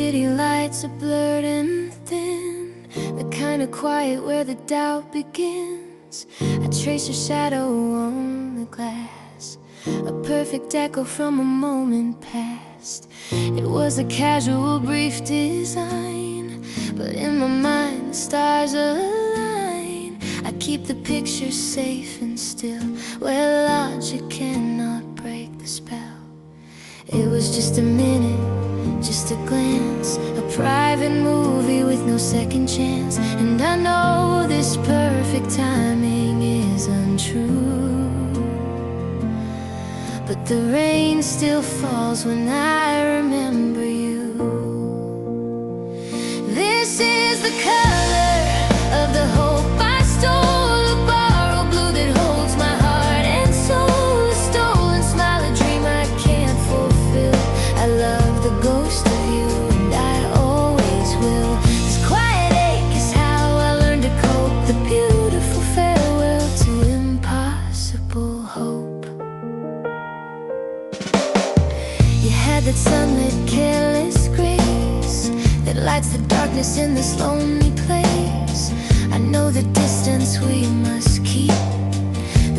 city lights are blurred and thin, the kind of quiet where the doubt begins. I trace your shadow on the glass, a perfect echo from a moment past. It was a casual, brief design, but in my mind the stars align. I keep the picture safe and still, where logic cannot break the spell. It was just a minute, just a glance, a private movie with no second chance. And I know this perfect timing is untrue, but the rain still falls when I remember you. This is the color of the hope I stole, a borrowed blue that holds my heart and soul, a stolen smile, a dream I can't fulfill. I love the ghost of you, and I always will. This quiet ache is how I learned to cope, the beautiful farewell to impossible hope. You had that sunlit, careless grace that lights the darkness in this lonely place. I know the distance we must keep,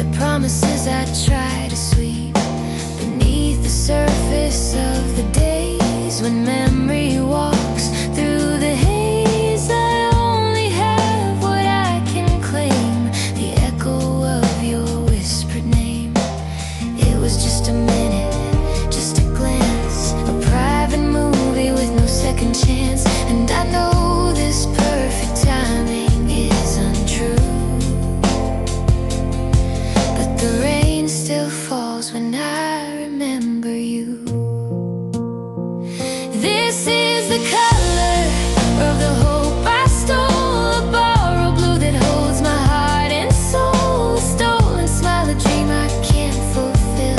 the promises I try to sweep beneath the surface of the days. When memory walks through the haze, I only have what I can claim, the echo of your whispered name. It was just a minute, just a glance, a private movie with no second chance. And I know this perfect timing is untrue, but the rain still falls when I remember you. This is the color of the hope I stole, a borrowed blue that holds my heart and soul, a stolen smile, a dream I can't fulfill.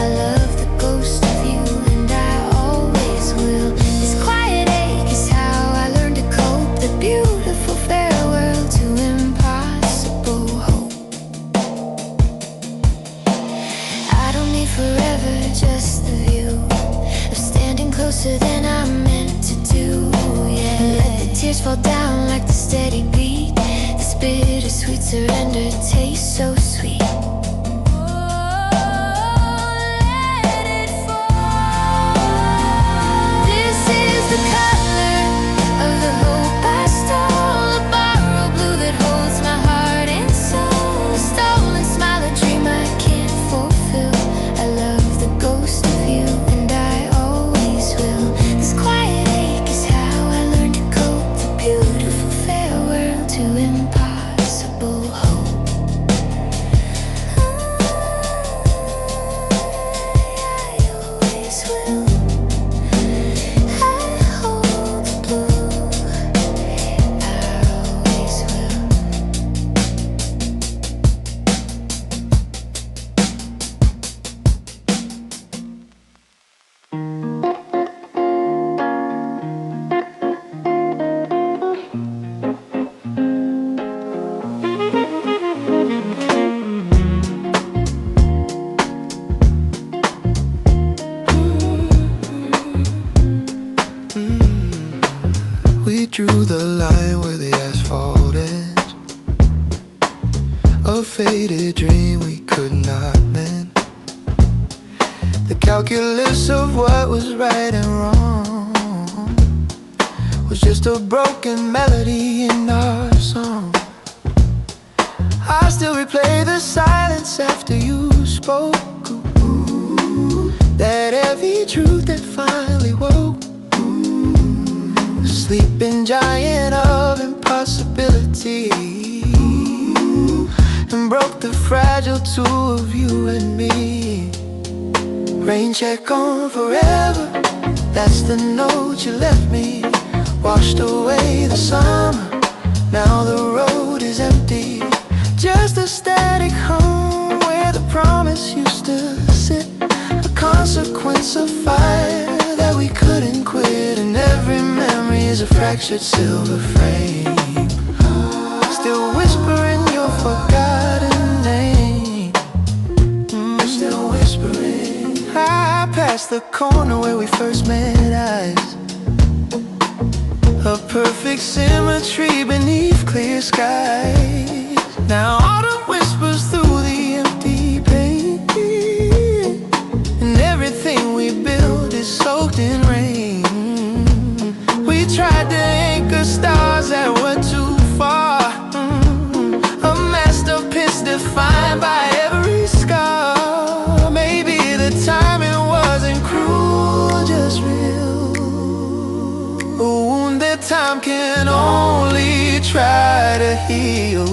I love the ghost of you, and I always will. This quiet ache is how I learned to cope, the beautiful farewell to impossible hope. I don't need forever, just the view of standing closer than I'm meant to do. Yeah, let the tears fall down like the steady beat, this bittersweet surrender tastes so sweet. This is the color of the hope I stole, a borrowed blue that holds my heart and soul, a stolen smile, a dream I can't fulfill. I love the ghost of you, and I always will. This quiet ache is how I learned to cope, the beautiful farewell to impossible hope. I always will. I hold the blue, I always will. We drew the line where the asphalt ends, a faded dream we could not mend. The calculus of what was right and wrong was just a broken melody in our song. I still replay the silence after you spoke, that heavy truth that finally woke, the sleeping giant of impossibility, and broke the fragile two of you and me. Rain check on forever, that's the note you left me. Washed away the summer, now the road is empty, just a static home where the promise used to sit, a consequence of fire that we couldn't quit. And every memory is a fractured silver frame, still whispering your forgotten name, still whispering. I passed the corner where we first met eyes, perfect symmetry beneath clear skies. Now autumn whispers through the empty pain, and everything we build is soaked in rain. We tried to anchor stars that were too far, a masterpiece defined by every scar. Maybe the timing wasn't cruel, just real. A wound that time can only try to heal.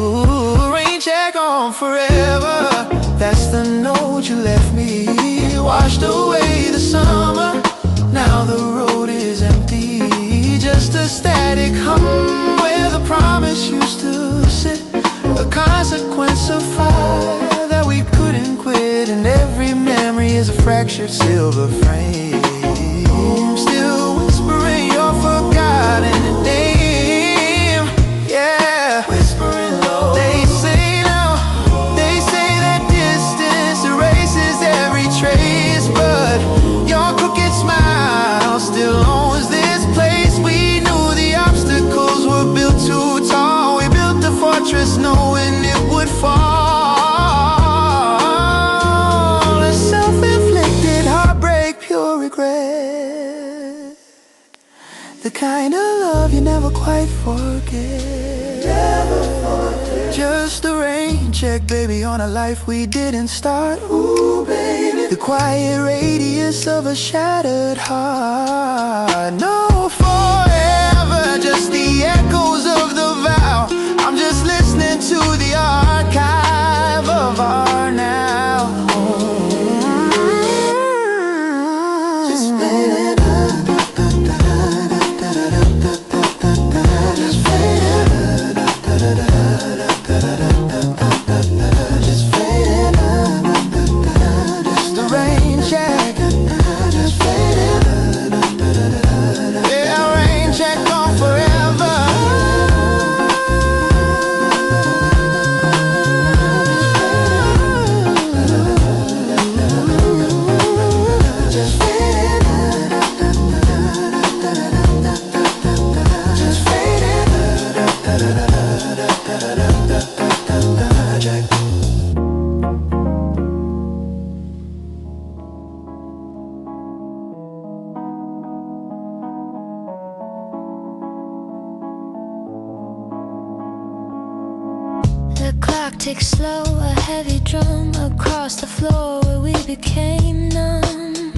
Raincheck on forever, that's the note you left me. Washed away the summer, now the road is empty. Just a static hum where the promise used to sit. A consequence of fire that we couldn't quit. And every memory is a fractured silver frame, still whispering your forgotten name. Yeah, whispering low. They say now, they say that distance erases every trace, but your crooked smile still owns this place. We knew the obstacles were built too tall. We built the fortress knowing it would fall. A self-inflicted heartbreak, pure regret, the kind of love you never quite forget. Never forget. Just a rain check, baby, on a life we didn't start. Ooh, baby. The quiet radius of a shattered heart. No forever, just the echoes of the vow. I'm just listening to the archive of our now. Just faded. Just faded. Just faded. Just the rain check. Just faded. Yeah, rain check on forever. Just faded. Just faded. The clock ticks slow, a heavy drum across the floor where we became numb.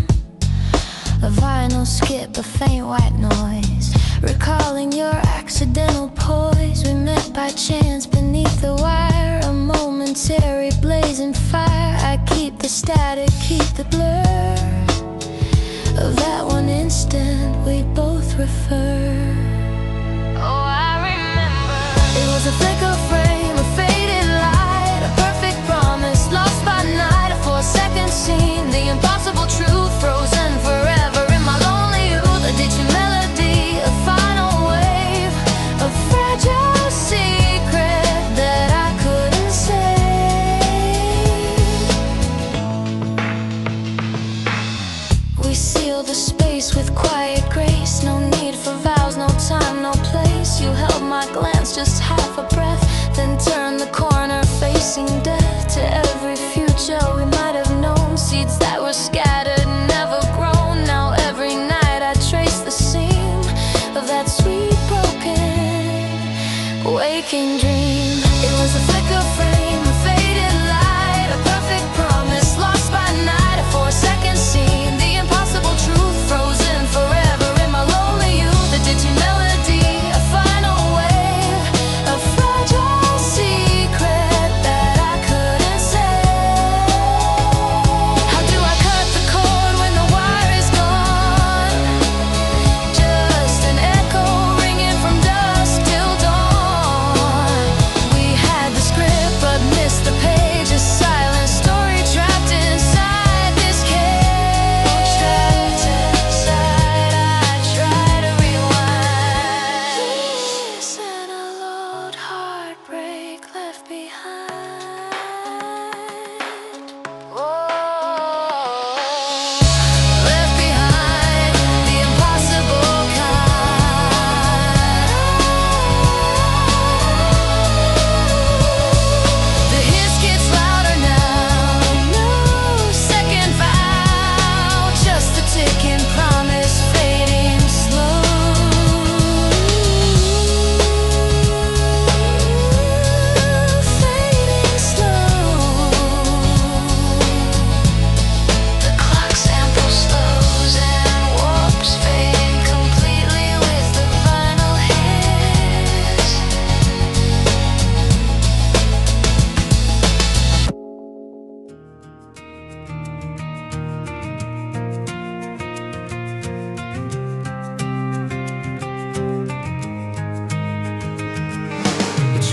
A vinyl skip, a faint white noise, recalling your accidental poise. We met by chance beneath the wire, a momentary blazing fire. I keep the static, keep the blur of that one instant we both refer. Oh, I remember. It was a flicker frame, a faded light, a perfect promise, lost by night, a 4-second scene, the impossible truth, frozen forever in my lonely youth. A ditching melody, a final wave, a fragile secret that I couldn't say. We seal the space with quiet grace, no need for vows, no time, no place. You held my glance, just half a breath, then turned the corner facing death. To every future we might have known, seeds that were scattered, never grown. Now every night I trace the seam of that sweet broken waking dream. It was a flicker frame, a faded light, a perfect promise, lost by night, a 4-second scene, the impossible truth, frozen forever in my lonely youth. A ditching melody, a final wave, a fragile secret that I couldn't say. How do I cut the cord when the wire is gone? Just an echo ringing from dusk till dawn.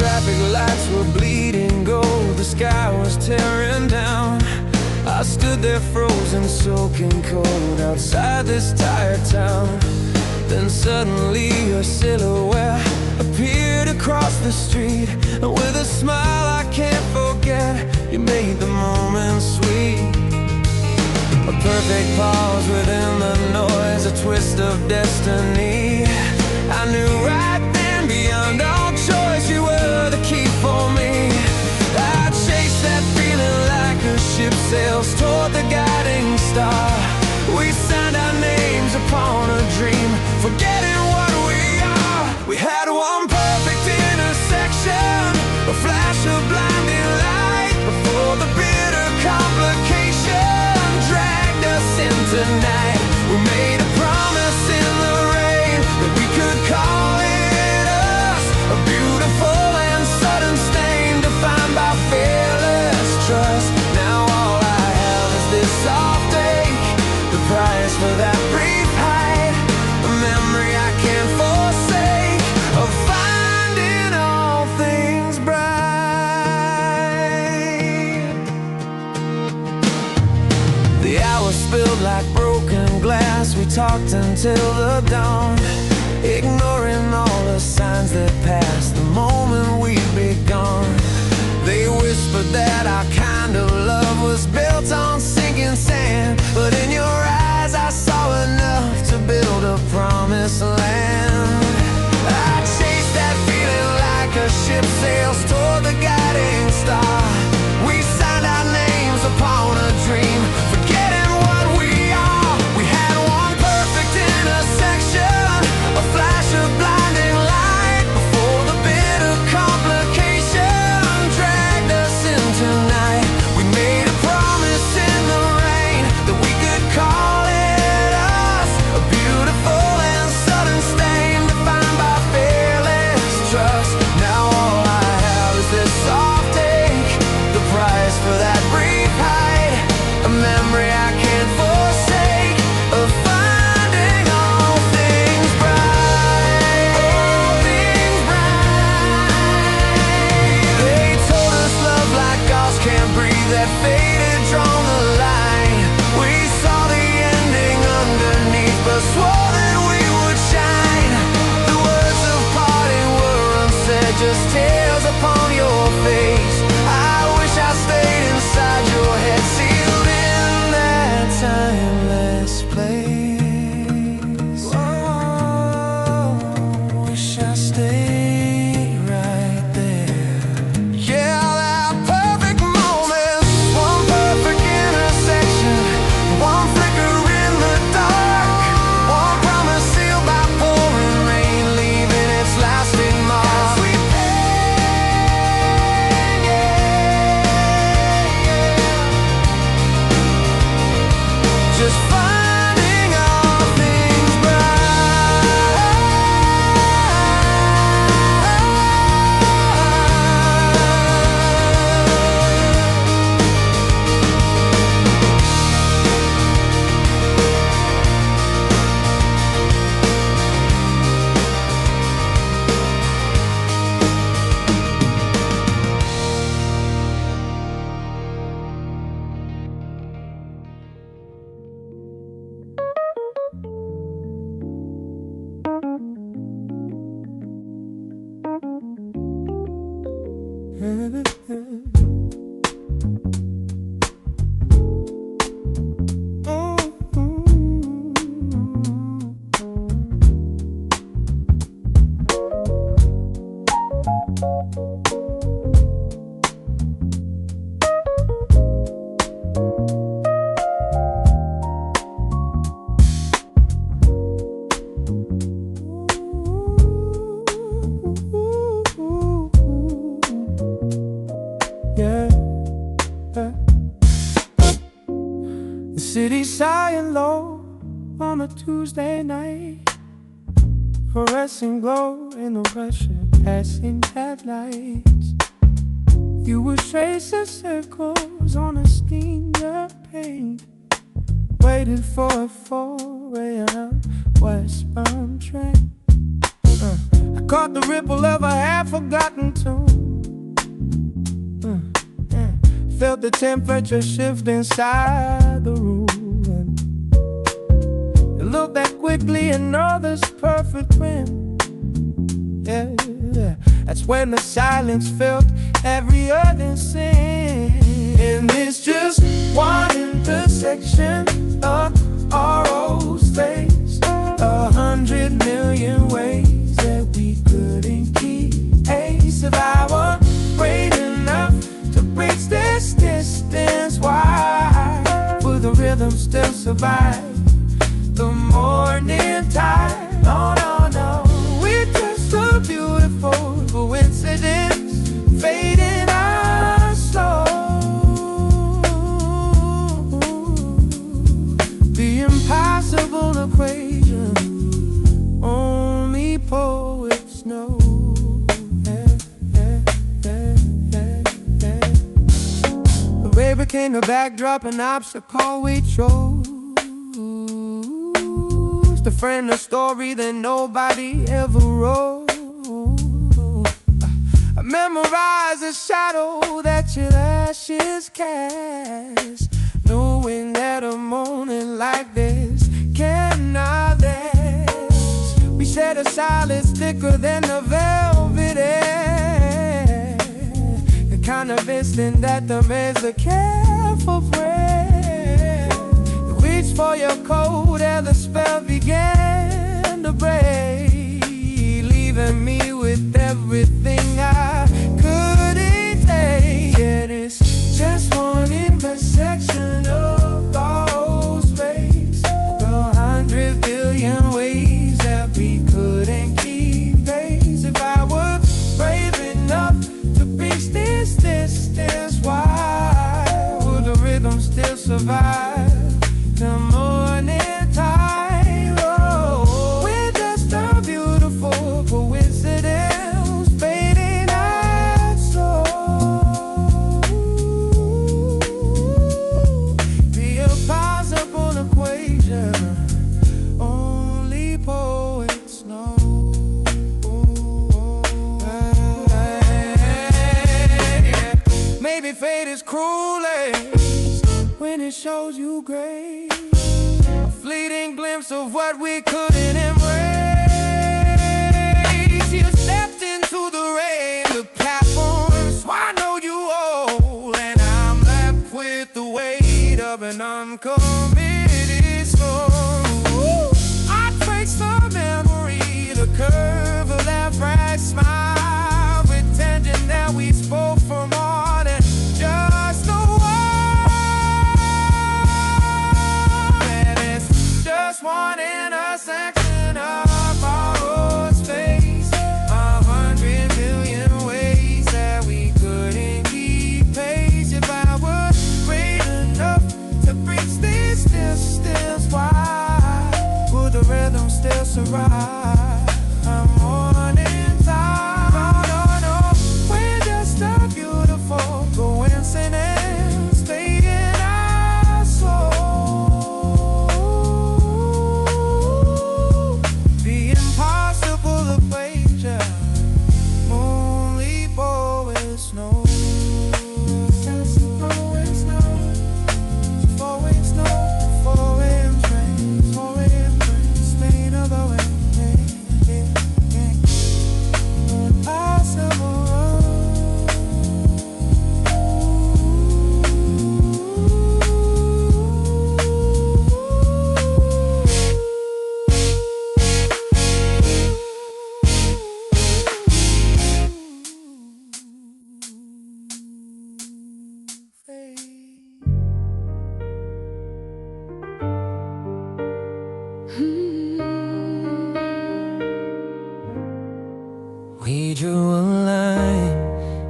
traffic lights were bleeding gold, the sky was tearing down. I stood there frozen, soaking cold outside this tired town. Then suddenly your silhouette appeared across the street, and with a smile I can't forget, you made the moment sweet. A perfect pause within the noise, a twist of destiny. I knew right then, beyond all choice, you were the key for me. I chased that feeling like a ship sails toward the guiding star. We signed our names upon a dream, forgetting what we are. We had one perfect intersection, a flash of blinding light before the bitter complication dragged us into night. We made a promise in the rain that we could call it us, a beautiful and sudden stain defined by fearless trust. Now all I have is this soft ache, the price for that brief height, a memory I can't forsake, of finding all things bright. The hours spilled like broken glass, we talked until the dawn, ignoring all the signs that passed the moment we'd be gone. They whispered that our kind of love was built on sinking sand, but in your eyes I saw enough to build a promised land. I chased that feeling like a ship sails toward the guiding star. We signed our names upon a dream, forgetting what we are. We had one perfect intersection, a flash of blinding light before the bitter complication dragged us into night. We made a promise in the rain that we could call it us, a beautiful and sudden stain defined by fearless trust. Now all I have is this soft ache, the price for that brief height, a memory I can't forsake, of finding all things bright, all things bright. They told us love like ours can't breathe, that fate had drawn the line. We saw the ending underneath, but swore that we would shine. The words of parting were unsaid, just tears upon your face. I wish I stayed inside your head, sealed in that timeless place. Oh, wish I stayed right there. Yeah, that perfect moment, one perfect intersection, one flicker in the dark, one promise sealed by pouring rain, leaving its lasting mark. As we paint, just finding all things city sighing low on a Tuesday night, fluorescent glow in the rush of passing headlights. You would trace the circles on a steamer paint, waited for a 4 a.m. westbound train. I caught the ripple of a half-forgotten tune. Felt the temperature shift inside the room. You looked that quickly and know this perfect rim. Yeah, that's when the silence felt every other sin. And it's just one intersection of our old space, 100 million ways that we couldn't keep pace. If I were great enough to bridge this distance, why would the rhythm still survive the morning tide? No, no, no, we're just a beautiful coincidence, fading out slow. The impossible equation only poets know. The way became the backdrop, an obstacle we chose to frame a story that nobody ever wrote. I memorize the shadow that your ashes cast, knowing that a moment like this cannot last. We shared a silence thicker than the velvet air, the kind of instant that demands a careful prayer. You reached for your coat and the spell began to break, leaving me with everything I couldn't take. Yet it's just one intersection of our space, 100 billion ways that we couldn't keep pace. If I were brave enough to reach this distance, why would the rhythm still survive the morning tide? Oh, we're just a beautiful coincidence, fading out slow. The impossible equation only poets know. Maybe fate is cruelest when it shows you grace, a fleeting glimpse of what we couldn't embrace. You stepped into the rain, the platforms I know you all, and I'm left with the weight of an uncommitted soul. I trace the memory, the curve of that bright smile, pretending that we spoke for more than just a word. And it's just one intersection of our own space, 100 billion ways that we couldn't keep pace. If I were great enough to reach this distance, why would the rhythm still survive? I'm morning time. No, no, no, we're just a beautiful coincidence, fading out slow. The impossible equation only poets know. Just the poets know. Poets know. Poem trains, made of the way. Impossible. We drew a line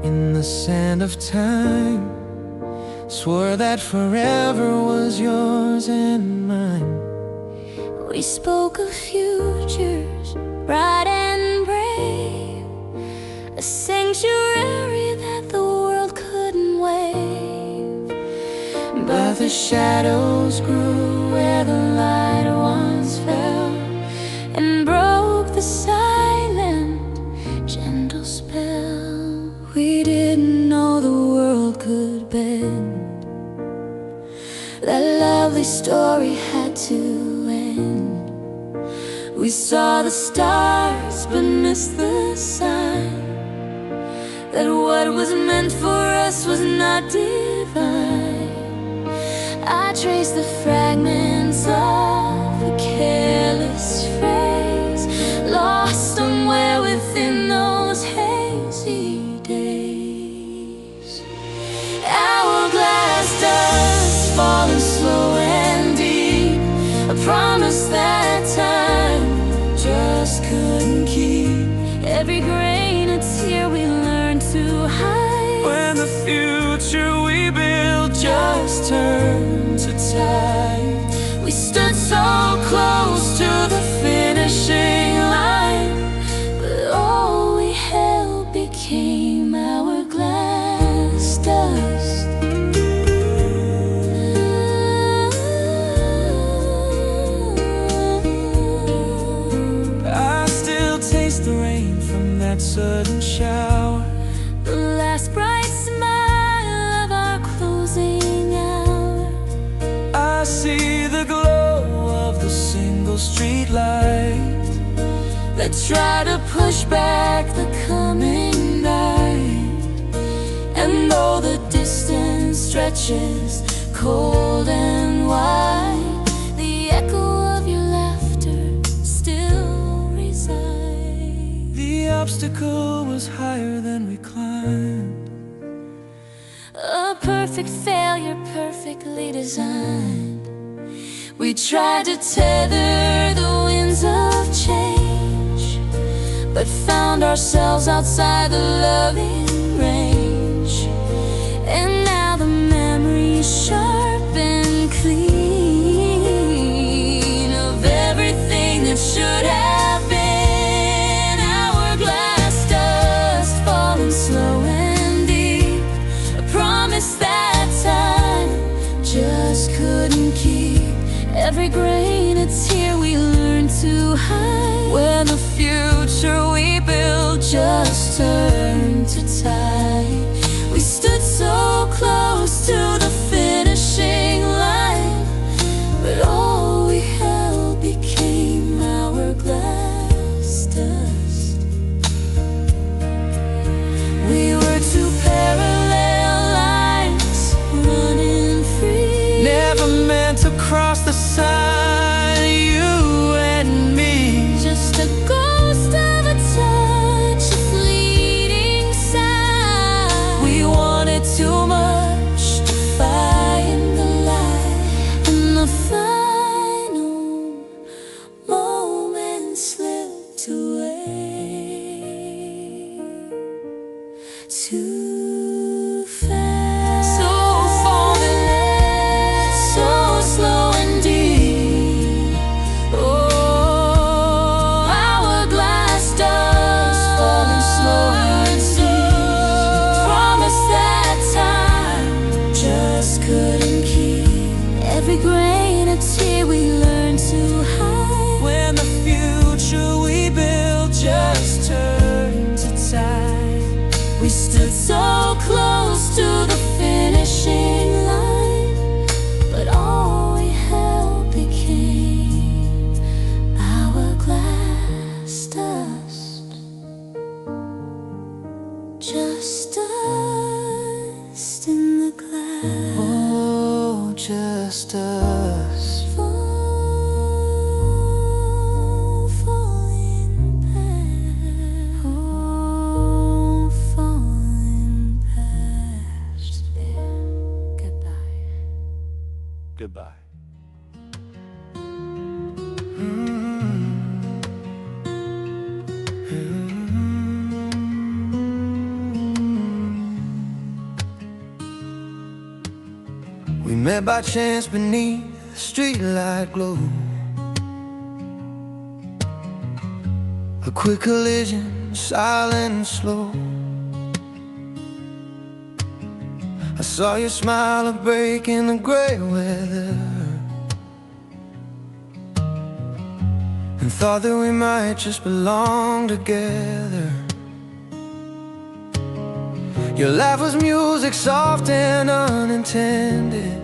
in the sand of time, swore that forever was yours and mine. We spoke of futures bright and brave, a sanctuary that the world couldn't wave. But the shadows grew where the light once fell, and broke the silent every story had to end. We saw the stars but missed the sign that what was meant for us was not divine. I traced the fragments of a careless phrase, lost somewhere within those hazy days. Hourglass dust falling slow and deep, a promise that time just couldn't keep. Every grain of tear we learned to hide, when the future we built just turned to tide. we stood so close to the finishing line, but all we held became hourglass dust. I still taste the rain from that sudden shower, The last bright smile of our closing hour. I see the glow of the single street light That try to push back the coming night. And though the distance stretches cold and wide, the echo of your laughter still resides. The obstacle was higher than we climbed. A perfect failure, perfectly designed. We tried to tether the winds of change, but found ourselves outside the loving range. And now the memory's sharp and clean of everything that should have been. Hourglass dust falling slow and deep, a promise that time just couldn't keep. Every grain of tear we learned to hide, when the future we built just turned to tide. We stood so close to the finishing line, but all we held became hourglass dust. We were two parallel lines running free, Never meant to cross the sign, you and me. just a ghost of a touch, a fleeting sigh. We wanted too much to Find the light, and the final moment slipped away too fast. So falling, So slow and deep. Oh, hourglass dust falling slow and deep. Promise that time just couldn't keep. Every grain of tear we learned to hide, when the future we built just turned to tide. we stood so close to the finishing line, but all we held became hourglass dust. Just dust in the glass. Oh, just us. Falling past. Oh, falling past. Goodbye. Goodbye. We met by chance beneath the streetlight glow. A quick collision, silent and slow. I saw you smile a break in the gray weather, and thought that we might just belong together. Your laugh was music, soft and unintended.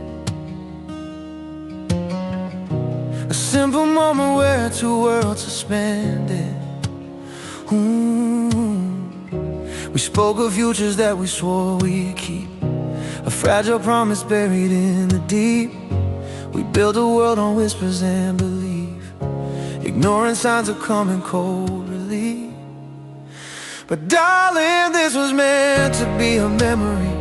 simple moment where two worlds suspended. We spoke of futures that we swore we'd keep, a fragile promise buried in the deep. We built a world on whispers and belief, ignoring signs of coming cold relief. But darling, this was meant to be a memory,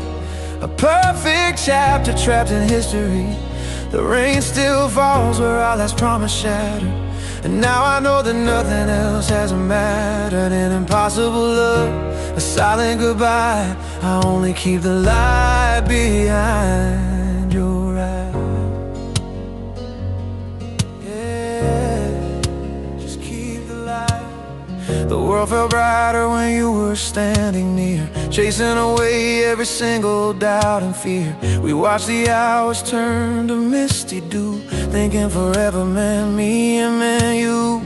a perfect chapter trapped in history. The rain still falls where our last promise shattered, and now I know that nothing else has mattered. An impossible love, a silent goodbye. I only keep the light behind your eyes. Yeah, just keep the light. The world felt brighter when you were standing near, chasing away every single doubt and fear. We watched the hours turn to misty dew, thinking forever meant me and meant you.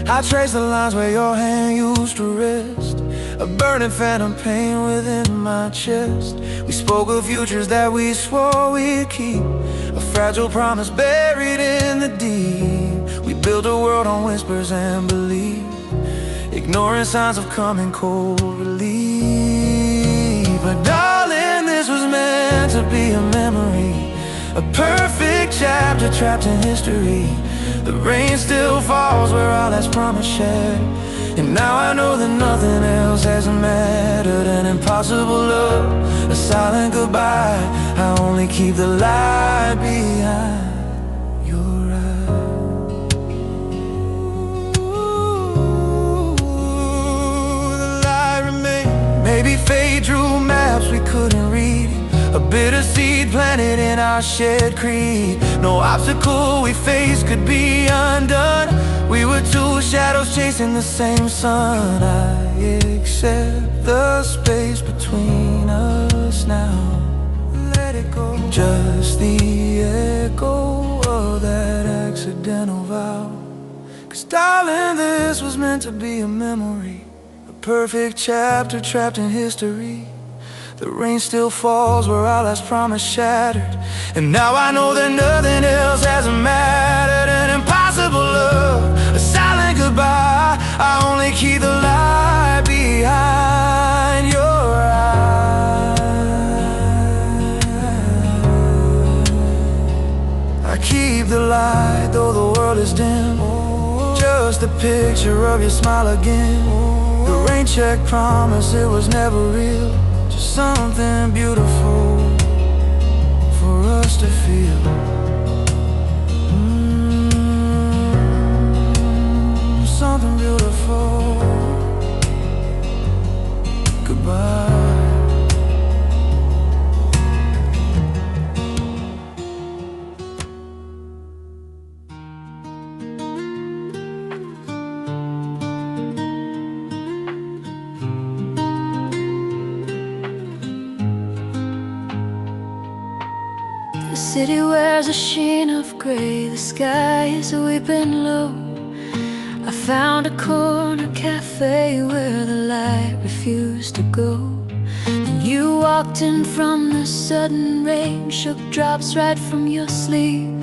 I traced the lines where your hand used to rest, a burning phantom pain within my chest. We spoke of futures that we swore we'd keep, a fragile promise buried in the deep. We built a world on whispers and belief, ignoring signs of coming cold relief. But darling, this was meant to be a memory, a perfect chapter trapped in history. The rain still falls where our last promise shed, and now I know that nothing else has mattered. An impossible love, a silent goodbye. I only keep the light behind your eyes. The light remained. Maybe fate drew maps we couldn't read, a bitter seed planted in our shared creed. No obstacle we faced could be undone. We were two shadows chasing the same sun. I accept the space between us now. Let it go. Just the echo of that accidental vow. 'Cause darling, this was meant to be a memory, a perfect chapter trapped in history. The rain still falls where our last promise shattered, and now I know that nothing else has mattered. An impossible love, a silent goodbye. I only keep the light behind your eyes. I keep the light though the world is dim, just a picture of your smile again. The rain check promised it was never real, just something beautiful for us to feel. Something beautiful. Goodbye. The city wears a sheen of gray, the sky is weeping low. I found a corner cafe where the light refused to go. And you walked in from the sudden rain, shook drops right from your sleeve.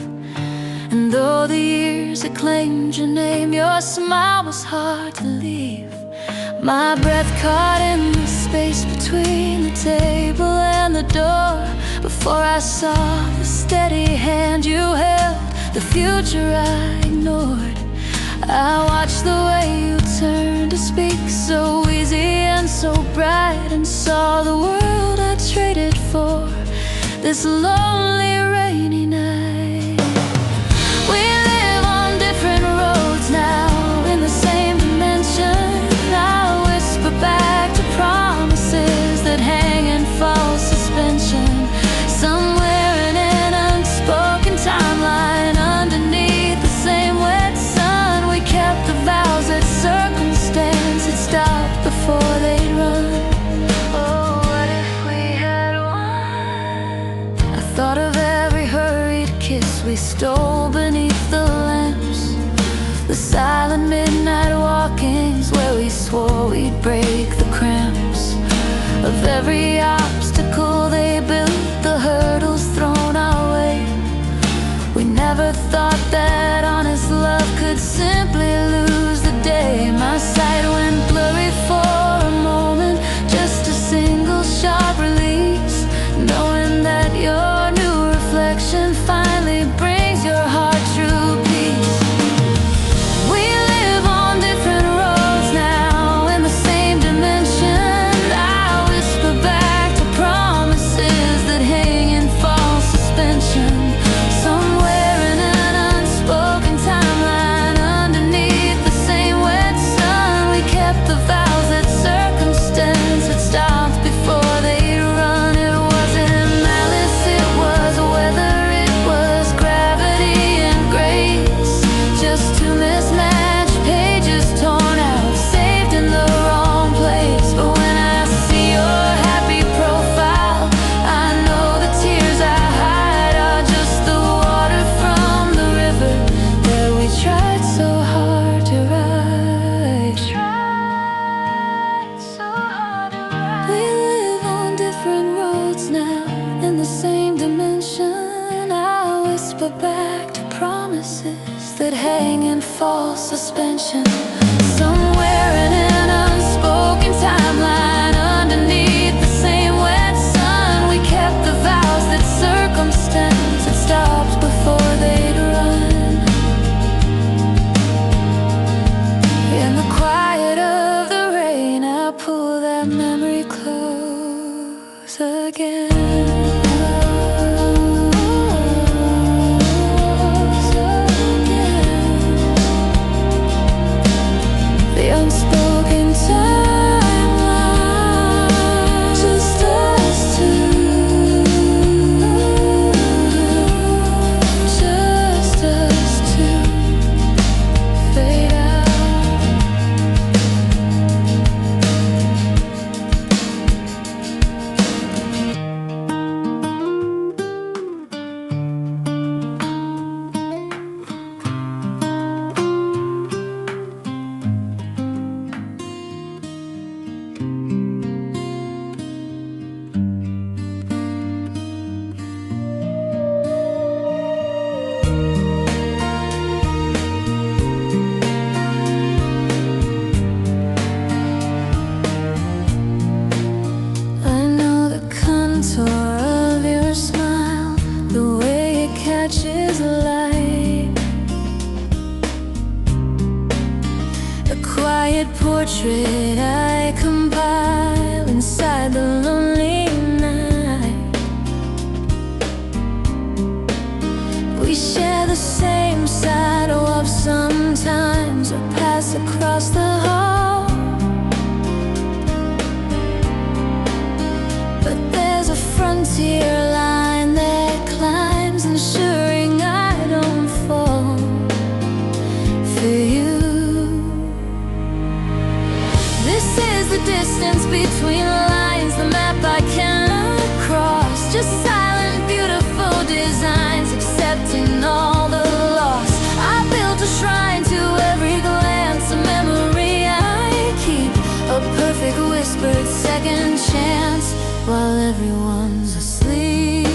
And though the years had claimed your name, your smile was hard to leave. My breath caught in the space between the table and the door, before I saw the steady hand you held, the future I ignored. I watched the way you turned to speak, so easy and so bright, and saw the world I traded for this lonely rainy night. We live on different roads now, in the same dimension. I whisper back to promises that hang in false suspension, somewhere in an unspoken timeline. Underneath the same wet sun, we kept the vows that circumstance had stopped before they'd run. Oh, what if we had won? I thought of every hurried kiss we stole beneath the lamps, the silent midnight walkings where we swore we'd break the cramps, of every obstacle they built, the hurdles thrown our way. We never thought that honest that memory close again. The unspoken timeline, just us two, just us two, fade out. I know the contour of your smile, the way it catches light. A quiet portrait I compile inside the lonely night. We share the same sidewalk sometimes, or pass across the hall. But there's a frontier line that climbs, ensuring I don't fall for you. This is the distance between lines, the map I cannot cross. Just silent, beautiful designs, accepting all the loss. I built a shrine to every glance, a memory I keep, a perfect whispered second chance, while everyone's asleep.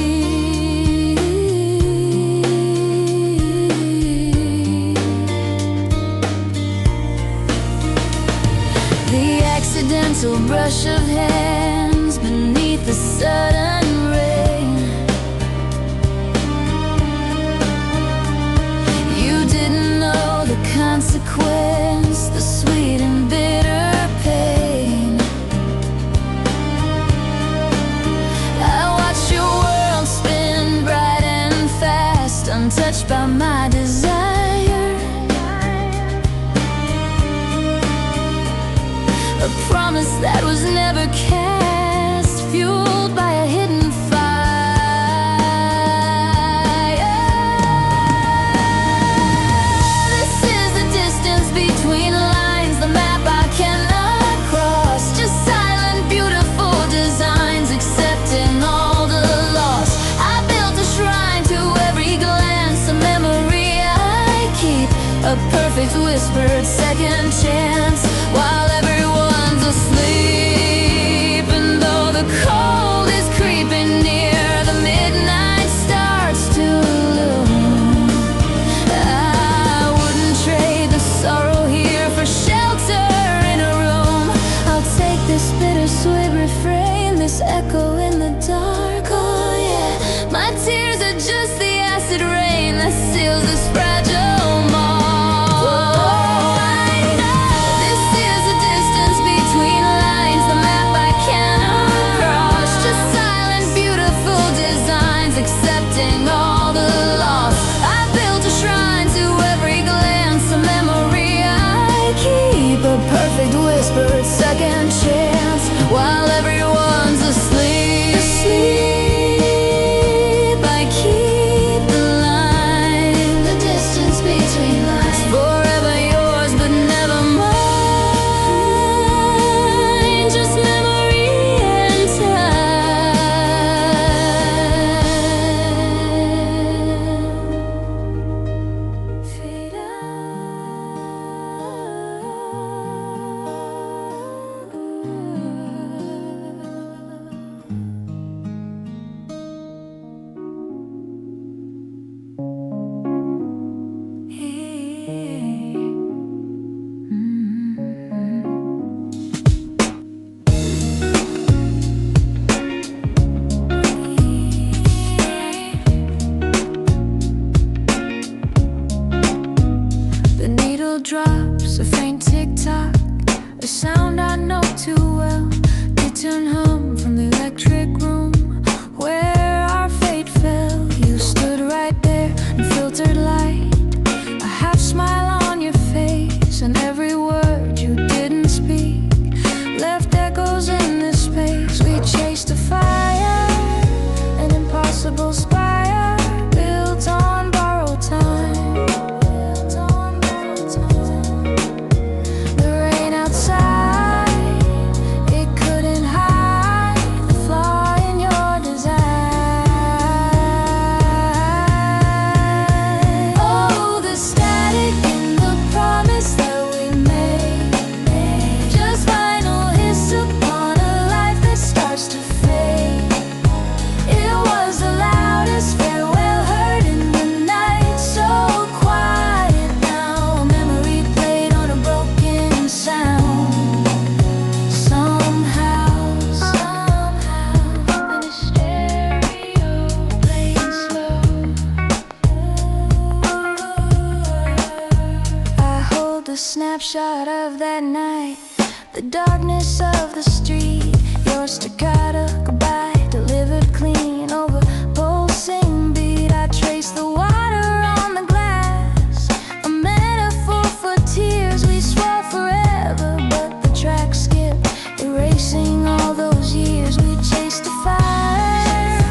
The accidental brush of hands beneath the sudden rain. You didn't know the consequence, the sweet and bitter pain. I watched your world spin bright and fast, untouched by my desire. A promise that was never cast, fueled by a hidden fire. This is the distance between lines, the map I cannot cross. Just silent, beautiful designs, accepting all the loss. I built a shrine to every glance, a memory I keep, a perfect whispered second chance, while everyone's asleep. And though the cold is creeping near, the midnight starts to loom. I wouldn't trade the sorrow here for shelter in a room. I'll take this bittersweet refrain, this echo in the dark. Oh yeah, my tears are just the acid rain that seals this fragile mall. This is the distance between lines, the map I cannot cross. Just silent, beautiful designs, accepting all the loss. I built a shrine to every glance, a memory I keep, a perfect whispered second chance, while everyone's asleep. I keep the line, the distance between lines, forever yours but never mine. Just memory and time. Fade The needle drops, a faint tick-tock, a sound I know too well. snapshot of that night. The darkness of the street, your staccato goodbye delivered clean over pulsing beat. I trace the water on the glass, a metaphor for tears we swore forever, but the track skipped, erasing all those years we chased a fire,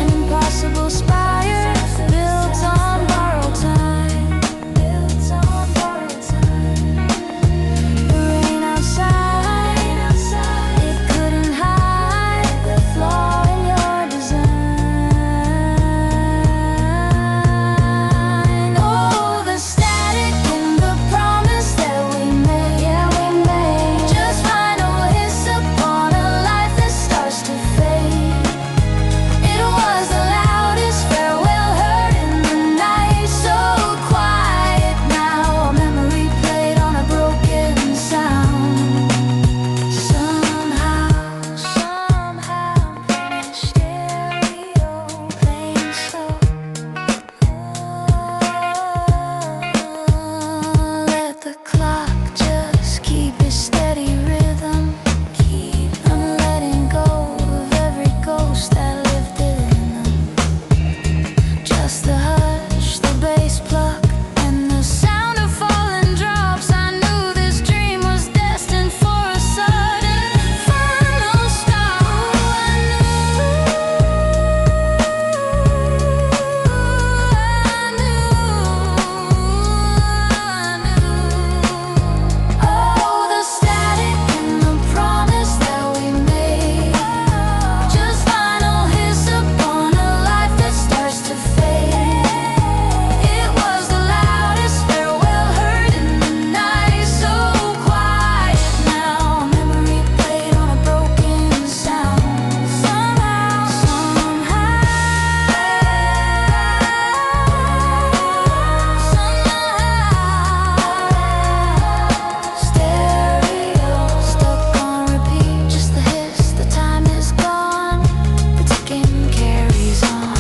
an impossible spire built on borrowed time, built on borrowed time. The rain outside, it couldn't hide the flaw in your design. Oh, the static in the promise that we made, yeah, we made. Just final hiss upon a life that starts to fade. It was the loudest farewell heard in the night, so quiet now. A memory played on a broken sound. Somehow, playing stereo, playing slow. Let the clock just keep its steady rhythm. I'm letting go of every ghost that lived in them. Just the hush, the bass pluck, and the sound of falling drops. I knew this dream was destined for a sudden final stop. I knew. Oh, the static and the promise that we made. Just final hiss upon a life that starts to fade. It was the loudest farewell heard in the night, so quiet now. A memory played on a broken sound. Somehow, stereo stuck on repeat. Just the hiss, the time is gone. The ticking carries on.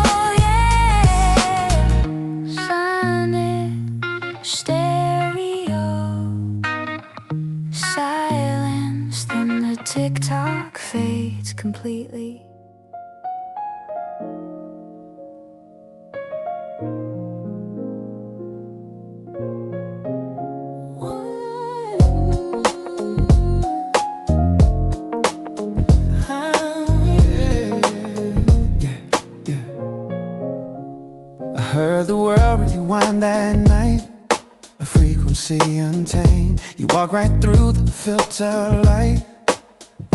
Oh, yeah. Sonic stereo, silence, then the tick-tock fades completely. I heard the world rewind that night, a frequency untamed. You walk right through the filter light,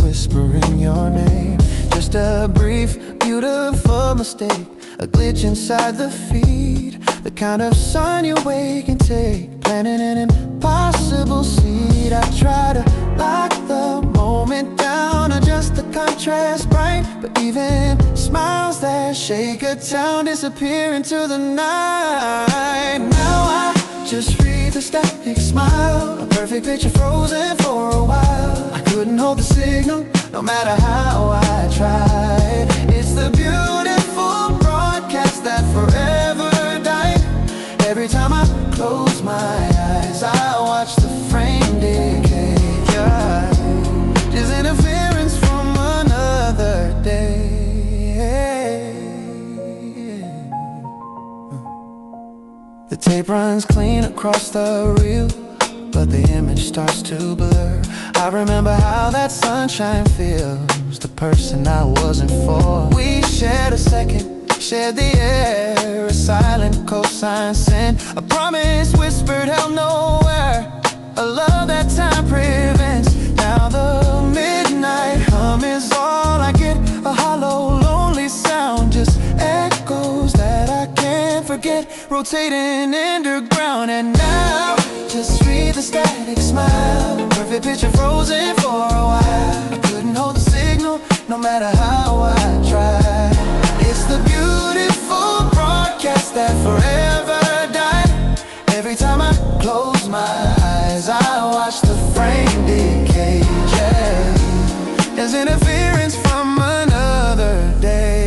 whispering your name. Just a brief, beautiful mistake, a glitch inside the feed. The kind of sun you wake and take, planting an impossible seed. I try to lock the moment down, adjust the contrast bright, but even smiles that shake a town disappear into the night. Now I just read the static smile, a perfect picture frozen for a while. I couldn't hold the signal, no matter how I tried. It's the beautiful broadcast that forever died. Every time I close my eyes, I watch the frame decay. Yeah. Just interference from another day. The tape runs clean across the reel, but the image starts to blur. I remember how that sunshine feels, the person I wasn't for. We shared a second, shared the air, a silent cosign sent, a promise whispered held nowhere, a love that time prevents. Now the midnight hum is all I get, a hollow lonely sound, just echoes that I can't forget, rotating underground. And now just read the static smile, perfect picture frozen for a while. I couldn't hold the signal, no matter how I tried. It's the beautiful broadcast that forever died. Every time I close my eyes, I watch the frame decay. Yeah. There's interference from another day.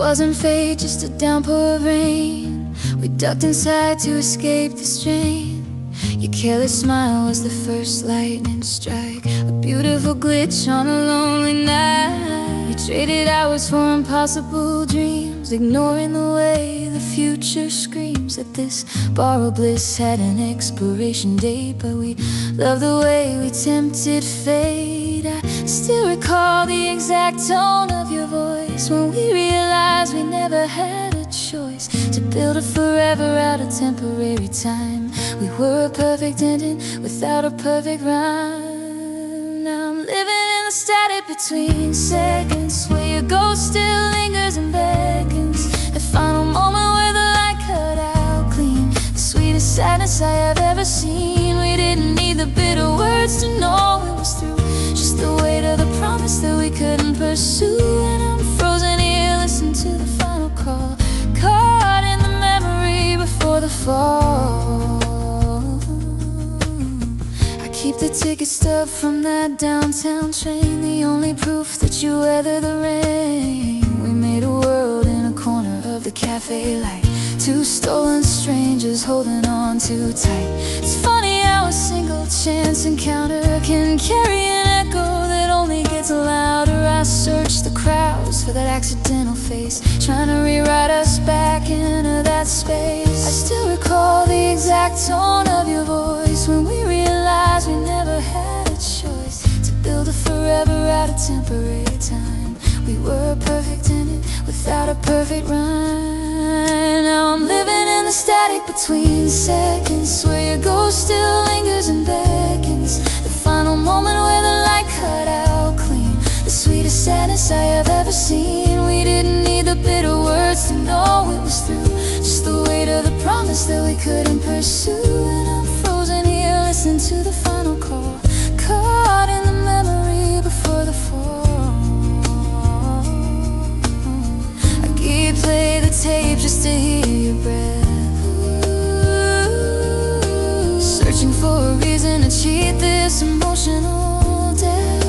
wasn't fate, just a downpour of rain. We ducked inside to escape the strain. Your careless smile was the first lightning strike, a beautiful glitch on a lonely night. You traded hours for impossible dreams, ignoring the way the future screams that this borrowed bliss had an expiration date. But we loved the way we tempted fate. I still recall the exact tone of your voice when we realized we never had a choice to build a forever out of temporary time. We were a perfect ending without a perfect rhyme. Now I'm living in the static between seconds, where your ghost still lingers and beckons. The final moment where the light cut out clean, the sweetest sadness I have ever seen. We didn't need the bitter words to know it was through, just the weight of the promise that we couldn't pursue. And I'm frozen here, listen to the final call, caught in the memory before the fall. I keep the ticket stub from that downtown train, the only proof that you weather the rain. We made a world in a corner of the cafe light, two stolen strangers holding on too tight. It's funny how a single chance encounter can carry an echo that only gets louder. I search the crowds for that accidental face, trying to rewrite us back into that space. I still recall the exact tone of your voice when we realized we never had a choice to build a forever out of temporary time. We were a perfect ending without a perfect rhyme. Now I'm living in the static between seconds, where your ghost still lingers and beckons. The final moment where the light cut out clean, the sweetest sadness I have ever seen. We didn't need the bitter words to know it was through, just the weight of the promise that we couldn't pursue. And I'm frozen here, listening to the final call, caught in the memory before the fall. Play the tape just to hear your breath, searching for a reason to cheat this emotional death.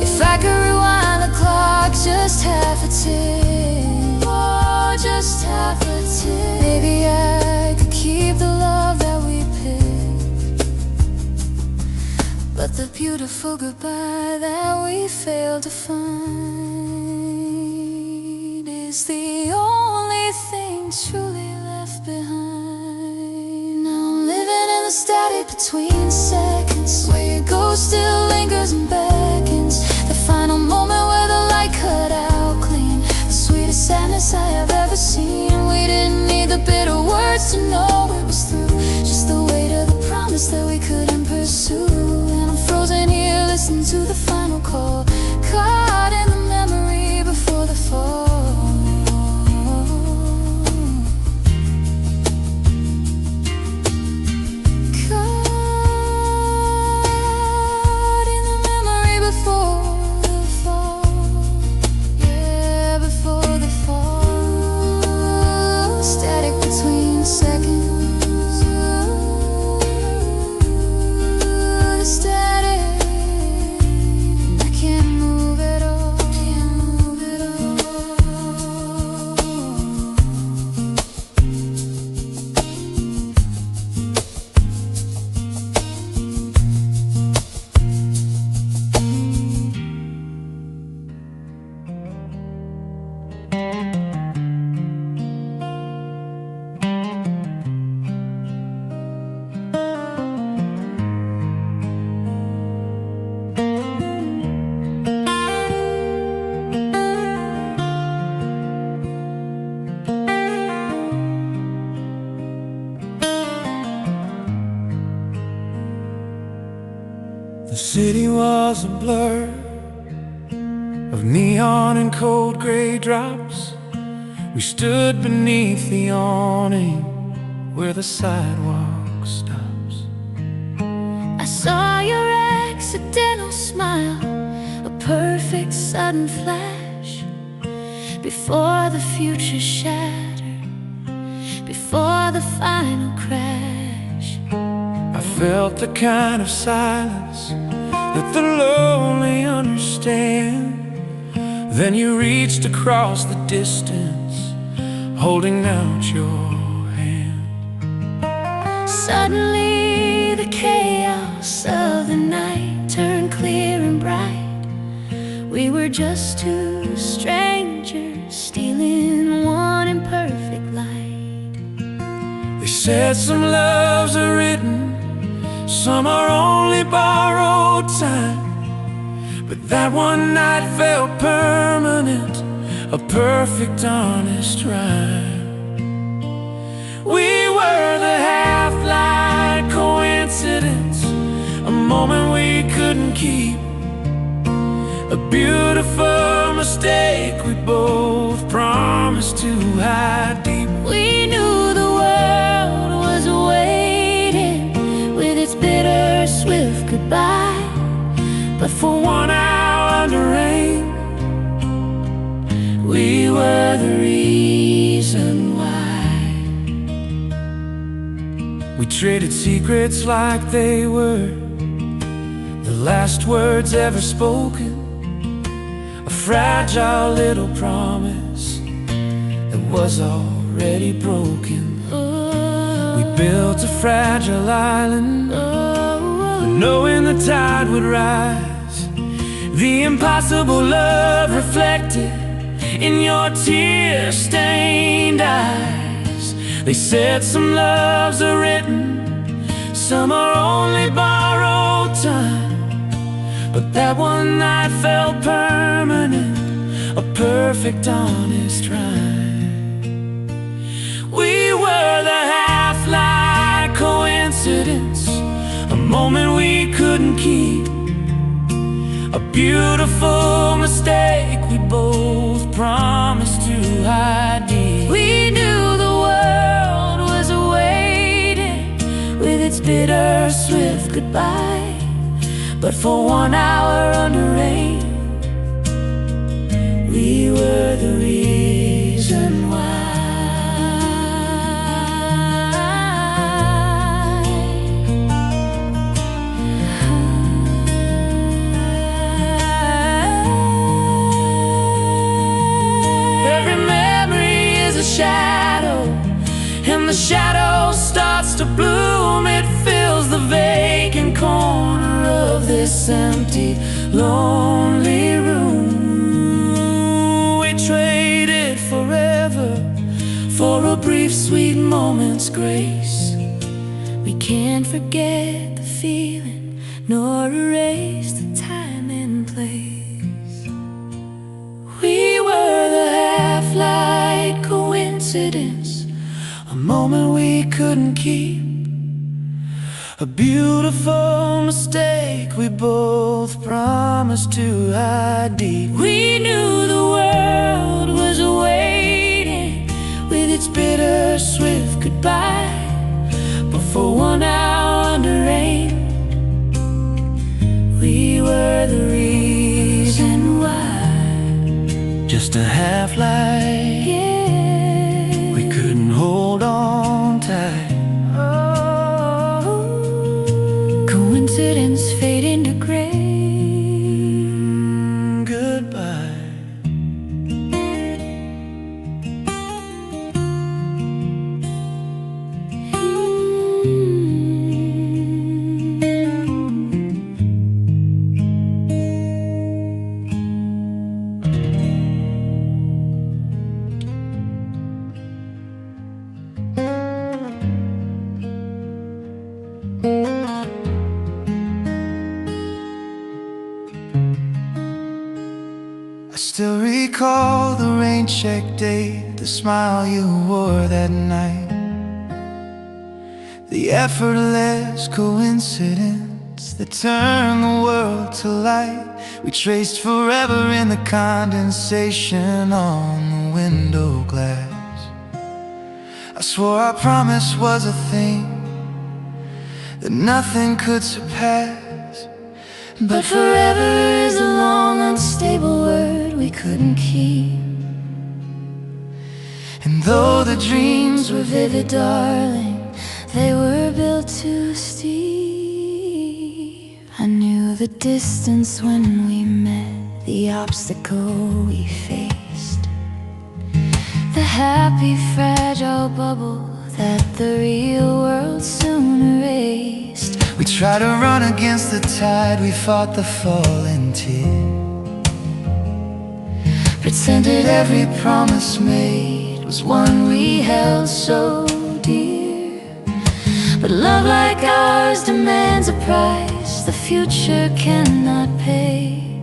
If I could rewind the clock just half a tick, oh, just half a tick, maybe I could keep the love that we picked. But the beautiful goodbye that we failed to find is the only thing truly left behind. Now I'm living in the static between seconds, where your ghost still lingers and beckons. The final moment where the light cut out clean, the sweetest sadness I have ever seen. We didn't need the bitter words to know it was through, just the weight of the promise that we couldn't pursue. And I'm frozen here, listening to the final call, caught in the memory before the fall. The city was a blur of neon and cold gray drops. We stood beneath the awning where the sidewalk stops. I saw your accidental smile, a perfect sudden flash, before the future shattered, before the final crash. I felt the kind of silence that the lonely understand, Then you reached across the distance, holding out your hand. Suddenly the chaos of the night turned clear and bright. We were just two strangers stealing one imperfect light. They said some loves are written, some are only borrowed time. But that one night felt permanent, a perfect, honest rhyme. We were the half-light coincidence, a moment we couldn't keep, a beautiful mistake we both promised to hide deep. We knew the world was waiting with its bitter, swift goodbye. But for 1 hour under rain, we were the reason why. We traded secrets like they were the last words ever spoken, a fragile little promise that was already broken. We built a fragile island, knowing the tide would rise. The impossible love reflected in your tear-stained eyes. They said some loves are written, some are only borrowed time. But that one night felt permanent, a perfect, honest rhyme. We were the half-light coincidence, a moment we couldn't keep, a beautiful mistake we both promised to hide deep. We knew the world was waiting with its bitter, swift goodbye. But for 1 hour under rain, we were the reason why. Shadow, and the shadow starts to bloom. It fills the vacant corner of this empty, lonely room. We traded forever for a brief, sweet moment's grace. We can't forget the feeling, nor erase the time and place. We were the half-light coincidence, a moment we couldn't keep, a beautiful mistake we both promised to hide deep. We knew the world was waiting with its bitter, swift goodbye. But for 1 hour under rain, we were the reason why. Just a half-light, yeah. We couldn't hold on tight. Oh, coincidence fading to gray. Goodbye. I still recall the rain check day, the smile you wore that night, the effortless coincidence that turned the world to light. We traced forever in the condensation on the window glass. I swore our promise was a thing that nothing could surpass. But forever is a long, unstable word we couldn't keep. And though the dreams were vivid, darling, they were built too steep. I knew the distance when we met, the obstacle we faced, the happy fragile bubble that the real world soon erased. We tried to run against the tide, we fought the falling tear, pretended every promise made was one we held so dear. But love like ours demands a price the future cannot pay,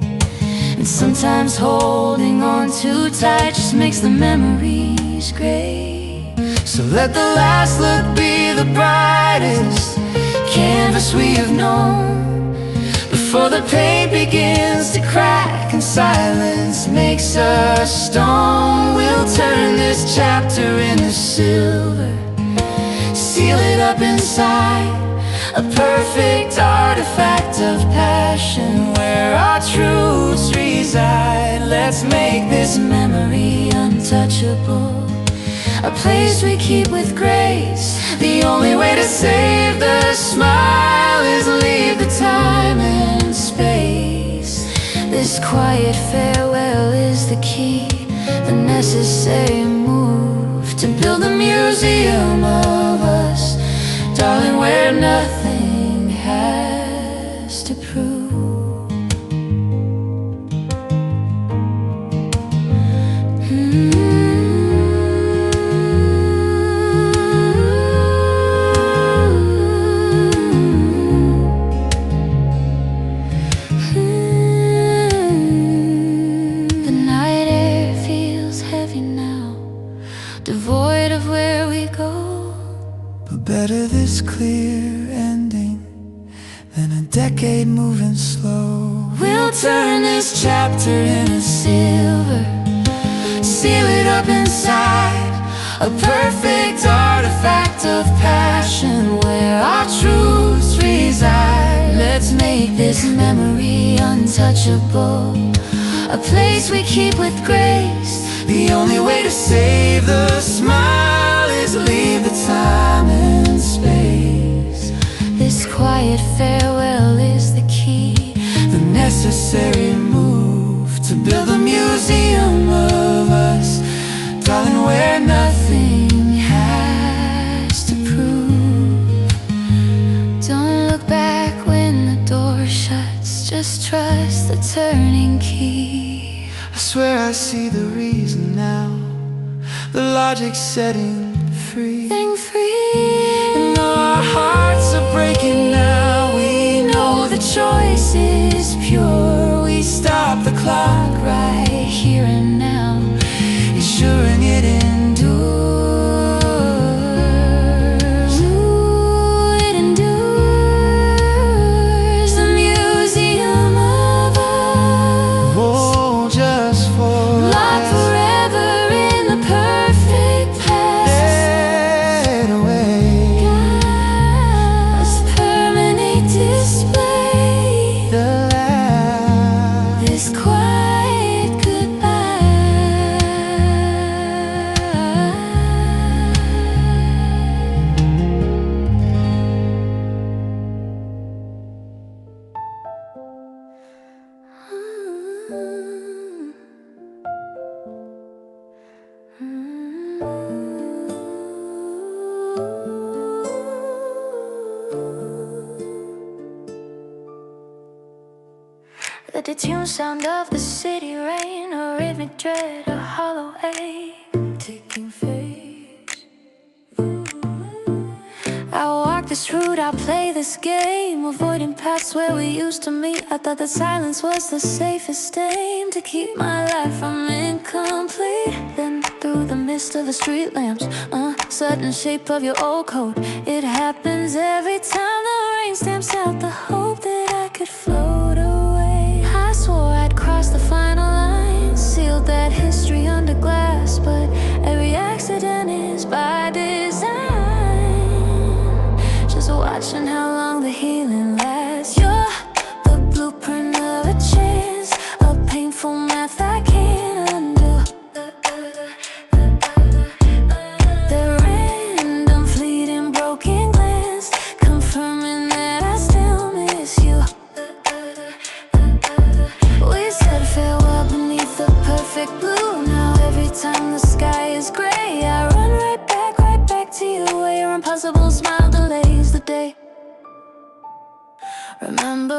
and sometimes holding on too tight just makes the memories gray. So let the last look be the brightest canvas we have known, before the paint begins to crack and silence makes us stone. We'll turn this chapter into silver, seal it up inside, a perfect artifact of passion where our truths reside. Let's make this memory untouchable, a place we keep with grace. The only way to save the smile is leave the time and space. This quiet farewell is the key, the necessary move to build a museum of us, darling, where nothing has to prove. Better this clear ending than a decade moving slow. We'll turn this chapter into silver, seal it up inside, a perfect artifact of passion where our truths reside. Let's make this memory untouchable, a place we keep with grace. The only way to save the smile is leave the time and space. This quiet farewell is the key, the necessary move to build a museum of us, darling, where nothing has to prove. Don't look back when the door shuts, just trust the turning key. I swear I see the reason now, the logic setting free. And though our hearts are breaking now, we know the choice is pure. We stop the clock right here and now, ensuring it endures. Ooh, it endures, the museum of us. Oh, just for locked forever in the perfect past. dead away. God's permanent display, The last this quiet goodbye. The detuned sound of the city rain, a rhythmic dread, a hollow ache, taking face. I walk this route, I play this game, avoiding paths where we used to meet. I thought that silence was the safest aim to keep my life from incomplete. Then through the mist of the street lamps, sudden shape of your old coat. It happens every time the rain stamps out the hope that I could float away. I swore I'd cross the final line, sealed that history under glass, but every accident is by design. Just watching how long the healing lasts. You're the blueprint of a chance, a painful math I can't undo. The random fleeting broken glance, confirming that I still miss you.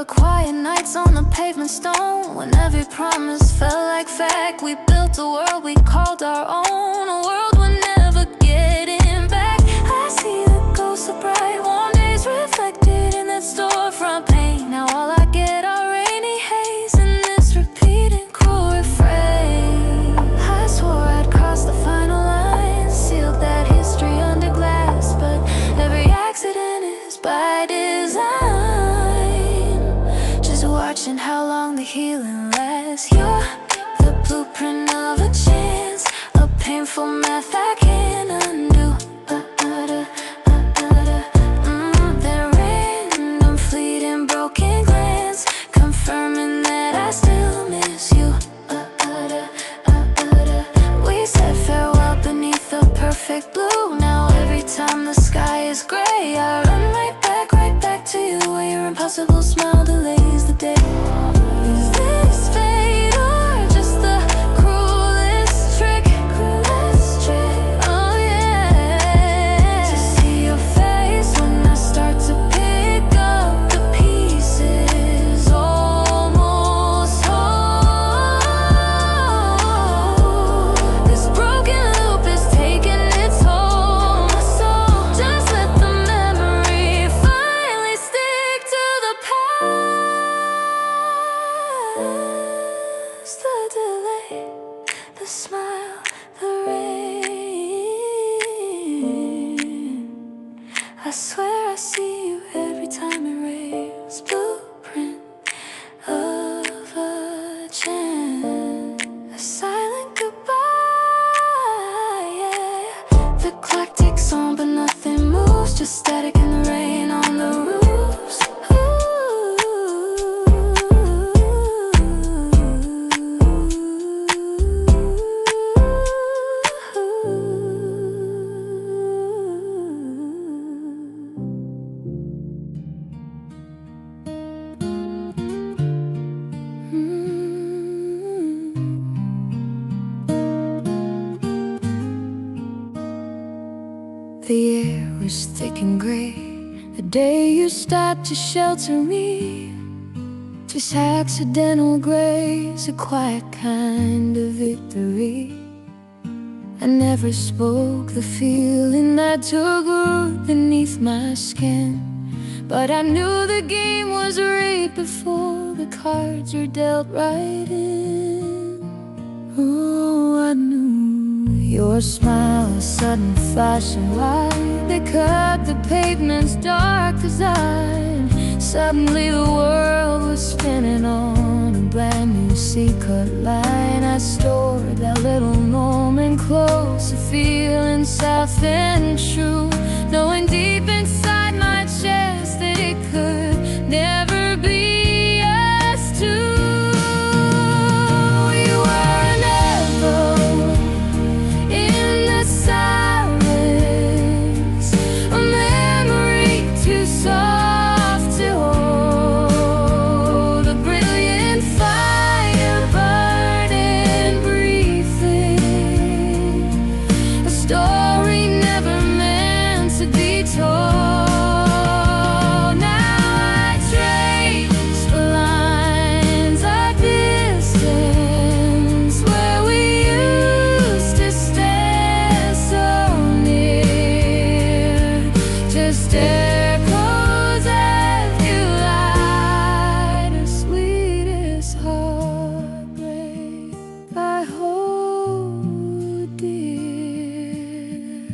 the quiet nights on the pavement stone, when every promise felt like fact. We built a world we called our own, a world we're never getting back. I see the ghosts of bright warm days reflected in that storefront paint. Now all I get are rainy haze and this repeating cruel refrain. I swore I'd cross the final line, sealed that history under glass, but every accident is by design. Just watching how long the healing lasts. You're the blueprint of a chance, a painful math I can't undo. That random fleeting broken glance, confirming that I still miss you. We said farewell beneath the perfect blue. Now every time the sky is gray, I run right back to you, where your impossible smile delays the day. Is this fate or just the cruelest trick? Oh yeah, to see your face when I start to pick up the pieces, almost whole. This broken loop is taking its toll. So just let the memory finally stick to the past. The delay, the smile, the rain. I swear I see you every time it rains. Blueprint of a chance, a silent goodbye, yeah. The clock ticks on but nothing moves, just static in the rain on the roofs. The air was thick and gray the day you stopped to shelter me. Just accidental grace, a quiet kind of victory. I never spoke the feeling that took root beneath my skin, but I knew the game was rigged before the cards were dealt right in. Oh, I knew. Your smile, a sudden flashing light, they cut the pavement's dark design. Suddenly the world was spinning on a brand new secret line. I stored that little moment close, a feeling soft and true, knowing deep inside my chest that it could never be us two. You were an echo in the silence, a memory too soft to hold, a brilliant fire burning briefly, a story never meant to be told. Now I trace the lines of distance where we used to stand so near, just echoes as you lied, the sweetest heartbreak I hold dear.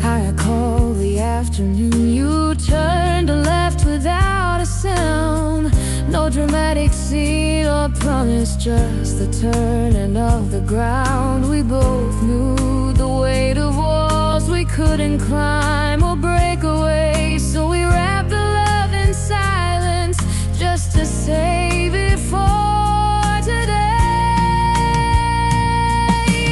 I recall the afternoon you turned and left without a sound. No dramatic scene or promise, just the turning of the ground. We both knew the weight of walls we couldn't climb or break away, so we wrapped the love in silence just to save it for today.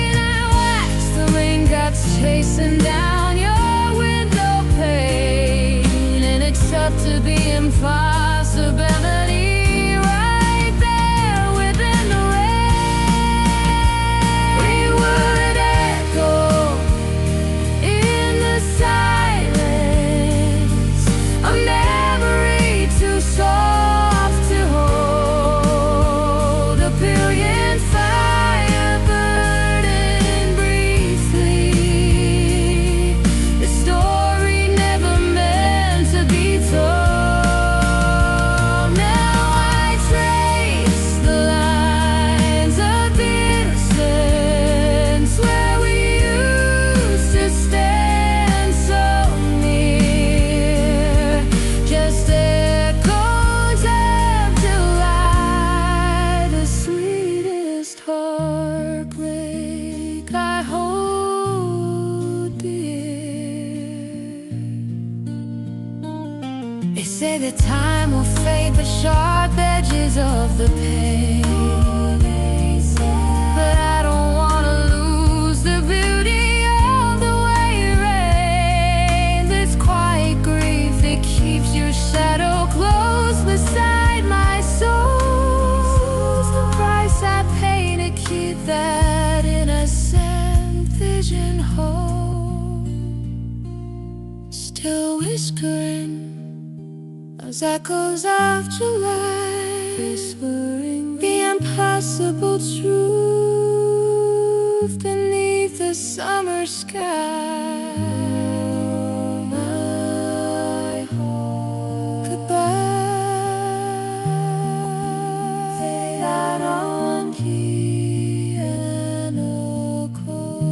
And I watched the raindrops chasing down your window pane, and it's tough to be impossibility right there within the rain. We would echo in the silence of They say that time will fade the sharp edges of the page, but I don't wanna lose the beauty of the way it rains. This quiet grief that keeps your shadow close beside my soul. The price I pay to keep that innocent vision whole. Still whispering as echoes of July, whispering the impossible truth beneath the summer sky. My home goodbye, fade out on piano chord.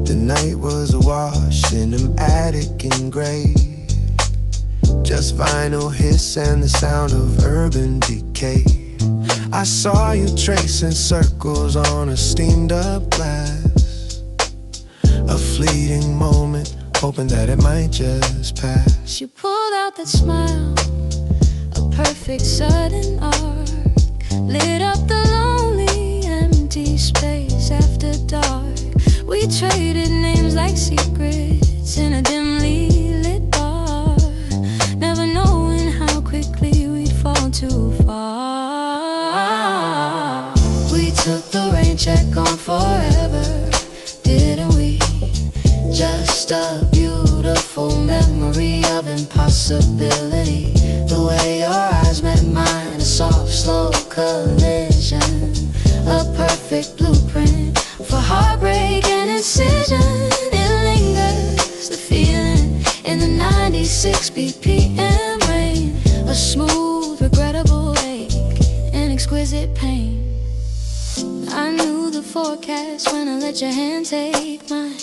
The night was awash in an attic in gray, just vinyl hiss and the sound of urban decay. I saw you tracing circles on a steamed up glass, a fleeting moment, hoping that it might just pass. You pulled out that smile, a perfect sudden arc, lit up the lonely empty space after dark. We traded names like secrets in a dimly lit bar, never knowing how quickly we'd fall too far. We took the rain check on forever, didn't we? Just a beautiful memory of impossibility. The way your eyes met mine, a soft, slow collision, a perfect blueprint for heartbreak and incision. It lingers, the feeling in the 96 BPM rain, a smooth, regrettable ache, an exquisite pain. I knew the forecast when I let your hand take mine.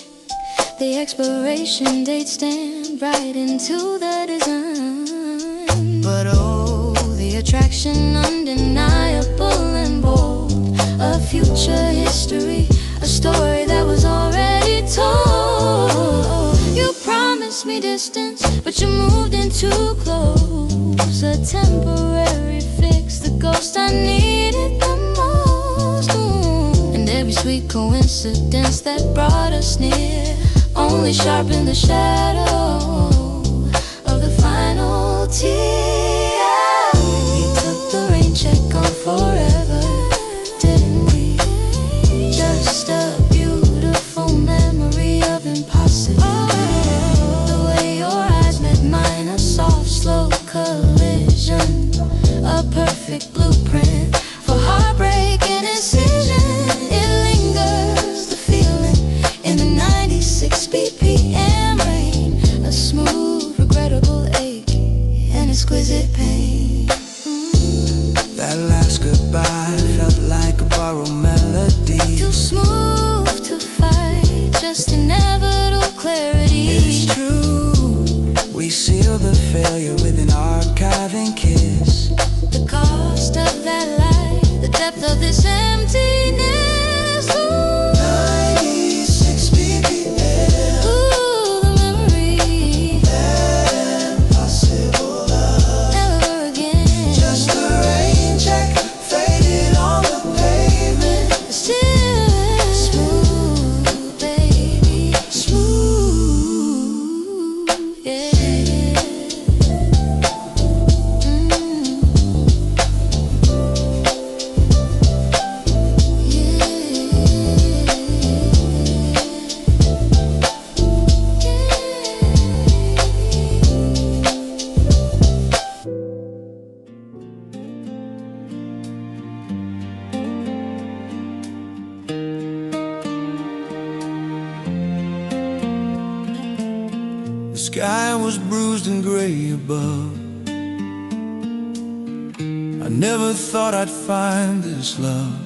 The expiration date stamped right into the design. But oh, the attraction undeniable and bold, a future history, a story that was already told. You promised me distance, but you moved in too close. A temporary fix, the ghost I needed the most. And every sweet coincidence that brought us near only sharpened the shadow of the final tear. We took the rain check on forever, didn't we? Just a beautiful memory of impossibility. The way your eyes met mine, a soft, slow collision, a perfect blueprint for heartbreak and incision. It lingers, the feeling in the 96 BPM rain, a smooth, regrettable ache, an exquisite pain. That last goodbye felt like a borrowed melody, Too smooth to fight, just inevitable clarity. It's true, we seal the failure with an archiving kiss. The cost of that light, the depth of this emptiness. Ooh. 96 BPM, Ooh, the memory, that impossible love. never again. Just a rain check, faded on the pavement. Still smooth, baby, smooth, yeah. The sky was bruised and gray above. I never thought I'd find this love.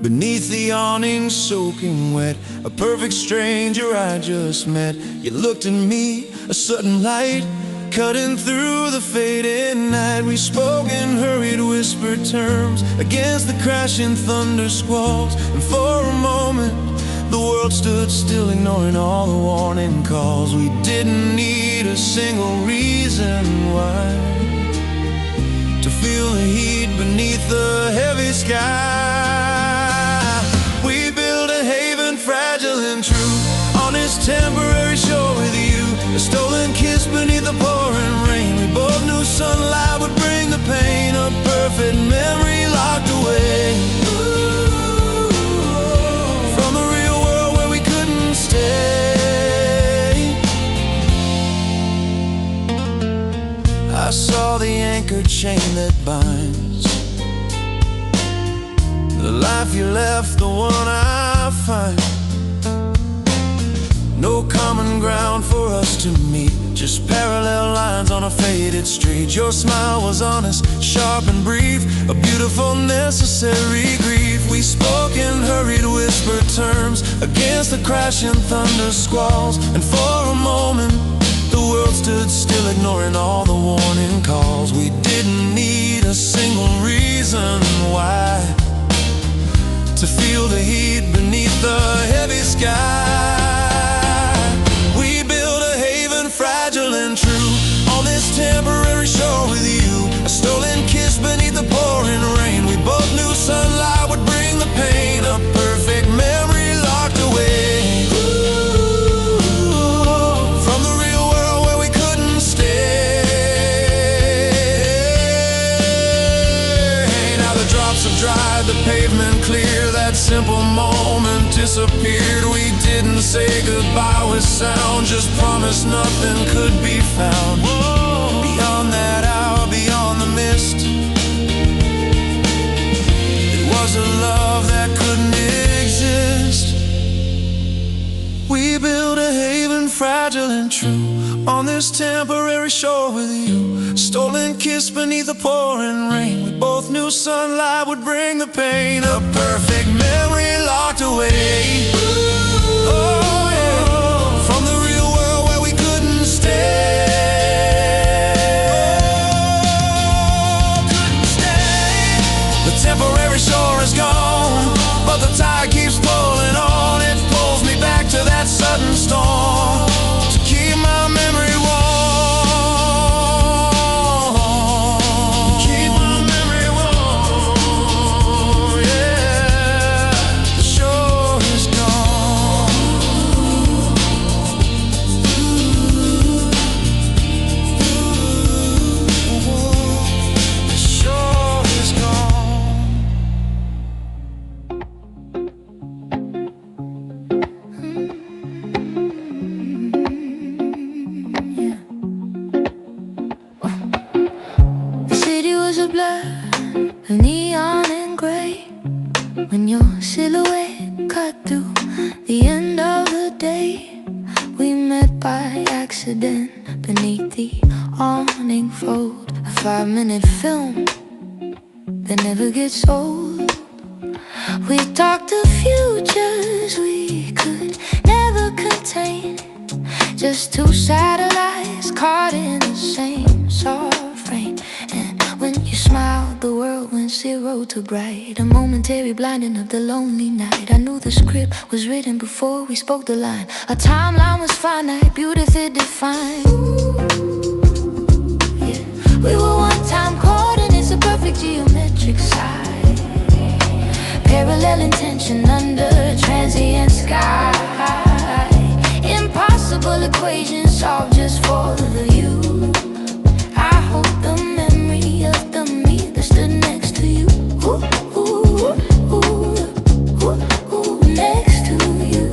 beneath the awning soaking wet. A perfect stranger I just met. You looked at me, a sudden light cutting through the fading night. We spoke in hurried whispered terms against the crashing thunder squalls. And for a moment the world stood still, ignoring all the warning calls. We didn't need a single reason why to feel the heat beneath the heavy sky. We built a haven, fragile and true, on this temporary shore with you. A stolen kiss beneath the pouring rain. We both knew sunlight would bring the pain. A perfect memory locked away from the real world where we couldn't stay. I saw the anchor chain that binds the life you left, the one I find. No common ground for us to meet, just parallel lines on a faded street. Your smile was honest, sharp and brief, a beautiful necessary grief. We spoke in hurried whispered terms against the crashing thunder squalls. And for a moment the world stood still, ignoring all the warning calls. We didn't need a single reason why to feel the heat beneath the heavy sky. We built a haven, fragile and true, on this temporary shore with you. A stolen kiss beneath the pouring rain. We both knew sunlight would bring the pain. A perfect memory locked away from the real world where we couldn't stay. Now the drops have dried, the pavement clear. That simple moment disappeared. We didn't say goodbye with sound, just promised nothing could be found. Whoa. Beyond that hour, beyond the mist, it was a love that couldn't exist. We built a haven, fragile and true, on this temporary shore with you. Stolen kiss beneath the pouring rain. We both knew sunlight would bring the pain. A perfect memory locked away. Oh yeah, from the real world where we couldn't stay. The temporary shore is gone, but the tide keeps pulling on. It pulls me back to that sudden storm to keep my memory warm. Keep my memory warm, yeah. The shore is gone. The shore is gone. The city was a blur of neon and gray when your silhouette cut through the end of the day. We met by accident beneath the awning fold, a 5-minute film that never gets old. We talked of futures we could never contain, just two satellites caught in the same soft frame. And when you smiled, the world went zero to bright, a momentary blinding of the lonely night. I knew the script was written before we spoke the line. Our timeline was finite, beautifully defined. Yeah. We were one-time coordinates, a perfect geometric side. Parallel intention under a transient sky. Impossible equations solved just for the view. I hope the memory of the me that stood next to you. Ooh, ooh, ooh, ooh, ooh, next to you.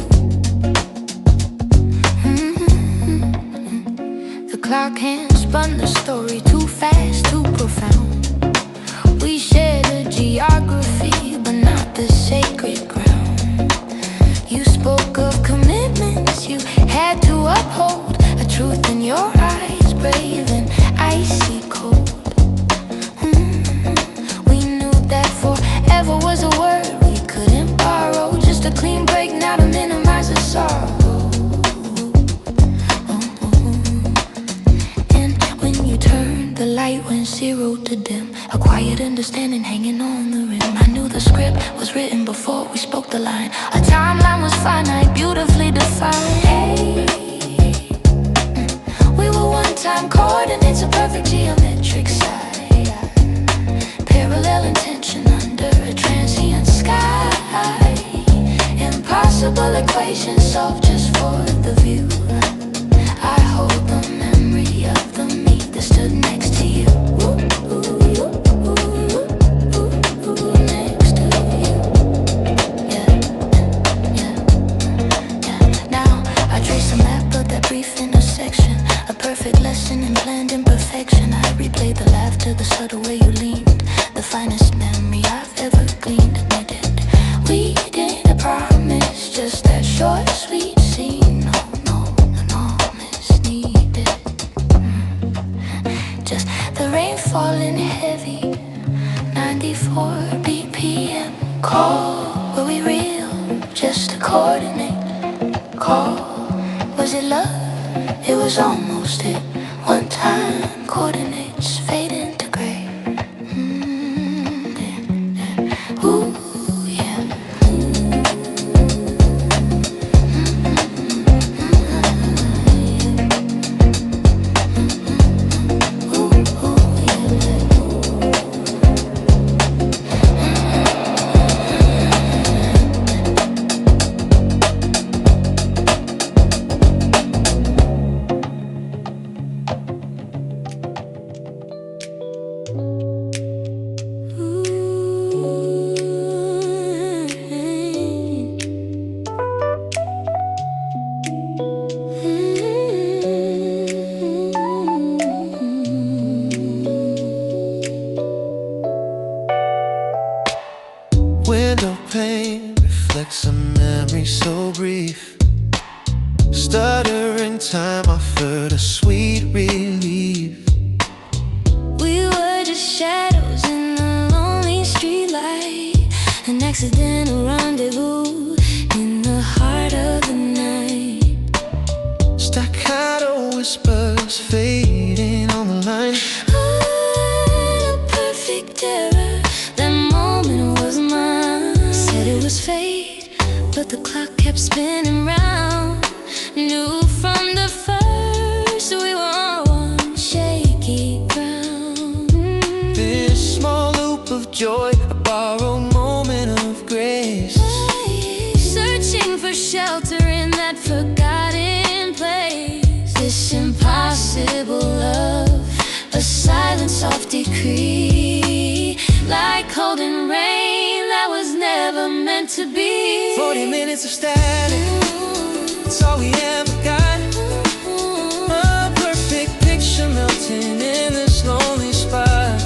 The clock hands spun the story too fast, too profound. We shared a geography, but not the sacred ground. You spoke of commitments you had to uphold, a truth in your eyes, brave and icy cold. We knew that forever was a word we couldn't before we spoke the line. Our timeline was finite, beautifully defined. Hey, we were one-time coordinates, a perfect geometric sigh. Parallel intention under a transient sky. Impossible equation solved just for the view. I hold the memory of the me that stood next to you. Next to you. Yeah. Now I trace a map of that brief intersection, a perfect lesson in planned imperfection. I replay the laughter, the subtle way you leaned, the finest memory I've ever gleaned. Admitted we did a promise, just that short, sweet scene. No enormous needed. Just the rain falling heavy, 94 BPM. Call, were we real? Just a coordinate. Call, was it love? It was almost it. One time coordinates fade into gray. Ooh. Window pane reflects a memory so brief. Stuttering time offered a sweet relief. We were just shadows in the lonely streetlight, an accidental rendezvous in the heart of the night. Staccato whispers fading on the line. Oh, a perfect error, that moment was mine. Said it was fate, but the clock kept spinning round. Knew from the first we were on one shaky ground. This small loop of joy, a borrowed moment of grace. Searching for shelter in that forgotten place. This impossible love, a silent soft decree, like holding rain that was never meant to be. 40 minutes of static, it's all we ever got. A perfect picture melting in this lonely spot.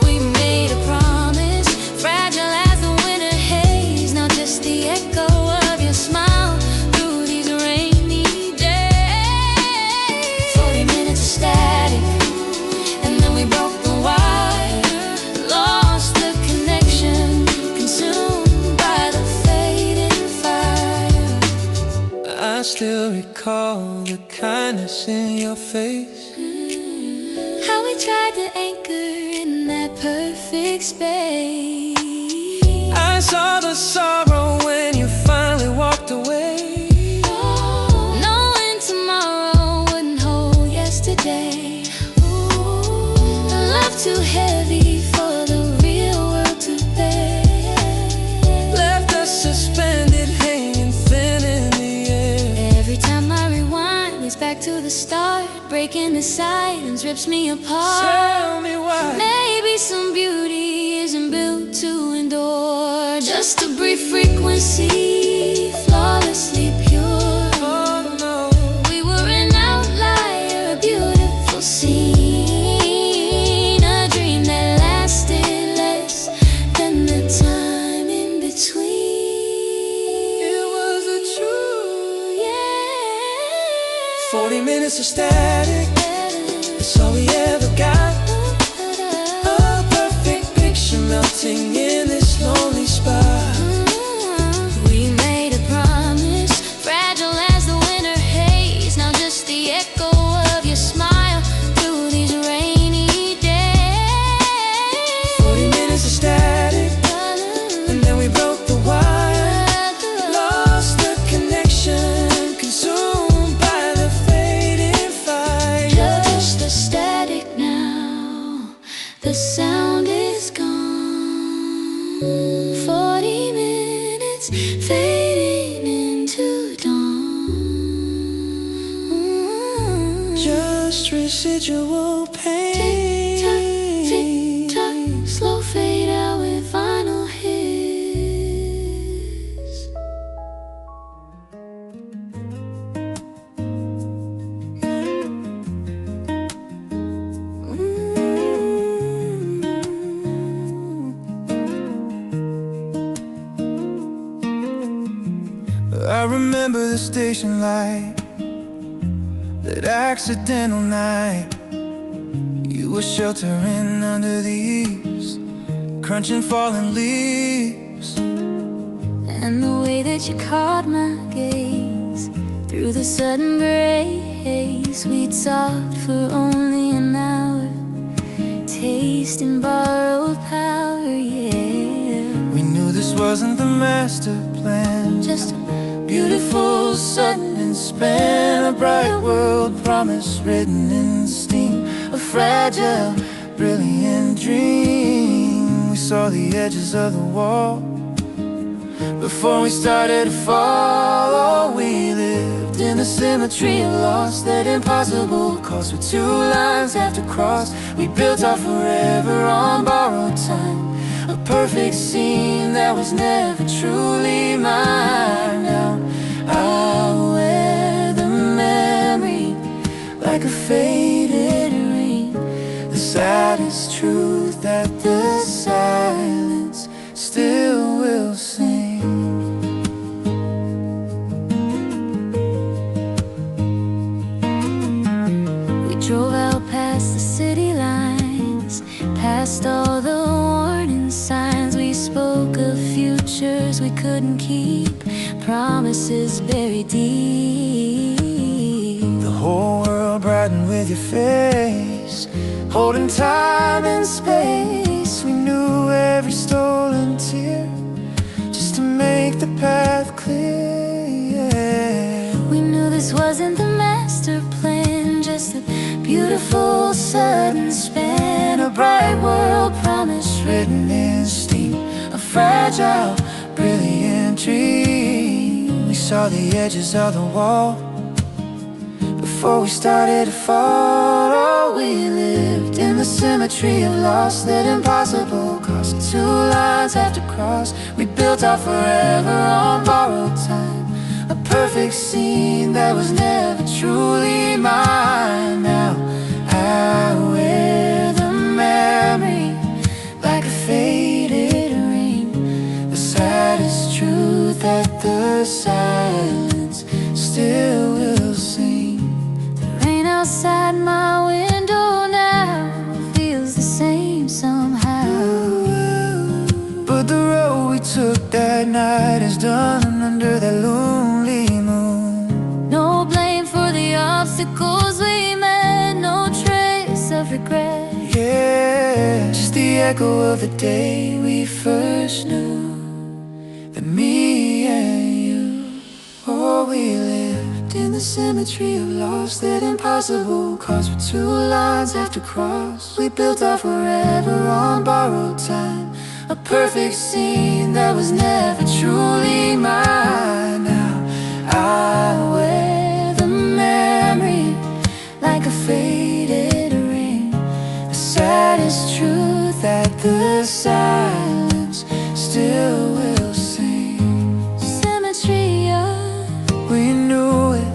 We made a promise, fragile as the winter haze. Now just the echo of your smile through these rainy days. 40 minutes of static, and then we broke the wire. Lost the connection, consumed by the fading fire. I still recall the kindness in your face. How we tried to anchor in that perfect space. I saw the sorrow when you finally walked away. Knowing tomorrow wouldn't hold yesterday. A love too heavy for the real world to bear. Left us suspended, hanging thin in the air. Every time I rewind, it's back to the start. Breaking the silence rips me apart. Tell me why. Maybe some beauty isn't built to endure. Just a brief frequency, flawlessly pure. Oh no. We were an outlier, a beautiful scene, a dream that lasted less than the time in between. It was a true, yeah. 40 minutes of static, it's all we ever got. A perfect picture melting in this lonely spot. We made a promise, fragile as the winter haze. Now just the echo of your smile through these rainy days. 40 minutes of static, and then we broke streets, fading into dawn. Just residual pain. Tick tock, slow fade out with vinyl hits. I remember the station light, that accidental night. You were sheltering under the eaves, crunching fallen leaves. And the way that you caught my gaze through the sudden gray haze, we'd talked for only an hour, tasting borrowed power, yeah. We knew this wasn't the master plan, Just a beautiful sudden span, a bright world promise written in steam, a fragile, brilliant dream. We saw the edges of the wall before we started to fall. Oh, we lived in the symmetry of loss, that impossible cause with two lines have to cross. We built our forever on borrowed time, a perfect scene that was never truly mine. Now I'll wear the memory like a faded ring, the saddest truth that the silence still will sing. We drove out past the city lines, past all the warning signs. We spoke of futures we couldn't keep, promises buried deep. The whole world brightened with your face, holding time and space. We knew every stolen tear, just to make the path clear, yeah. We knew this wasn't the master plan, just a beautiful sudden span, a bright world promise Written in steam, a fragile, brilliant dream. We saw the edges of the wall before we started to fall. Oh, we lived in the symmetry of loss, that impossible cause two lines have to cross. We built our forever on borrowed time, a perfect scene that was never truly mine. Now I wear the memory like a faded ring, the saddest truth that the silence still will sing. The rain outside my window now feels the same somehow. But the road we took that night is done under that lonely moon. No blame for the obstacles we met, no trace of regret. Yeah, just the echo of the day we first knew that me and you, oh, we lived in the symmetry of loss, that impossible cause with two lines have to cross. We built our forever on borrowed time, a perfect scene that was never truly mine. Now I wear the memory like a faded ring, the saddest truth that the silence still will sing. Symmetry of, We knew it,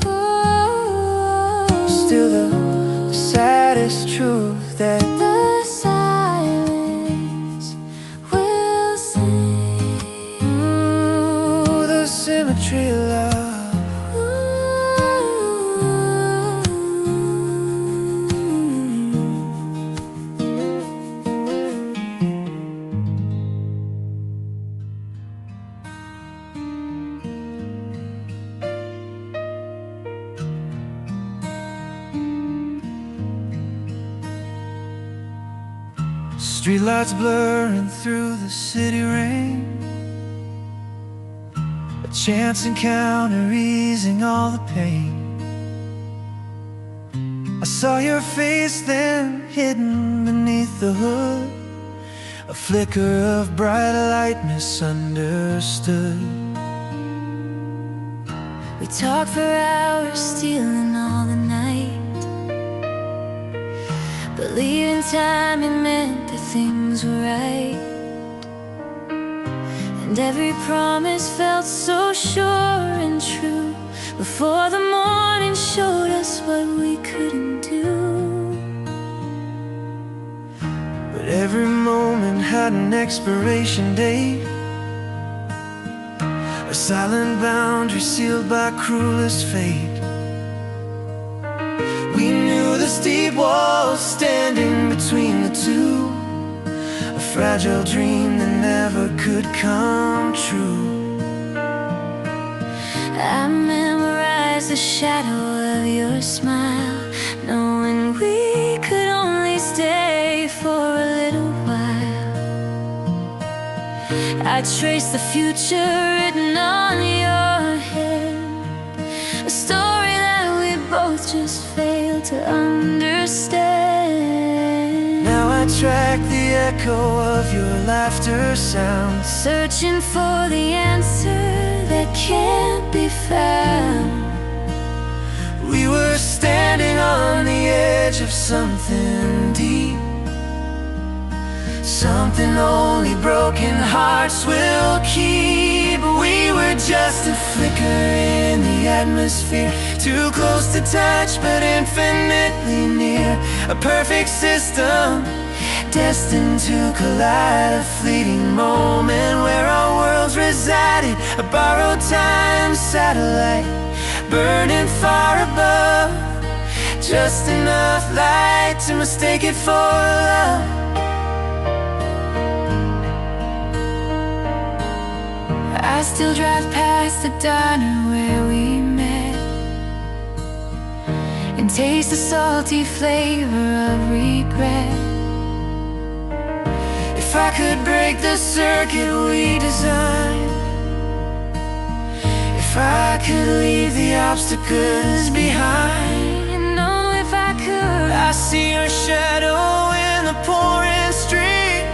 oh, still the saddest truth that the silence will sing. ooh, the symmetry of love. Streetlights blurring through the city rain, a chance encounter easing all the pain. I saw your face then hidden beneath the hood a flicker of bright light misunderstood. We talked for hours, stealing all the night, believing timing meant that things were right. And every promise felt so sure and true, before the morning showed us what we couldn't do. But every moment had an expiration date, a silent boundary sealed by cruelest fate. We knew the steep walls standing between the two, a fragile dream that never could come true. I memorized the shadow of your smile, knowing we could only stay for a little while. I traced the future written on your hand, a story that we both just failed to understand. Now I track the echo of your laughter sound, searching for the answer that can't be found. We were standing on the edge of something deep, something only broken hearts will keep. We were just a flicker in the atmosphere, too close to touch but infinitely near, a perfect system destined to collide, a fleeting moment where our worlds resided, a borrowed time satellite burning far above, just enough light to mistake it for love. I still drive past the diner where we met and taste the salty flavor of regret. If I could break the circuit we designed, if I could leave the obstacles behind, You know if I could, I see your shadow in the pouring street.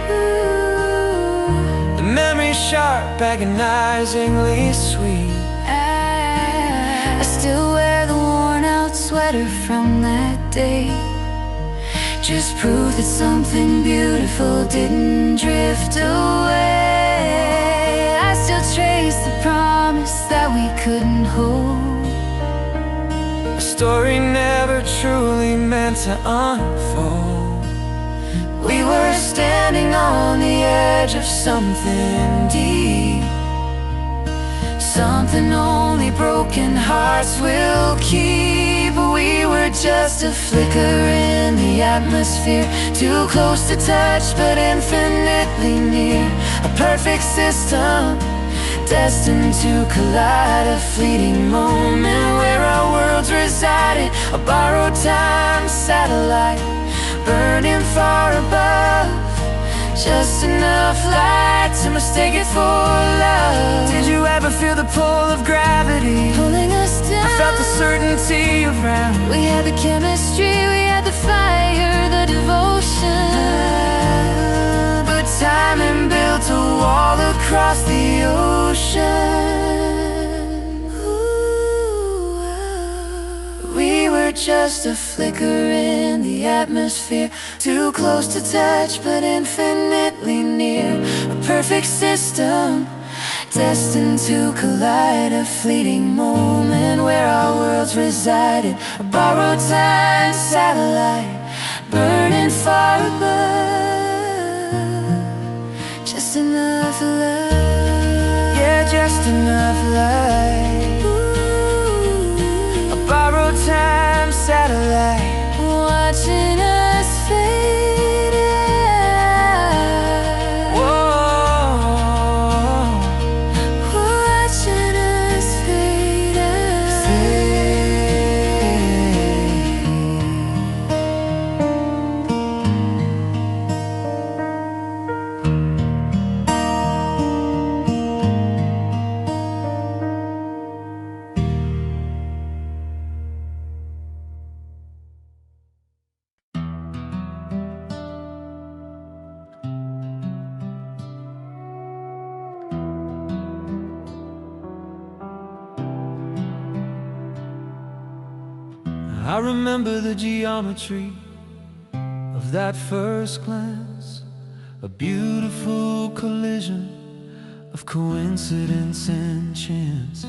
The memory sharp, agonizingly sweet. I still wear the worn out sweater from that day, just proof that something beautiful didn't drift away. I still trace the promise that we couldn't hold, A story never truly meant to unfold. We were standing on the edge of something deep, something only broken hearts will keep. We were just a flicker in the atmosphere, too close to touch but infinitely near, a perfect system destined to collide, a fleeting moment where our worlds resided, a borrowed time satellite burning far above, just enough light to mistake it for love. Did you ever feel the pull of gravity pulling us down? I felt the certainty around. We had the chemistry, we had the fire, the devotion, but timing built a wall across the ocean. We were just a flicker in the atmosphere, too close to touch but infinitely near, a perfect system destined to collide, a fleeting moment where our worlds resided, a borrowed time satellite burning far above, just enough light, yeah, just enough light, a borrowed time satellite watching us fade out. Whoa, Watching us fade out. I remember the geometry of that first glance, a beautiful collision of coincidence and chance.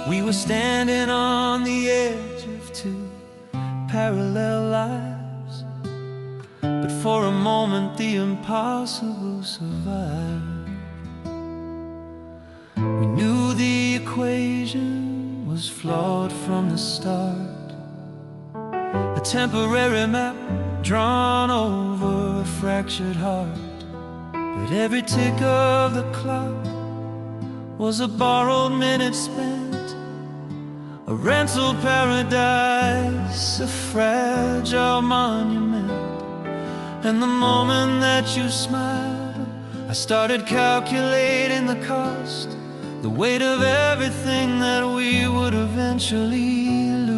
We were standing on the edge of two parallel lives, but for a moment the impossible survived. We knew the equation was flawed from the start, a temporary map drawn over a fractured heart. But every tick of the clock was a borrowed minute spent, a rental paradise, a fragile monument. And the moment that you smiled, I started calculating the cost, the weight of everything that we would eventually lose.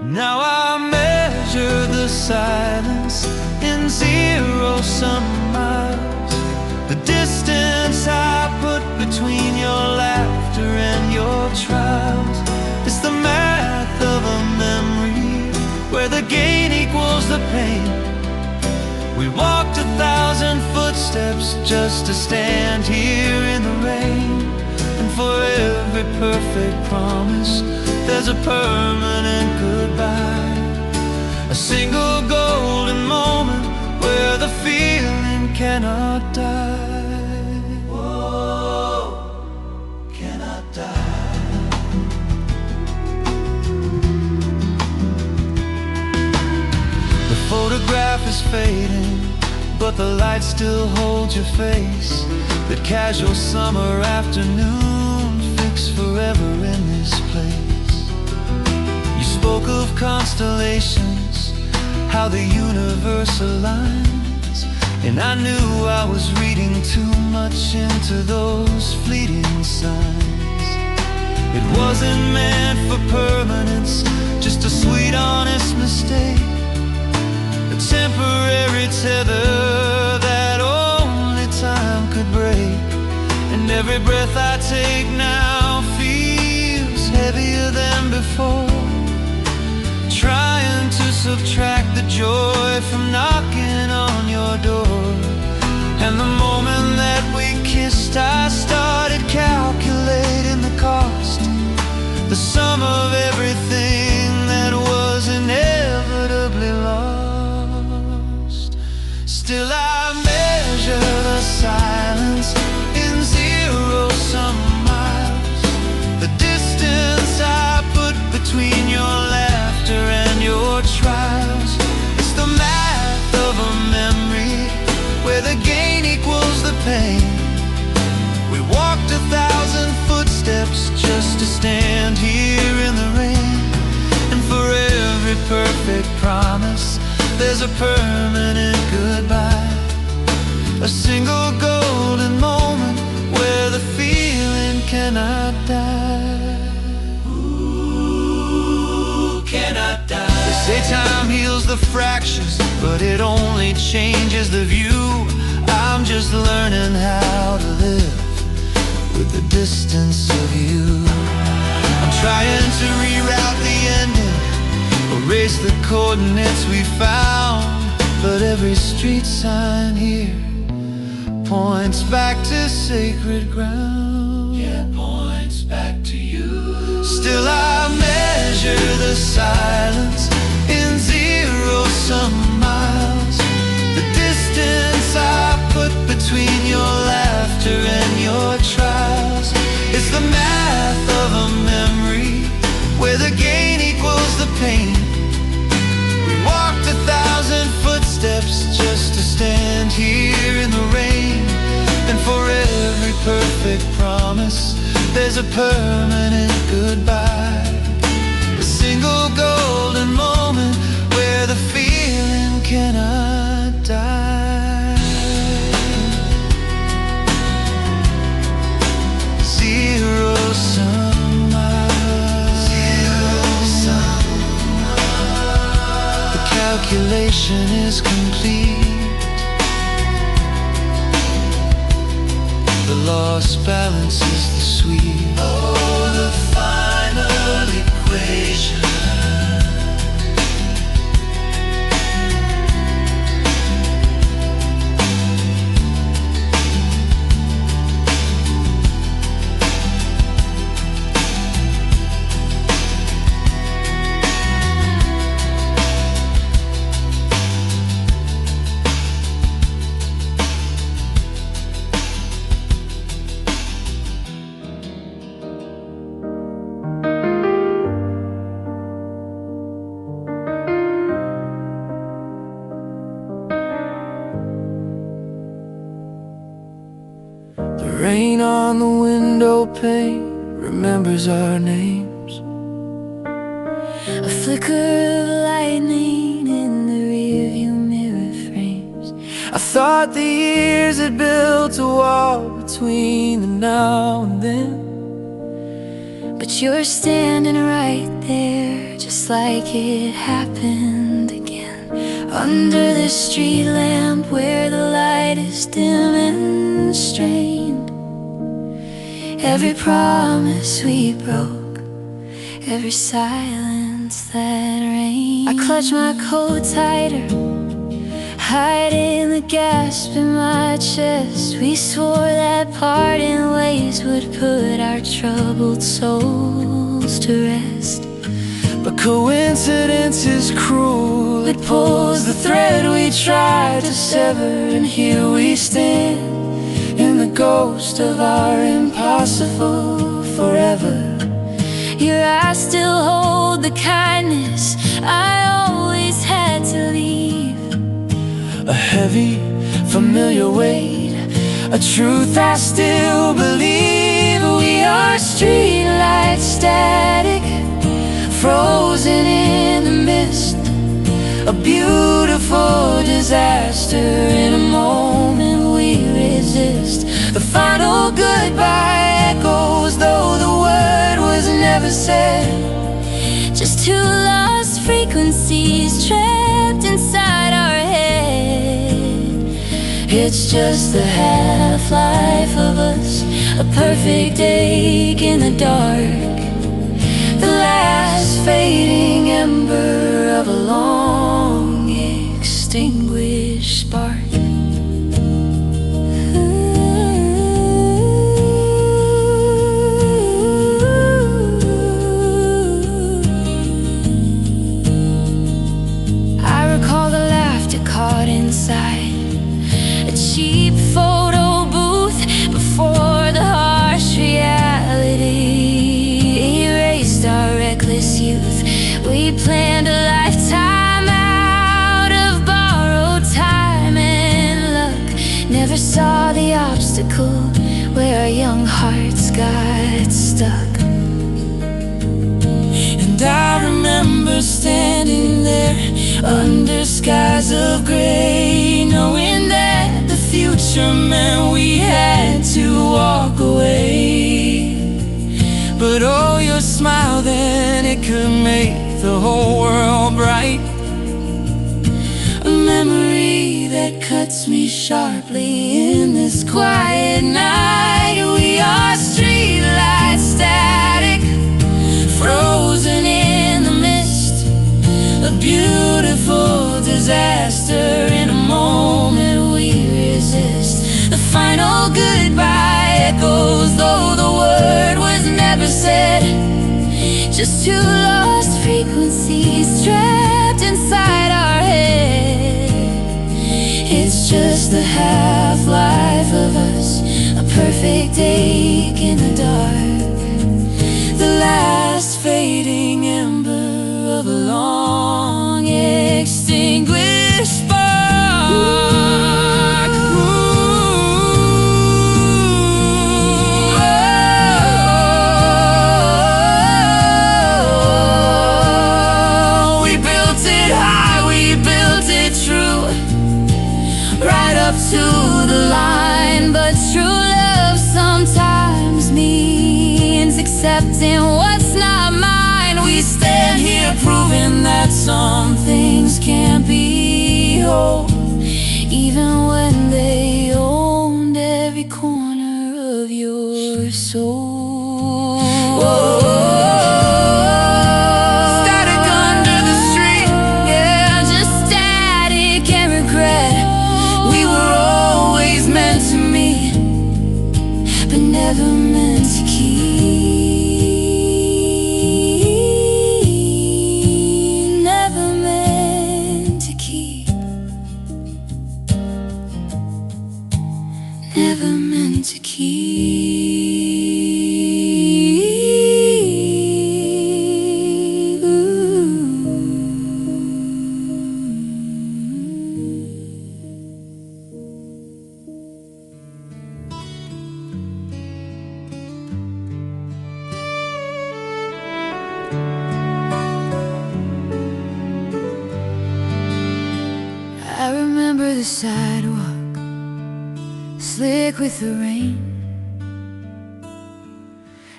Now I measure the silence in zero-sum miles, the distance I put between your laughter and your trials. It's the math of a memory where the gain equals the pain. We walked 1,000 footsteps just to stand here in the rain. And for every perfect promise, there's a permanent goodbye, a single golden moment where the feeling cannot die. Whoa, cannot die. The photograph is fading, but the light still holds your face. That casual summer afternoon fixed forever in this place. You spoke of constellations, how the universe aligns, and I knew I was reading too much into those fleeting signs. It wasn't meant for permanence, just a sweet honest mistake, a temporary tether that only time could break. And every breath I take now feels heavier than before, trying to subtract the joy from knocking on your door. And the moment that we kissed, I started calculating the cost, the sum of everything that was inevitably lost. Still I measure the silence in zero-sum miles, the distance I put between your laughter and your trials. It's the math of a memory where the gain equals the pain. We walked 1,000 footsteps just to stand here in the rain. And for every perfect promise, there's a permanent goodbye, a single golden moment where the feeling cannot die. Ooh, cannot die. They say time heals the fractures, but it only changes the view. I'm just learning how to live with the distance of you. I'm trying to reroute the ending, erase the coordinates we found, but every street sign here points back to sacred ground. Yeah, points back to you. Still I measure the silence in zero-sum miles, the distance I put between your laughter and your trials. It's the math of a memory where the gain equals the pain. We walked 1,000 footsteps just to stand here in the rain. And for every perfect promise, there's a permanent goodbye, a single golden moment where the feeling cannot die. Zero-sum miles, zero-sum miles. The calculation is complete. The lost balance is the sweet. Oh, the final equation. on the window pane remembers our names. A flicker of lightning in the rearview mirror frames. I thought the years had built a wall between the now and then, but you're standing right there, just like it happened again. Under the street lamp where the light is dim and strained. Every promise we broke, every silence that reigned. I clutch my coat tighter, hiding the gasp in my chest. We swore that parting ways would put our troubled souls to rest. but coincidence is cruel. It pulls the thread we tried to sever, and here we stand in the ghost of our impossible forever. Your eyes still hold the kindness I always had to leave. A heavy, familiar weight, a truth I still believe. We are streetlight static, frozen in the mist. A beautiful disaster, in a moment we resist. The final goodbye echoes, though the word was never said. Just two lost frequencies trapped inside our head. It's just the half-life of us, a perfect ache in the dark, the last fading ember of a long extinguished spark. Caught inside a cheap photo booth before the harsh reality erased our reckless youth. We planned a lifetime out of borrowed time and luck. Never saw the obstacle where our young hearts got stuck. And I remember standing there under skies of gray, knowing that the future meant we had to walk away. But oh, your smile then, it could make the whole world bright. A memory that cuts me sharply in this quiet night. We are streetlight static, frozen in the mist. A beautiful disaster, in a moment we resist. The final goodbye echoes, though the word was never said. Just two lost frequencies trapped inside our head. It's just the half-life of us, a perfect ache in the dark, the last fading ember of a long extinguished spark. We built it high, we built it true, right up to the line. But true love sometimes means accepting what's not mine. We stand here proving that some things can't be whole, even when they owned every corner of your soul. Whoa. Static under the street, yeah, just static and regret. We were always meant to meet, but never meant to keep. Never meant to keep. sidewalk, slick with the rain,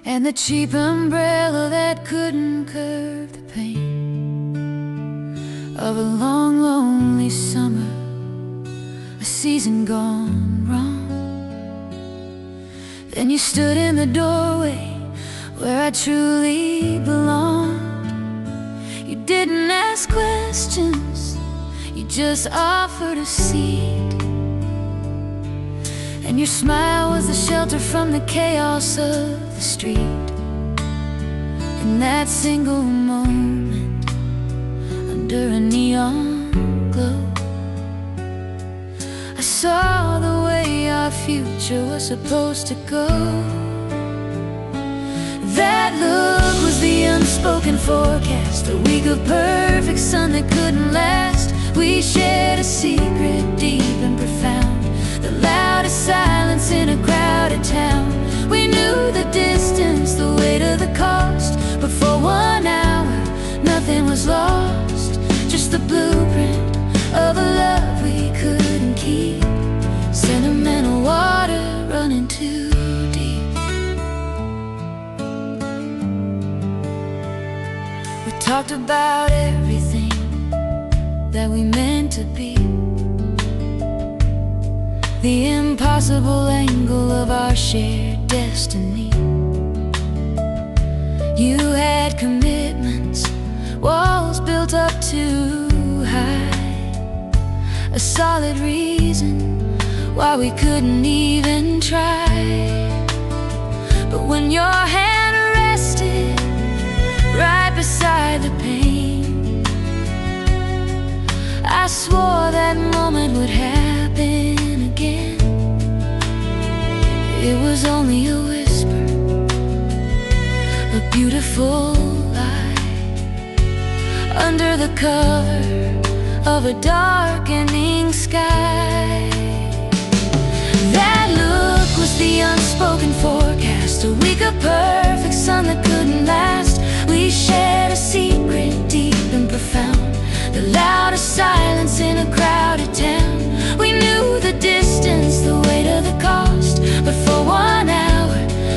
and the cheap umbrella that couldn't curb the pain of a long, lonely summer, a season gone wrong. Then you stood in the doorway where I truly belonged. You didn't ask questions, you just offered a seat, and your smile was the shelter from the chaos of the street. In that single moment, under a neon glow, I saw the way our future was supposed to go. That look was the unspoken forecast, a week of perfect sun that couldn't last. We shared a secret deep and profound, the loudest silence in a crowded town. We knew the distance, the weight of the cost, but for 1 hour nothing was lost, just the blueprint of a love we couldn't keep. Sentimental water running too deep. We talked about everything that we meant to be, the impossible angle of our shared destiny. You had commitments, walls built up too high, a solid reason why we couldn't even try. But when your hand rested right beside the pain, I swore that moment would happen again. It was only a whisper, a beautiful lie, under the cover of a darkening sky. That look was the unspoken forecast, a week of perfect sun that couldn't last. We shared a secret deep and profound, the loudest silence in a crowded town. We knew the distance, the weight of the cost, but for 1 hour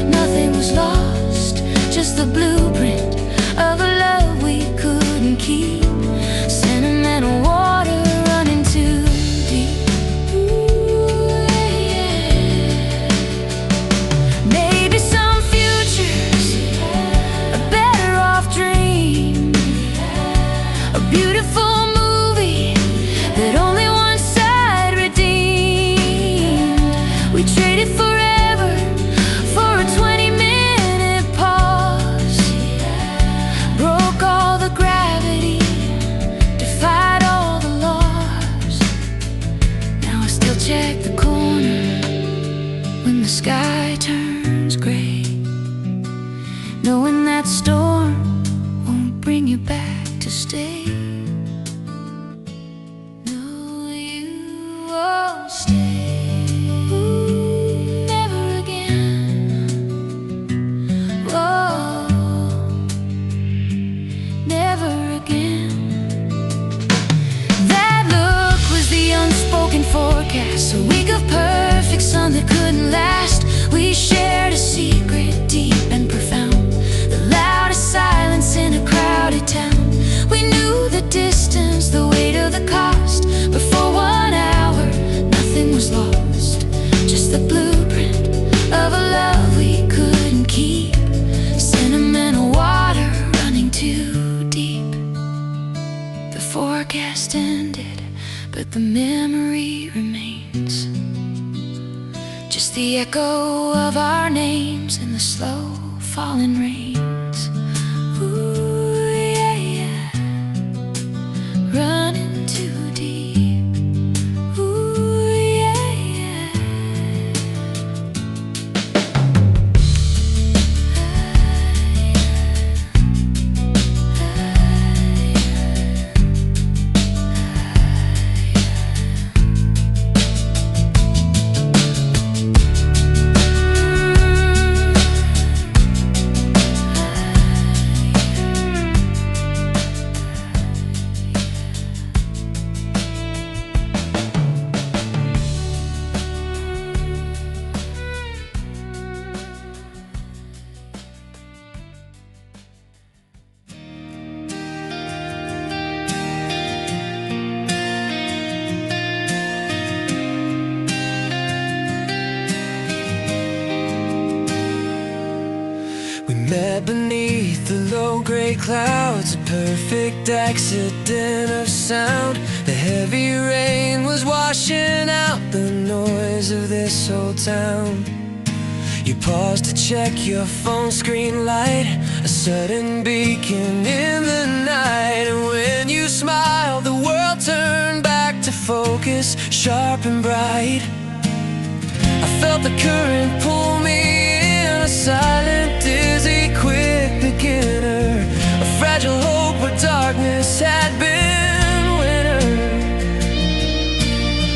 nothing was lost, just the blueprint of a love we couldn't keep. Sentimental water running too deep. Ooh, yeah. Maybe some futures, a better off dream, a beautiful movie that only one side redeemed. We traded forever for a 20-minute pause, broke all the gravity, defied all the laws. Now I still check the corner when the sky turns gray, knowing that storm won't bring you back to stay. No, you won't stay. Ooh, never again. Whoa, never again. That look was the unspoken forecast, a week of perfect sun that couldn't last. We shared a secret deep and profound, the loudest silence in a crowded town. We knew the distance, the weight of the cost, but for 1 hour nothing was lost, just the blueprint of a love we couldn't keep. Sentimental water running too deep. The forecast ended, but the memory remains, just the echo of our names in the slow falling rains. Ooh, yeah, yeah. Running too deep. Ooh, yeah, yeah. We met beneath the low gray clouds, a perfect accident of sound. The heavy rain was washing out the noise of this old town. You paused to check your phone screen light, a sudden beacon in the night. And when you smiled, the world turned back to focus, sharp and bright. I felt the current pull me in, a silent, dizzy, quick beginner, a fragile hope where darkness had been winter.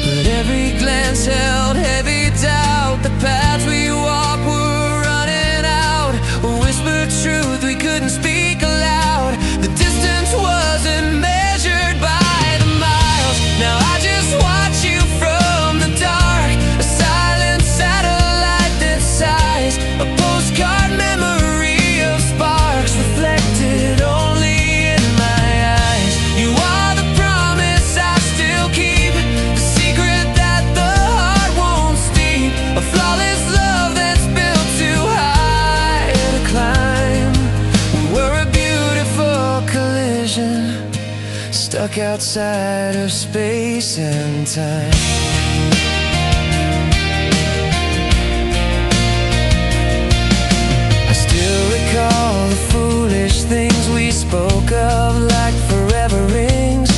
But every glance held heavy doubt, the paths we walked were running out, a whispered truth we couldn't speak aloud. The distance wasn't measured by the miles. Now I just watch you from the dark, a silent satellite that sighs, a postcard memory of sparks reflected only in my eyes. You are the promise I still keep, the secret that the heart won't steep, a flawless love that's built too high to climb. We're a beautiful collision, stuck outside of space and time. I still recall the foolish things we spoke of like forever rings,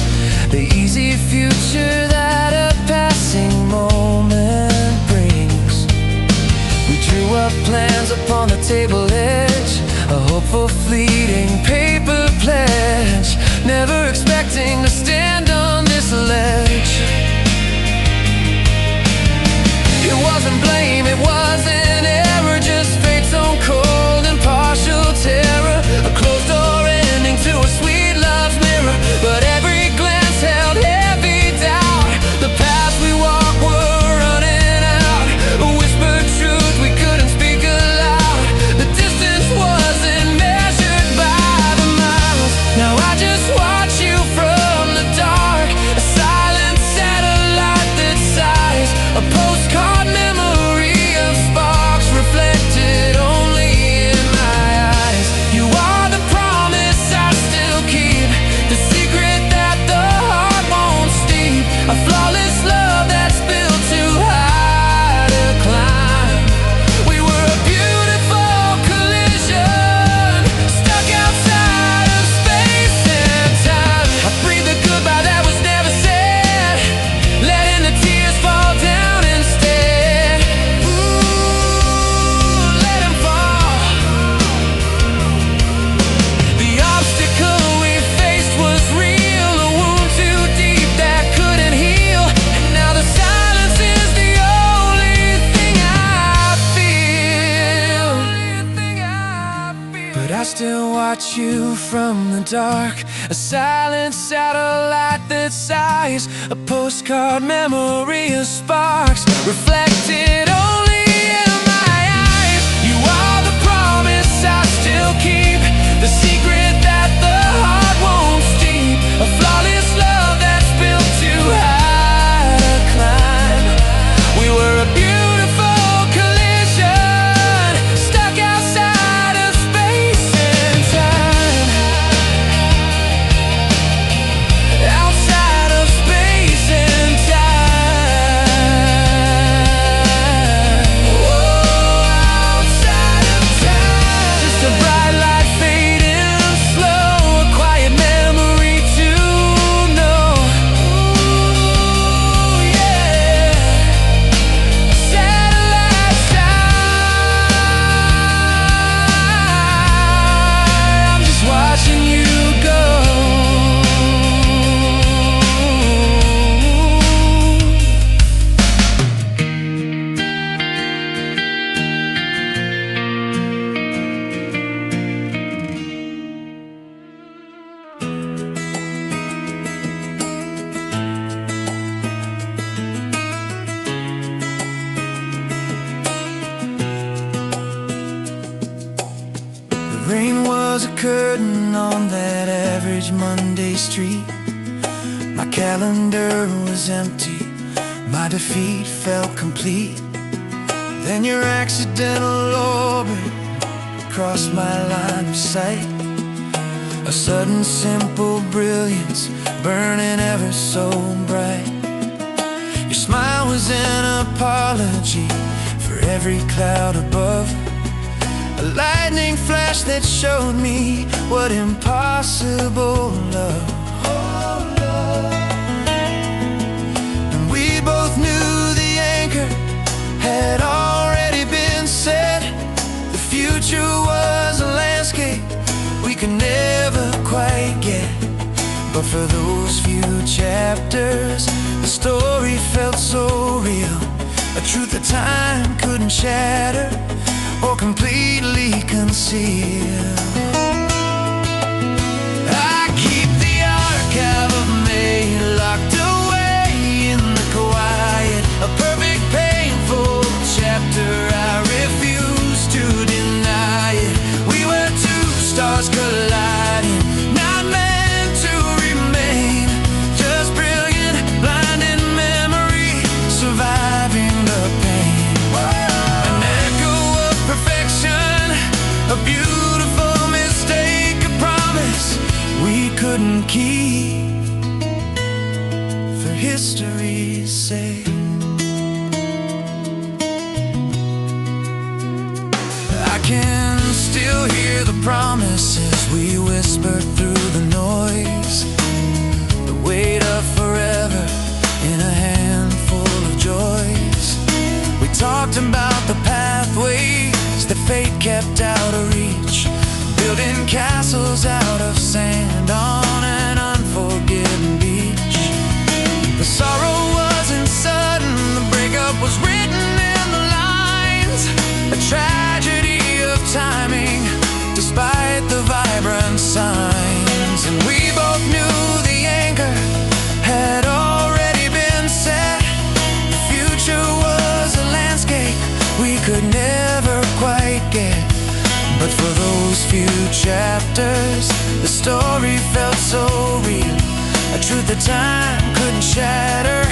the easy future that a passing moment brings. We drew up plans upon the table edge, a hopeful fleeting paper pledge, never expecting to stand on this ledge. It wasn't blame, it wasn't error, just fate's own cold and partial terror, a closed door ending to a sweet love's mirror. But every glance held heavy doubt, the paths we walked were running out, a whispered truth we couldn't speak aloud. The distance wasn't measured by the miles. Now I just watch you from the dark, a silent satellite that sighs, a postcard memory of sparks reflected only in my eyes. You are the promise I still keep, the secret that the heart won't steep, a flawless love that's built too high to climb. We were a beautiful collision, stuck outside of space and time. I breathed a goodbye that was never said, letting the tears fall down instead. Ooh, let them fall. The obstacle we faced was real, a wound too deep that couldn't heal. And now the silence is the only thing I feel. But I still watch you from the dark, a silent satellite that sighs, a postcard memory of sparks reflected only in my eyes. You are the promise I still keep, the secret that the heart won't steep, a flawless love that's built too high to climb. We were a beautiful collision, stuck outside of space and time. Outside of space and time. Whoa, outside of time. Just a bright light fading slow, a quiet memory to know. Ooh, yeah. Satellite side, I'm just watching you go. The rain was a curtain on that average Monday street. My calendar was empty, my defeat felt complete. Then your accidental orbit crossed my line of sight. A sudden simple brilliance burning ever so bright. Your smile was an apology for every cloud above. A lightning flash that showed me what impossible love. And we both knew the anchor had already been set. The future was a landscape we could never quite get. But for those few chapters, the story felt so real. A truth that time couldn't shatter or completely conceal. I keep the archive of May locked away in the quiet. A perfect painful chapter I refuse to deny it. We were two stars colliding, not meant to remain. Just brilliant, blinding memory, surviving the pain. An echo of perfection, a beautiful mistake, a promise we couldn't keep for history's sake. I can still hear the promises we whispered through the noise. The weight of forever in a handful of joys. We talked about the pathways that fate kept out of reach, building castles out of sand on an unforgiven beach. The sorrow wasn't sudden, the breakup was written in the lines. A tragedy of timing, despite the vibrant signs. And we both knew the anchor had already been set. The future was a landscape we could never quite get. But for those few chapters, the story felt so real. A truth that time couldn't shatter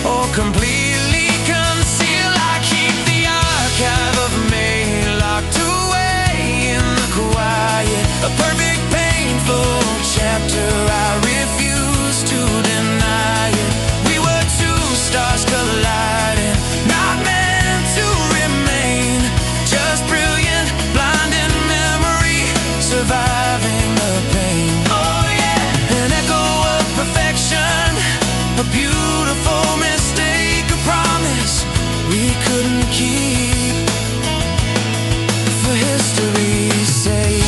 or completely conceal. I keep the archive of May locked away in the quiet. A perfect painful chapter I refuse to deny it. We were two stars colliding, not meant to remain. Just brilliant, blinding memory, surviving the pain. Oh yeah, an echo of perfection, a beautiful mistake, a promise we couldn't keep for history's sake.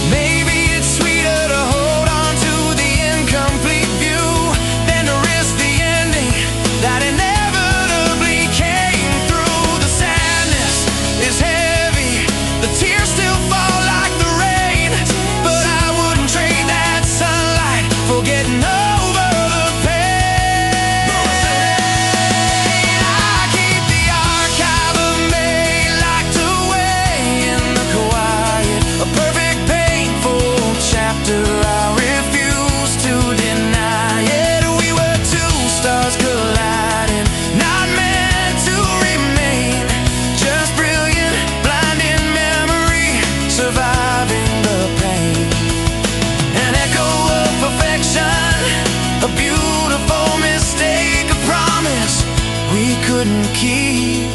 Maybe it's sweeter to hold on to the incomplete view than to risk the ending that inevitably came through. The sadness is heavy, the tears still fall like the rain, but I wouldn't trade that sunlight for getting over the pain. I keep the archive of May locked away in the quiet. A perfect painful chapter I refuse to deny it. We were two stars colliding, not meant to remain. Just brilliant, blinding memory, surviving the pain. An echo of perfection, a beautiful mistake, a promise we couldn't keep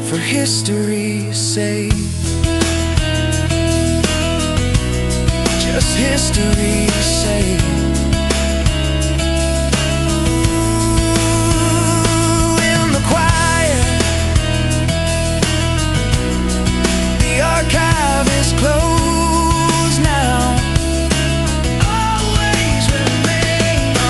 for history's sake. Just history's sake. In the quiet, the archive is closed now. Always remain a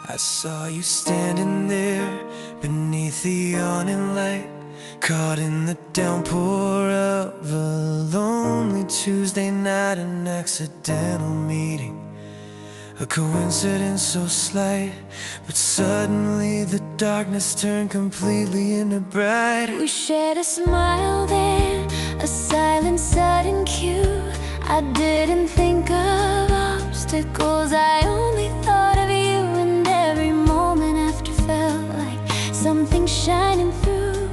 I saw you standing there beneath the awning light, Caught in the downpour of a lonely Tuesday night, an accidental meeting, a coincidence so slight, but suddenly the darkness turned completely into bright. We shared a smile then, a silent sudden cue. I didn't think of obstacles, I only thought of you. And every moment after felt like something shining through,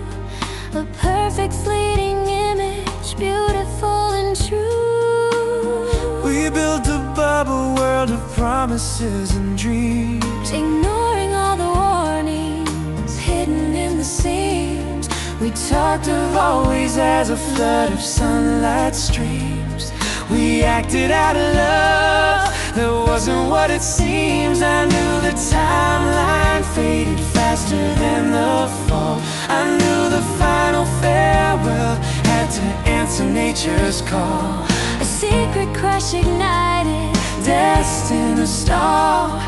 a perfect fleeting image, beautiful and true. We built a bubble world of promises and dreams, ignoring all the warnings hidden in the seams. we talked of always as a flood of sunlight streams. We acted out of love, that wasn't what it seems. I knew the timeline faded faster than the fall. I knew the final farewell had to answer nature's call. A secret crush ignited, Destined to stall.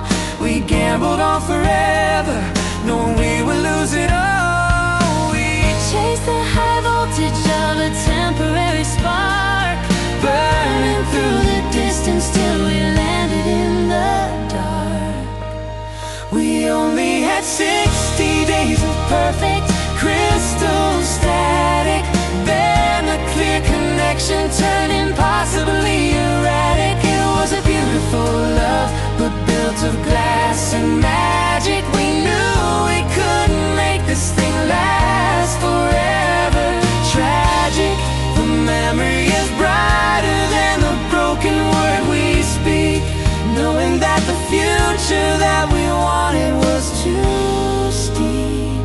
We gambled on forever, knowing we would lose it all. We chased the high voltage of a temporary spark, burning through the distance till we landed in the dark. We only had 60 days of Perfect crystal static, then a clear connection turned impossibly erratic. It was a beautiful love, but built of glass and magic. We knew we couldn't make this thing last forever. Tragic, the memory is brighter than the broken word we speak, knowing that the future that we wanted was too steep.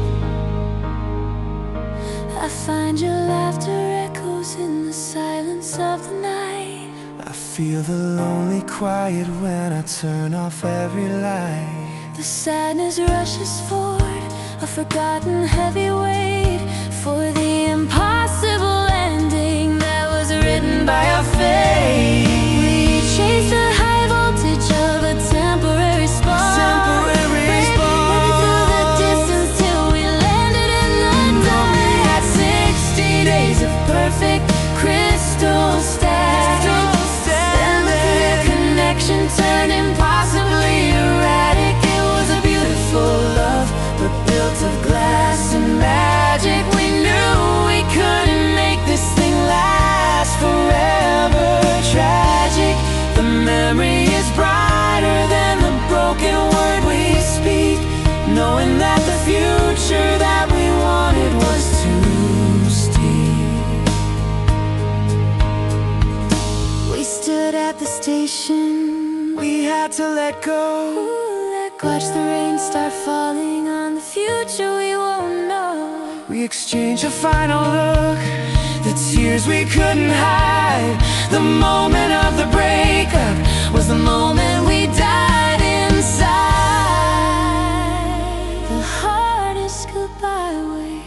I find your laughter echoes in the silence of the night. I feel the lonely quiet when I turn off every light. The sadness rushes forward, a forgotten heavy weight, for the impossible ending that was written by our fate. We chased the high voltage of a temporary spark, burning through the distance till we landed in the dark. We had 60 days of Perfect crystal static, then the clear connection turned impossibly erratic. It was a beautiful love, but built of glass and magic. We knew we couldn't make this thing last forever. Tragic, the memory is brighter than the broken word we speak, knowing that the future that we wanted was too steep. We stood at the station, We had to let go. watch the rain start falling on the future we won't know. We exchanged a final look, the tears we couldn't hide. The moment of the breakup was the moment we died inside. The hardest goodbye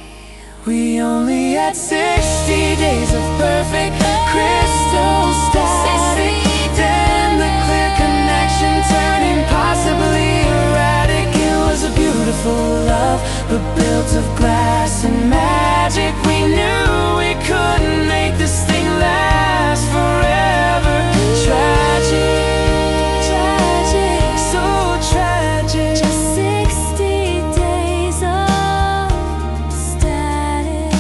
We only had 60 days of perfect crystal static, then the clear connection turned impossibly erratic. It was a beautiful love, but built of glass and magic. We knew we couldn't make this thing last forever. Tragic, so tragic. Just 60 days of static,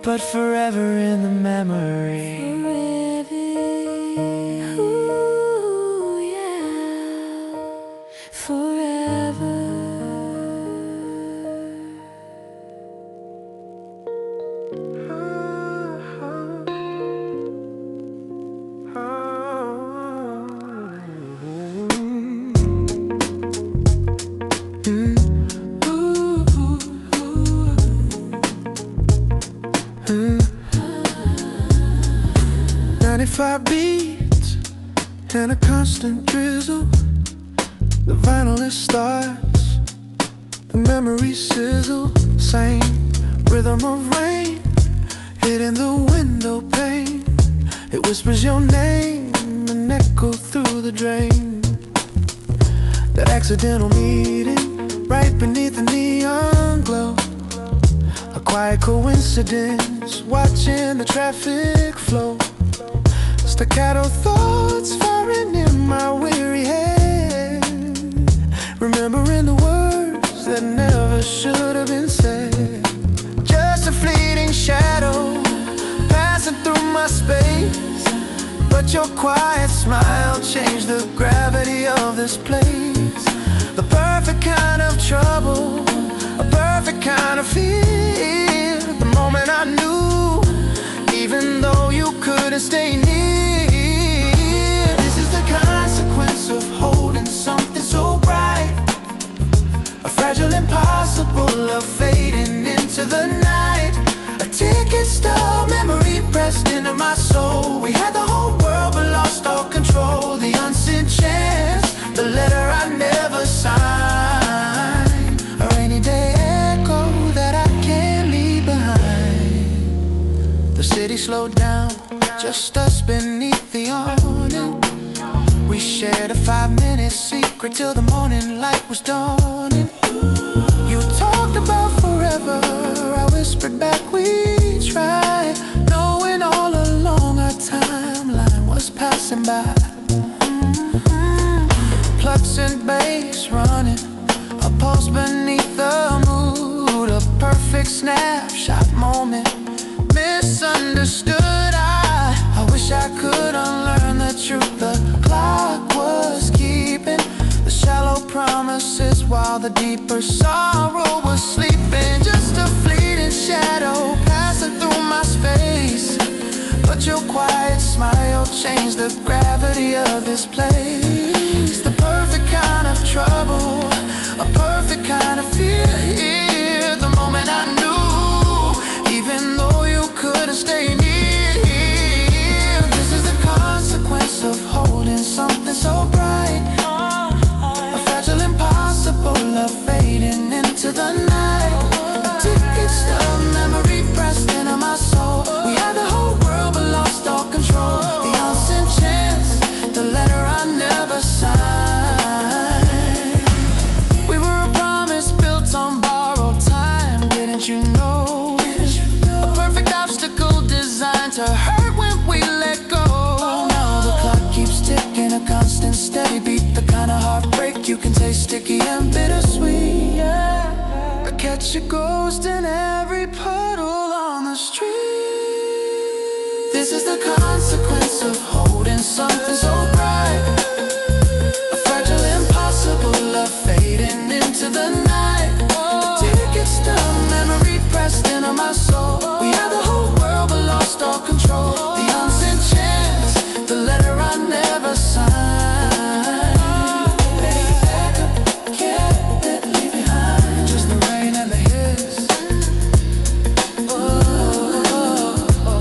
But forever in the memory. forever. Ooh, yeah, forever. Five beats and a constant drizzle. The vinyl it starts, the memories sizzle. Same rhythm of rain hitting the window pane. It whispers your name and echo through the drain. That accidental meeting right beneath the neon glow. A quiet coincidence, watching the traffic flow. Staccato thoughts firing in my weary head, remembering the words that never should have been said. Just a fleeting shadow passing through my space, but your quiet smile changed the gravity of this place. The perfect kind of trouble, a perfect kind of fear. The moment I knew, even though you couldn't stay near. This is the consequence of holding something so bright, a fragile, impossible love fading into the night. A ticket stub, memory pressed into my soul. We had the whole world but lost all control. The unsent chance, the letter I never signed, a rainy day echo that I can't leave behind. The city slowed down, just us beneath the awning. We shared a 5-minute secret till the morning light was dawning. You talked about forever, I whispered back we tried, knowing all along our timeline was passing by. Plucks and bass running, a pulse beneath the mood, a perfect snapshot moment, misunderstood. I wish I could unlearn the truth the clock was keeping, the shallow promises while the deeper sorrow was sleeping. Just a fleeting shadow passing through my space, but your quiet smile changed the gravity of this place. The perfect kind of trouble, a perfect kind of fear. The moment I knew, even though you couldn't stay near. This is the consequence of holding something so bright, a fragile, impossible love fading into the night. A ticket stub, memory pressed into my soul. We had the whole world but lost all control. The unsent chance, the letter I never signed. We were a promise built on borrowed time, didn't you know? A perfect obstacle designed to hurt when we let go. Now the clock keeps ticking, a constant steady beat, the kind of heartbreak you can taste, sticky and bittersweet. Yeah. I catch a ghost in every puddle on the street. This is the consequence of holding something so bright, a fragile, impossible love fading into the night. Ticket stub, memory pressed into my soul. We had the whole world but lost all control. The unsent chance, the letter I never signed. Baby, back up, can't leave behind. Just the rain and the hiss.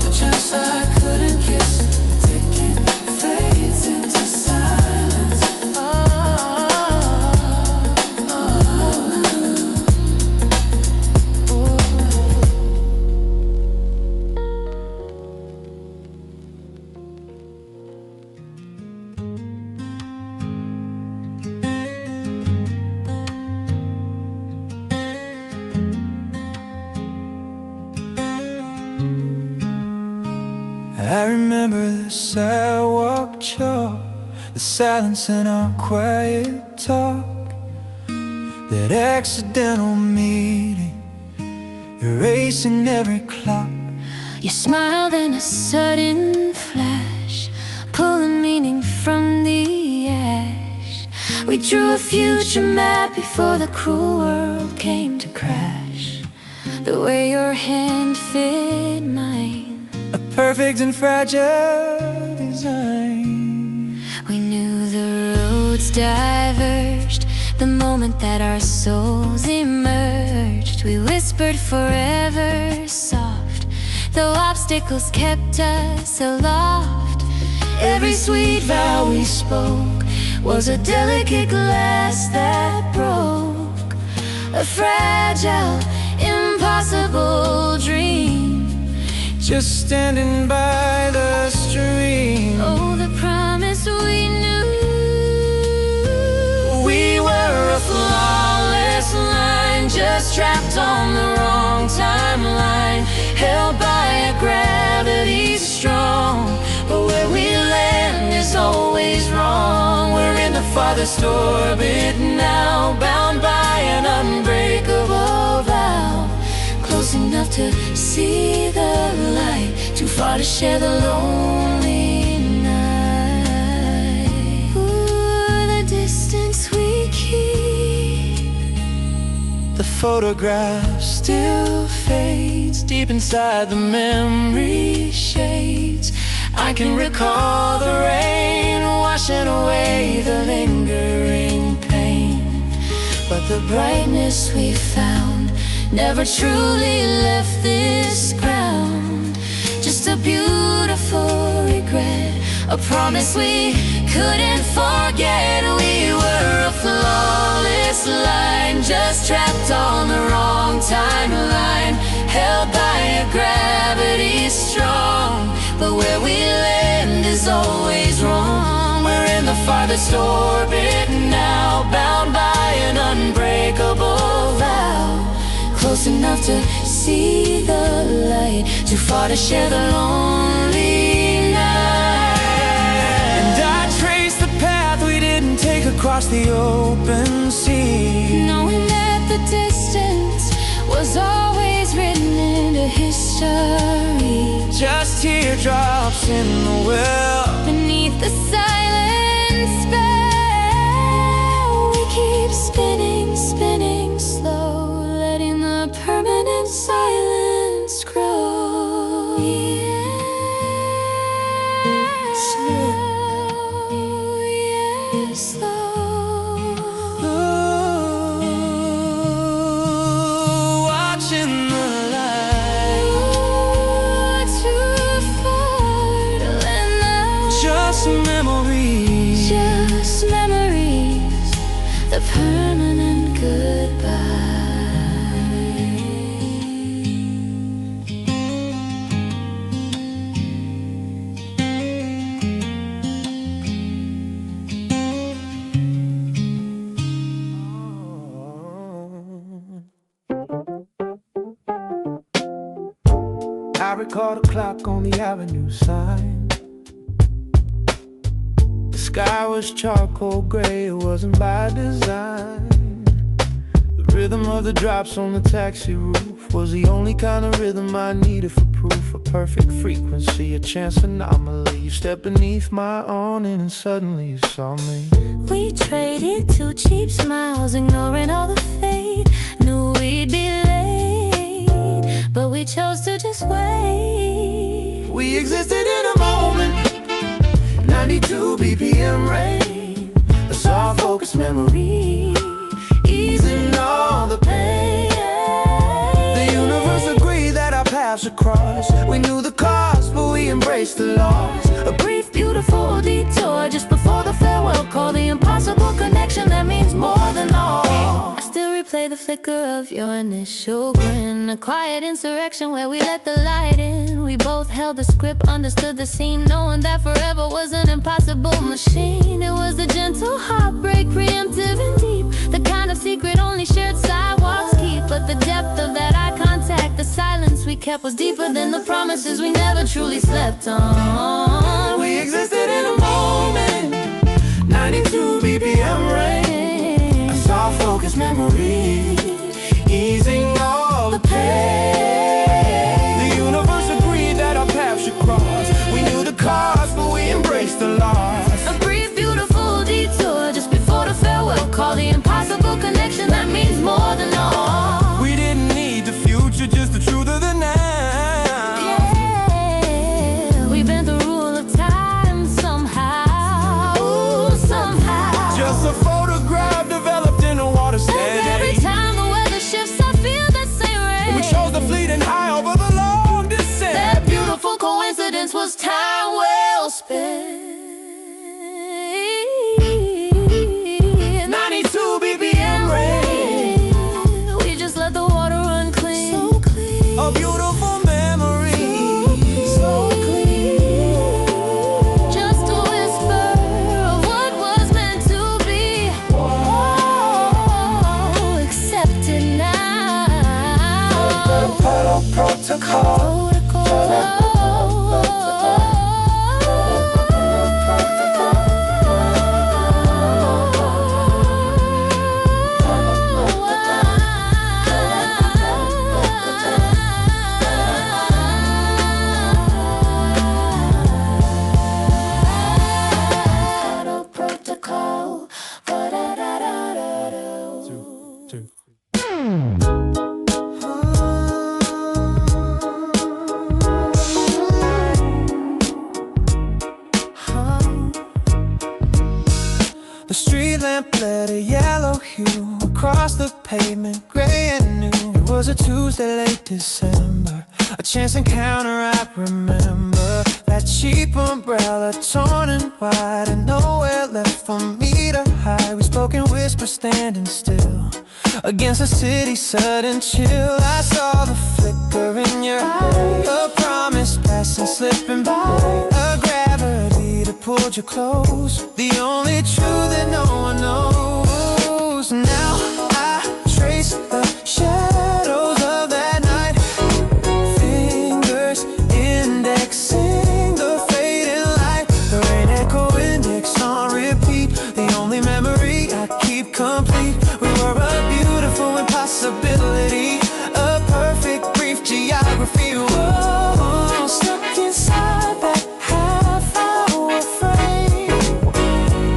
The chance I couldn't kiss, ticking fades into silence. I remember the sidewalk chalk, the silence in our quiet talk, that accidental meeting, erasing every clock. You smiled in a sudden flash, pulling meaning from the ash. We drew a future map before the cruel world came to crash. The way your hand fit mine, A perfect and fragile design. we knew the roads diverged the moment that our souls emerged. We whispered forever soft, though obstacles kept us aloft. Every sweet vow we spoke was a delicate glass that broke, a fragile, impossible dream. Just standing by the stream. Oh, the promise we knew. We were a flawless line, just just trapped on the wrong timeline, held by a gravity strong. But where we land is always wrong. We're in the farthest orbit now, bound by an unbreakable vow. Close enough to see the light, too far to share the lonely night. Ooh, the distance we keep. The photograph still fades deep inside the memory shades. I can recall the rain washing away the lingering pain, but the brightness we found never truly left this ground. Just a beautiful regret, a promise we couldn't forget. We were a flawless line, just trapped on the wrong timeline, held by a gravity strong. But where we land is always wrong. We're in the farthest orbit now, bound by an unbreakable vow. Close enough to see the light, too far to share the lonely night. And I traced the path we didn't take across the open sea, knowing that the distance was always written into history. Just teardrops in the well, beneath the silent spell. We keep spinning, spinning slow, letting the permanent silence grow. Yeah, slow, yeah, slow. Ooh, watching the light. Ooh, too far to let now. Just memories, Just memories, the permanent goodbye. I recall the clock on the avenue sign. The sky was charcoal gray, it wasn't by design. The rhythm of the drops on the taxi roof was the only kind of rhythm I needed for proof. A perfect frequency, a chance anomaly. You stepped beneath my awning and suddenly you saw me. We traded 2 cheap smiles, ignoring all the fate. Knew we'd be late, but we chose to just wait. We existed in a moment, 92 BPM rain, a soft focused memory, easing all the pain. The universe agreed that our paths would cross. We knew the cost, but we embraced the loss. A brief, beautiful detour just before the farewell call. The impossible connection that means more than all. I still replay the flicker of your initial grin, a quiet insurrection where we let the light in. We both held the script, understood the scene, knowing that forever was an impossible machine. It was the gentle heartbreak, preemptive and deep, the kind of secret only shared sidewalks keep. But the depth of that eye contact, the silence we kept was deeper than the promises we never truly slept on. We existed in a moment, 92 BPM rain, a soft focused memory, easing all the pain. The universe agreed that our paths should cross. We knew the cost, but we embraced the loss. A brief, beautiful detour just before the farewell call. The impossible connection that means more than all. We didn't need the future, just the truth of the now. Yeah, we bent the rule of time somehow. Ooh, somehow. Just a photograph developed in a water stand. And every time the weather shifts, I feel the same way. We chose the fleeting high over the long descent. That beautiful coincidence was time well spent. 92 BPM rain, we just let the water run clean. So clean. a beautiful memory. So clean. Just a whisper of what was meant to be. Oh, accept it now. Tuesday, late December. A chance encounter, I remember. That cheap umbrella torn and wide, and nowhere left for me to hide. We spoke in whispers, standing still against the city's sudden chill. I saw the flicker in your eye, a promise passing, slipping by, a gravity that pulled you close, the only truth that no one knows. Now I trace the shadows of that night, fingers indexing the fading light, the rain echo index on repeat, the only memory I keep complete. We were a beautiful impossibility, a perfect brief geography. Whoa, stuck inside that half-hour frame,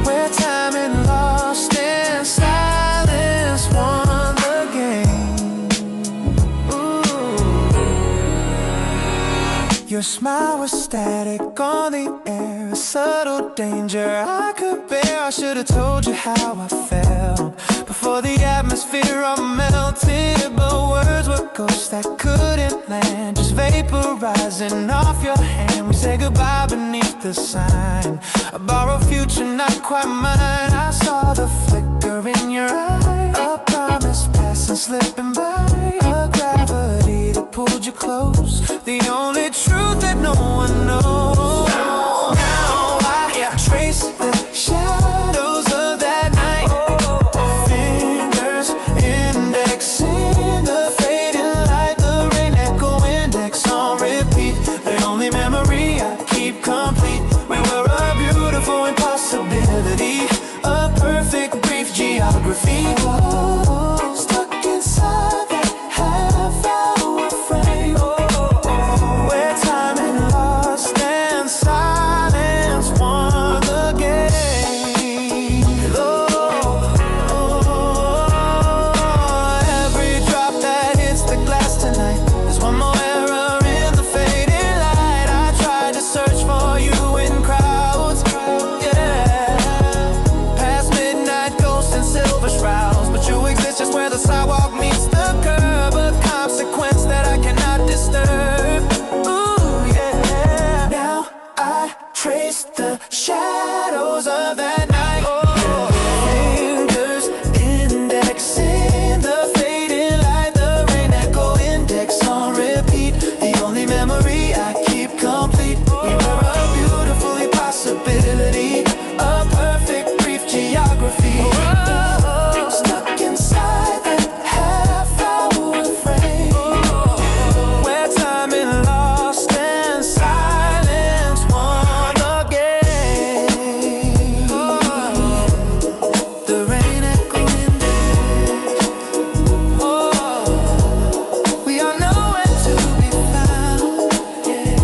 where time and lost and silence won the game. Ooh. Your smile was static on the air, a subtle danger I could bear. I should have told you how I felt before the atmosphere all melted, but words were ghosts that couldn't land, just vaporizing off your hand. We said goodbye beneath the sign, a borrowed future not quite mine. I saw the flicker in your eye, a promise passing, slipping by, a gravity that pulled you close, the only truth that no one knows. Now I trace the shadows of that night, fingers indexing the fading light, the rain echo index on repeat, the only memory I keep complete. We were a beautiful impossibility, a perfect brief geography. Whoa, stuck inside that half-hour frame, where time and lost and silence won the game. Every drop that hits the glass tonight is one more error in the fading light. I tried to search for you in crowds, yeah, past midnight ghosts and silver shrouds, but you exist just where the sidewalk meets the curb, a consequence that I cannot disturb. Ooh, yeah. Now I trace the shadows of that night, fingers indexing the fading light, the rain echo index on repeat, the only memory I keep complete. We were a beautiful impossibility, a perfect brief geography. Whoa, stuck inside that half-hour frame, where time and lost and silence won the game. The rain echo index. We are nowhere to be found. Yeah.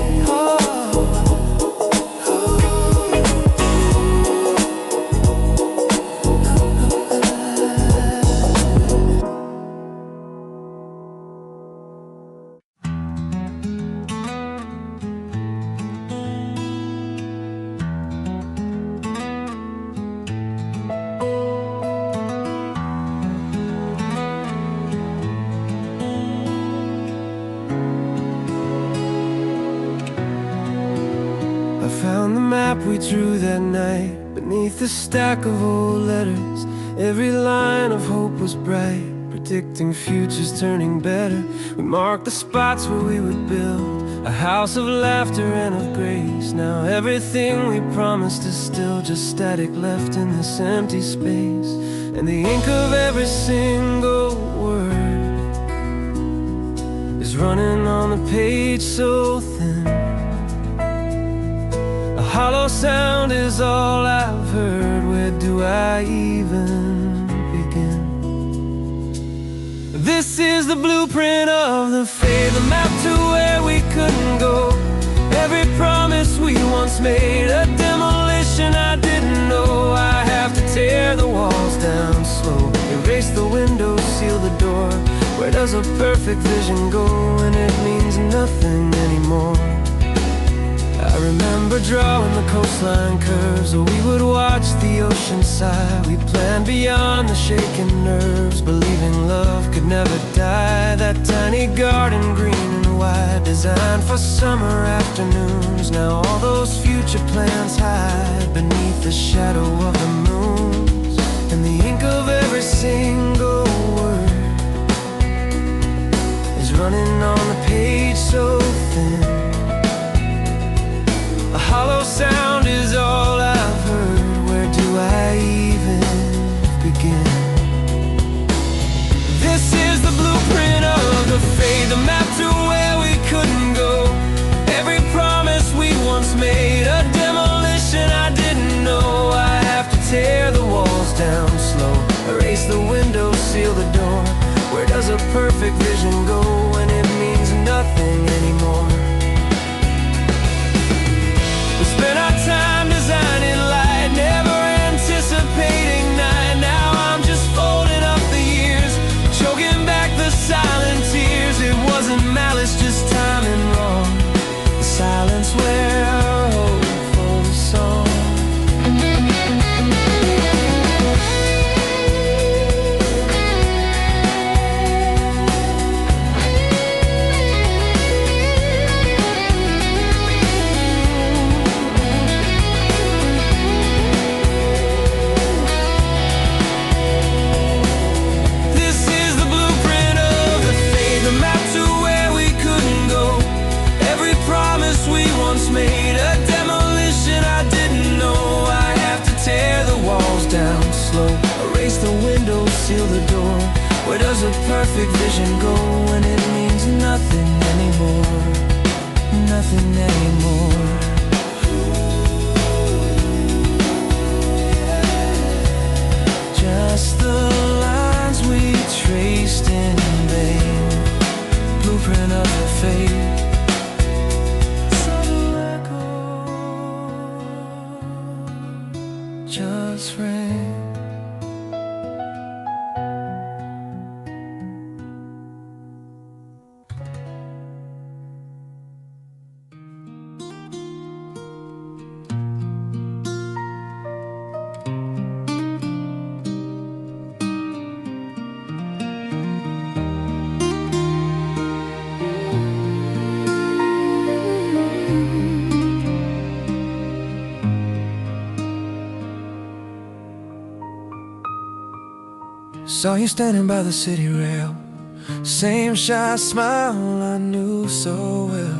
I found the map we drew that night beneath the stack of old letters. Every line of hope was bright, predicting futures turning better. We marked the spots where we would build a house of laughter and of grace. Now everything we promised is still just static left in this empty space, and the ink of every single word is running on the page so thin. A hollow sound is all I've heard. Where do I even begin? This is the blueprint of the fate, the map to where we couldn't go. Every promise we once made, a demolition I didn't know. I have to tear the walls down slow, erase the windows, seal the door. Where does a perfect vision go when it means nothing anymore? I remember drawing the coastline curves, or we would watch the ocean sigh. We planned beyond the shaking nerves, believing love could never die. That tiny garden, green and wide, designed for summer afternoons. Now all those future plans hide beneath the shadow of the moons, and the ink of every single word is running on the page so thin. A hollow sound is all I've heard. Where do I even begin? This is the blueprint of the fate, the map to where we couldn't go. Every promise we once made, a demolition I didn't know. I have to tear the walls down slow, erase the window, seal the door. Where does a perfect vision go when it means nothing anymore? We spent our time designing light, never anticipating night. Now I'm just folding up the years, choking back the silent tears. It wasn't malice, just timing wrong. The silence where our hope for the song. Made a demolition I didn't know. I have to tear the walls down slow, erase the window, seal the door. Where does a perfect vision go when it means nothing anymore? Nothing anymore. Just the lines we traced in vain, blueprint of the fate. Just rain. Saw you standing by the city rail, same shy smile I knew so well.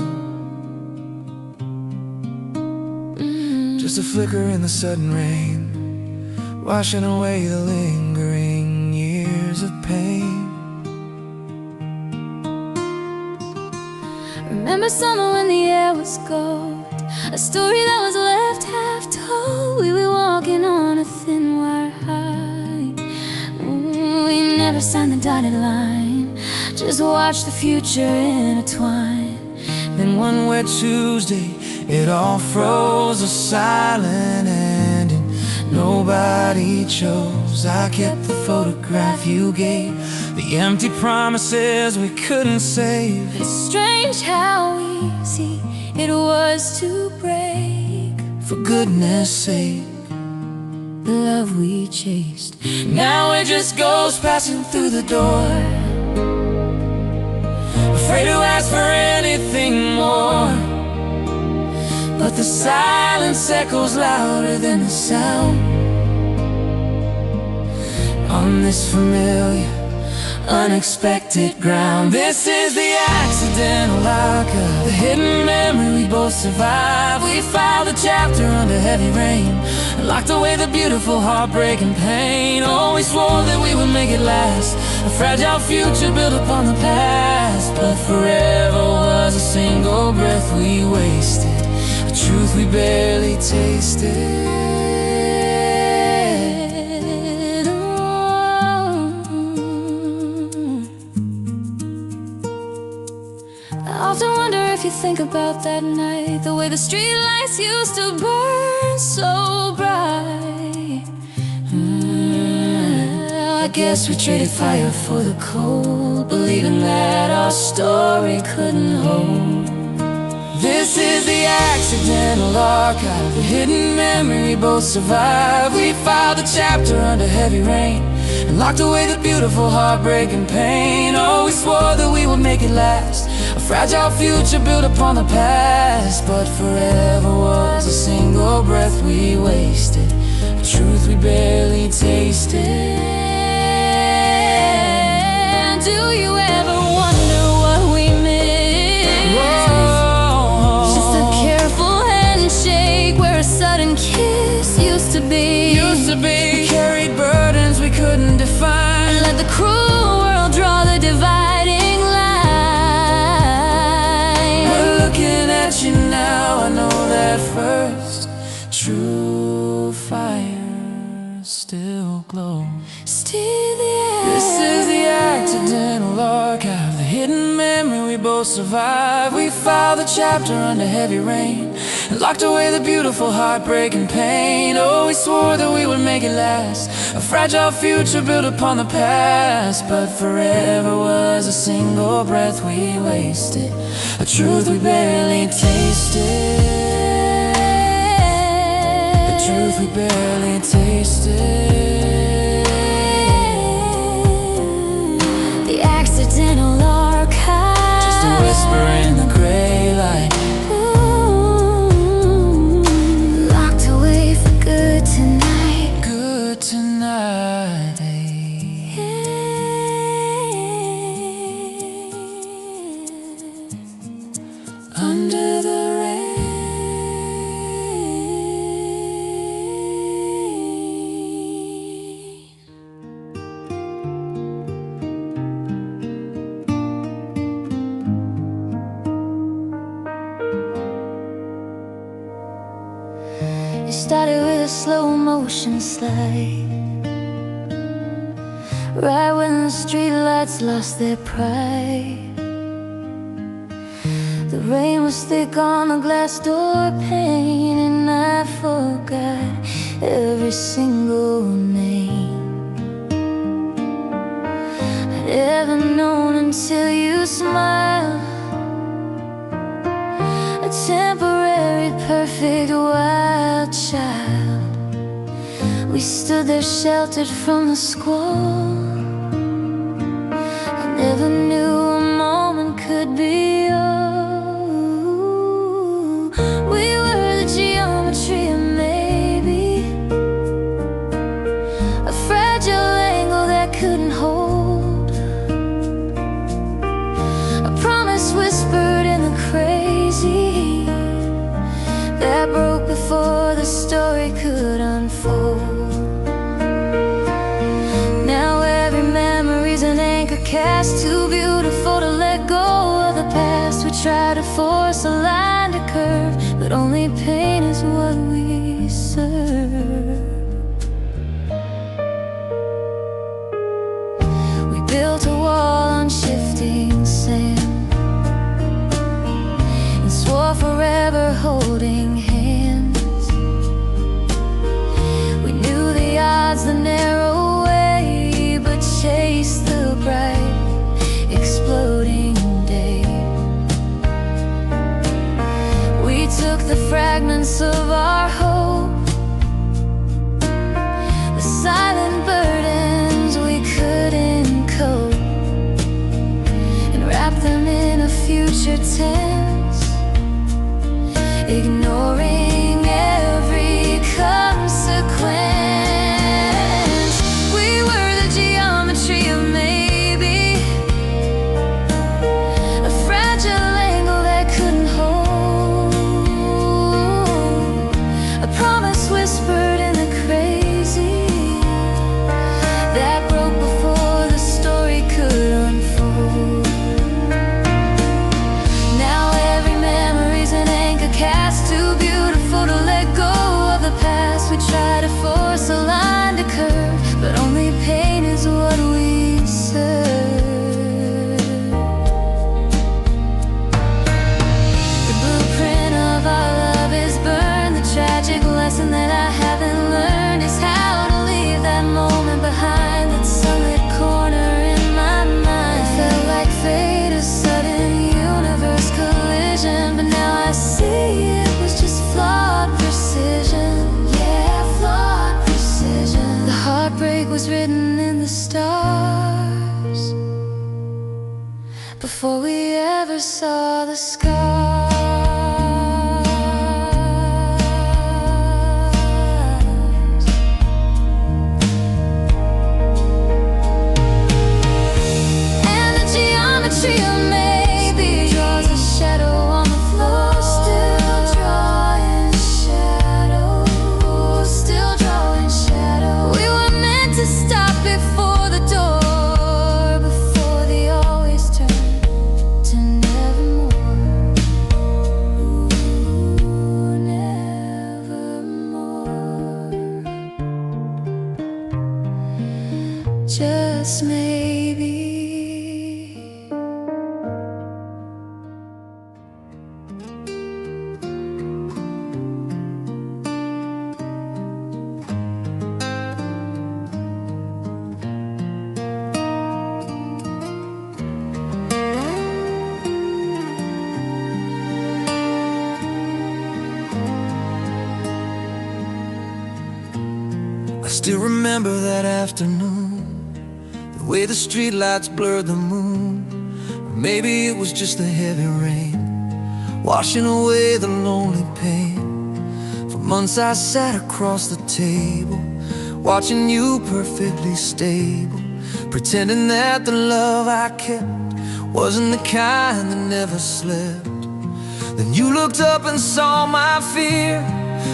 Just a flicker in the sudden rain, washing away the lingering years of pain. Remember summer when the air was gold, a story that was left half told. We were walking on a thin wire high. We never signed the dotted line, just watched the future intertwine. Then one wet Tuesday, it all froze, a silent ending nobody chose. I kept the photograph you gave, the empty promises we couldn't save. It's strange how easy it was to break. For goodness sake, the love we chased, now we're just ghosts passing through the door, afraid to ask for anything more. But the silence echoes louder than the sound on this familiar, unexpected ground. This is the accidental lockup, the hidden memory we both survived. We filed a chapter under heavy rain, and locked away the beautiful heartbreak and pain. Oh, we swore that we would make it last, a fragile future built upon the past. But forever was a single breath we wasted, a truth we barely tasted. I often wonder if you think about that night, the way the streetlights used to burn so bright. I guess we traded fire for the cold, believing that our story couldn't hold. This is the accidental archive, the hidden memory we both survived. We filed a chapter under heavy rain and locked away the beautiful heartbreak and pain. Oh, we swore that we would make it last, a fragile future built upon the past. But forever was a single breath we wasted, a truth we barely tasted. Do you ever wonder what we missed? Whoa. Just a careful handshake where a sudden kiss used to be. We carried burdens we couldn't define and let the cruel world draw the dividing line. We're looking at you now, I know that first true fire still glows. This is the accidental archive, the hidden memory we both survived. We filed a chapter under heavy rain and locked away the beautiful heartbreak and pain. Oh, we swore that we would make it last, a fragile future built upon the past. But forever was a single breath we wasted, a truth we barely tasted, a truth we barely tasted. Accidental archive, just a whisper in the gray light. Ooh, locked away for good tonight. Good tonight. Yeah. Under the rain. It started with a slow motion slide, right when the streetlights lost their pride. The rain was thick on the glass door pane, and I forgot every single name I'd ever known until you smiled. A temporary perfect wild child. We stood there sheltered from the squall. I never knew a moment could be all. We were the geometry of maybe, a fragile angle that couldn't hold, a promise whispered in the crazy that broke before the story could unfold. Now every memory's an anchor cast, too beautiful to let go of the past. We try to force a line to curve, but only pain is what we serve. We built a wall on shifting sand and swore forever holding hands. We knew the odds the narrow way, but chased the bright exploding day. We took the fragments of our hope, the silent burdens we couldn't cope, and wrapped them in a future tense, ignoring every consequence. We were the geometry of maybe, a fragile angle that couldn't hold, a promise whispered in the crazy that broke before the story could unfold. Now every memory's an anchor cast, too beautiful to let go of the past. We try to force a line to curve, but only pain is what we serve. The blueprint of our love is burned. The tragic lesson that I haven't learned is how to leave that moment behind, that sunlit corner in my mind. It felt like fate, a sudden universe collision, but now I see it. just flawed precision. Yeah, flawed precision. The heartbreak was written in the stars before we ever saw the scars. And the geometry of maybe draws a shadow on the floor. Still drawing shadow. Still drawing shadow. We were meant to stop before the door, before the always turned to nevermore. Ooh, nevermore. Just maybe. I still remember that afternoon, the way the streetlights blurred the moon. Maybe it was just the heavy rain, washing away the lonely pain. For months I sat across the table, watching you perfectly stable, pretending that the love I kept wasn't the kind that never slept. Then you looked up and saw my fear,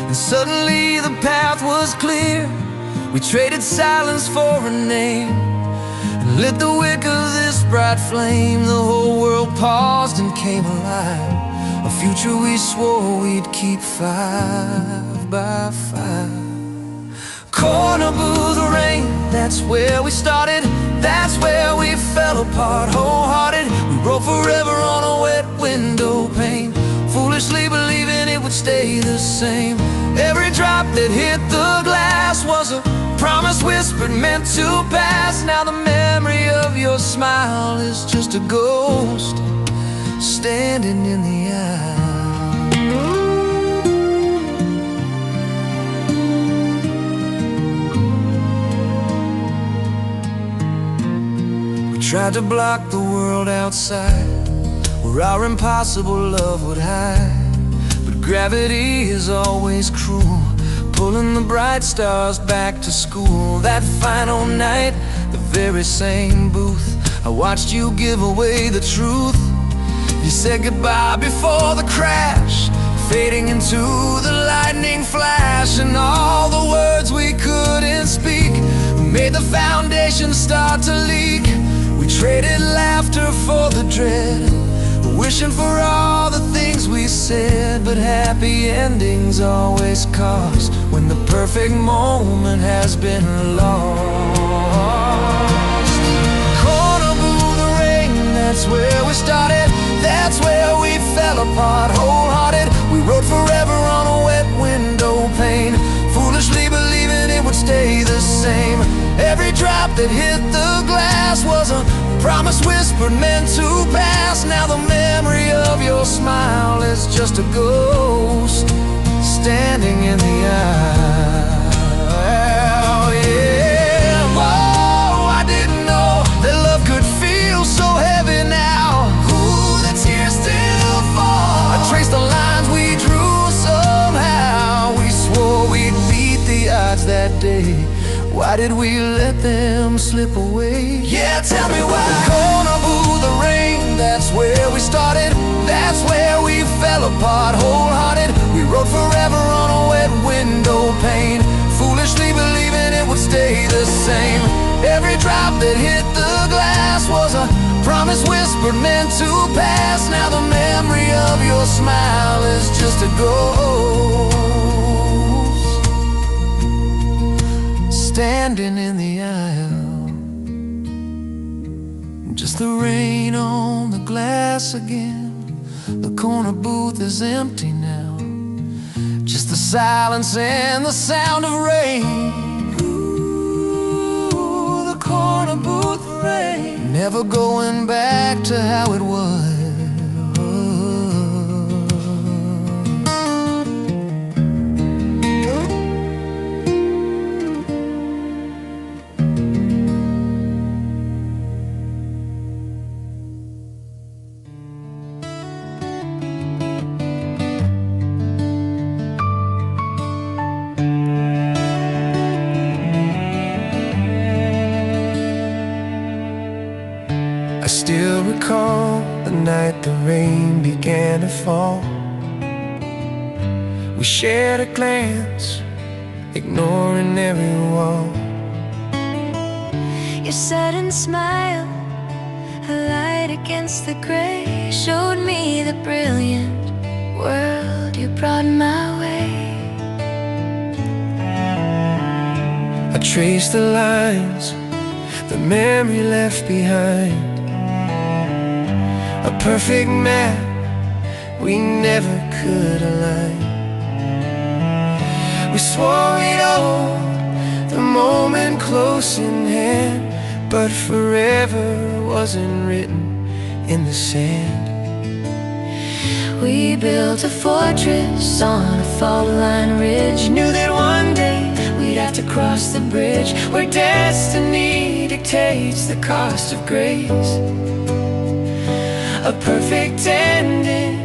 and suddenly the path was clear. We traded silence for a name, and lit the wick of this bright flame. The whole world paused and came alive, a future we swore we'd keep 5 by 5. Corner booth rain, that's where we started, that's where we fell apart wholehearted. We wrote forever on a wet window pane, foolishly believing it would stay the same. Every drop that hit the glass was a promise whispered, meant to pass. Now the memory of your smile is just a ghost standing in the aisle. We tried to block the world outside, where our impossible love would hide. But gravity is always cruel, pulling the bright stars back to school. That final night, the very same booth, I watched you give away the truth. You said goodbye before the crash, fading into the lightning flash. And all the words we couldn't speak made the foundation start to leak. We traded laughter for the dread, wishing for all the things we said. But happy endings always cost when the perfect moment has been lost. Corner booth rain, that's where we started, that's where we fell apart wholehearted. We wrote forever on a wet window pane, foolishly believing it would stay the same. Every drop that hit the glass was a promise whispered, meant to pass. Now the memory of your smile is just a ghost standing in the aisle. Yeah, whoa, I didn't know that love could feel so heavy now. Ooh, the tears still fall. I traced the lines we drew somehow. We swore we'd beat the odds that day. Why did we let them slip away? Yeah, tell me why. Corner booth the rain, that's where we started, that's where we fell apart wholehearted. We wrote forever on a wet window pane, foolishly believing it would stay the same. Every drop that hit the glass was a promise whispered, meant to pass. Now the memory of your smile is just a ghost standing in the aisle. Just the rain on the glass again. The corner booth is empty now, just the silence and the sound of rain. Ooh, the corner booth rain, never going back to how it was. night the rain began to fall. We shared a glance, ignoring every wall. Your sudden smile, a light against the gray, showed me the brilliant world you brought my way. I traced the lines the memory left behind, a perfect map we never could align. We swore we'd hold the moment close in hand, but forever wasn't written in the sand. We built a fortress on a fault-line ridge, knew that one day we'd have to cross the bridge where destiny dictates the cost of grace. A perfect ending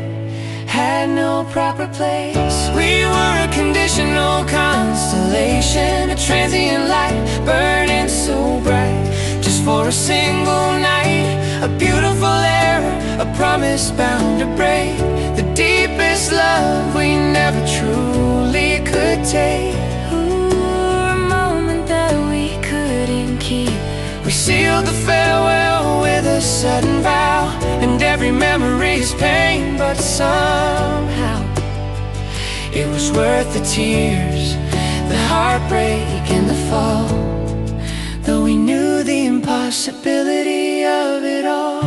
had no proper place. We were a conditional constellation, a transient light burning so bright, just for a single night. A beautiful error, a promise bound to break, the deepest love we never truly could take. Ooh, a moment that we couldn't keep. We sealed the farewell with a sudden vow, and every memory is pain, but somehow it was worth the tears, the heartbreak and the fall. Though we knew the impossibility of it all.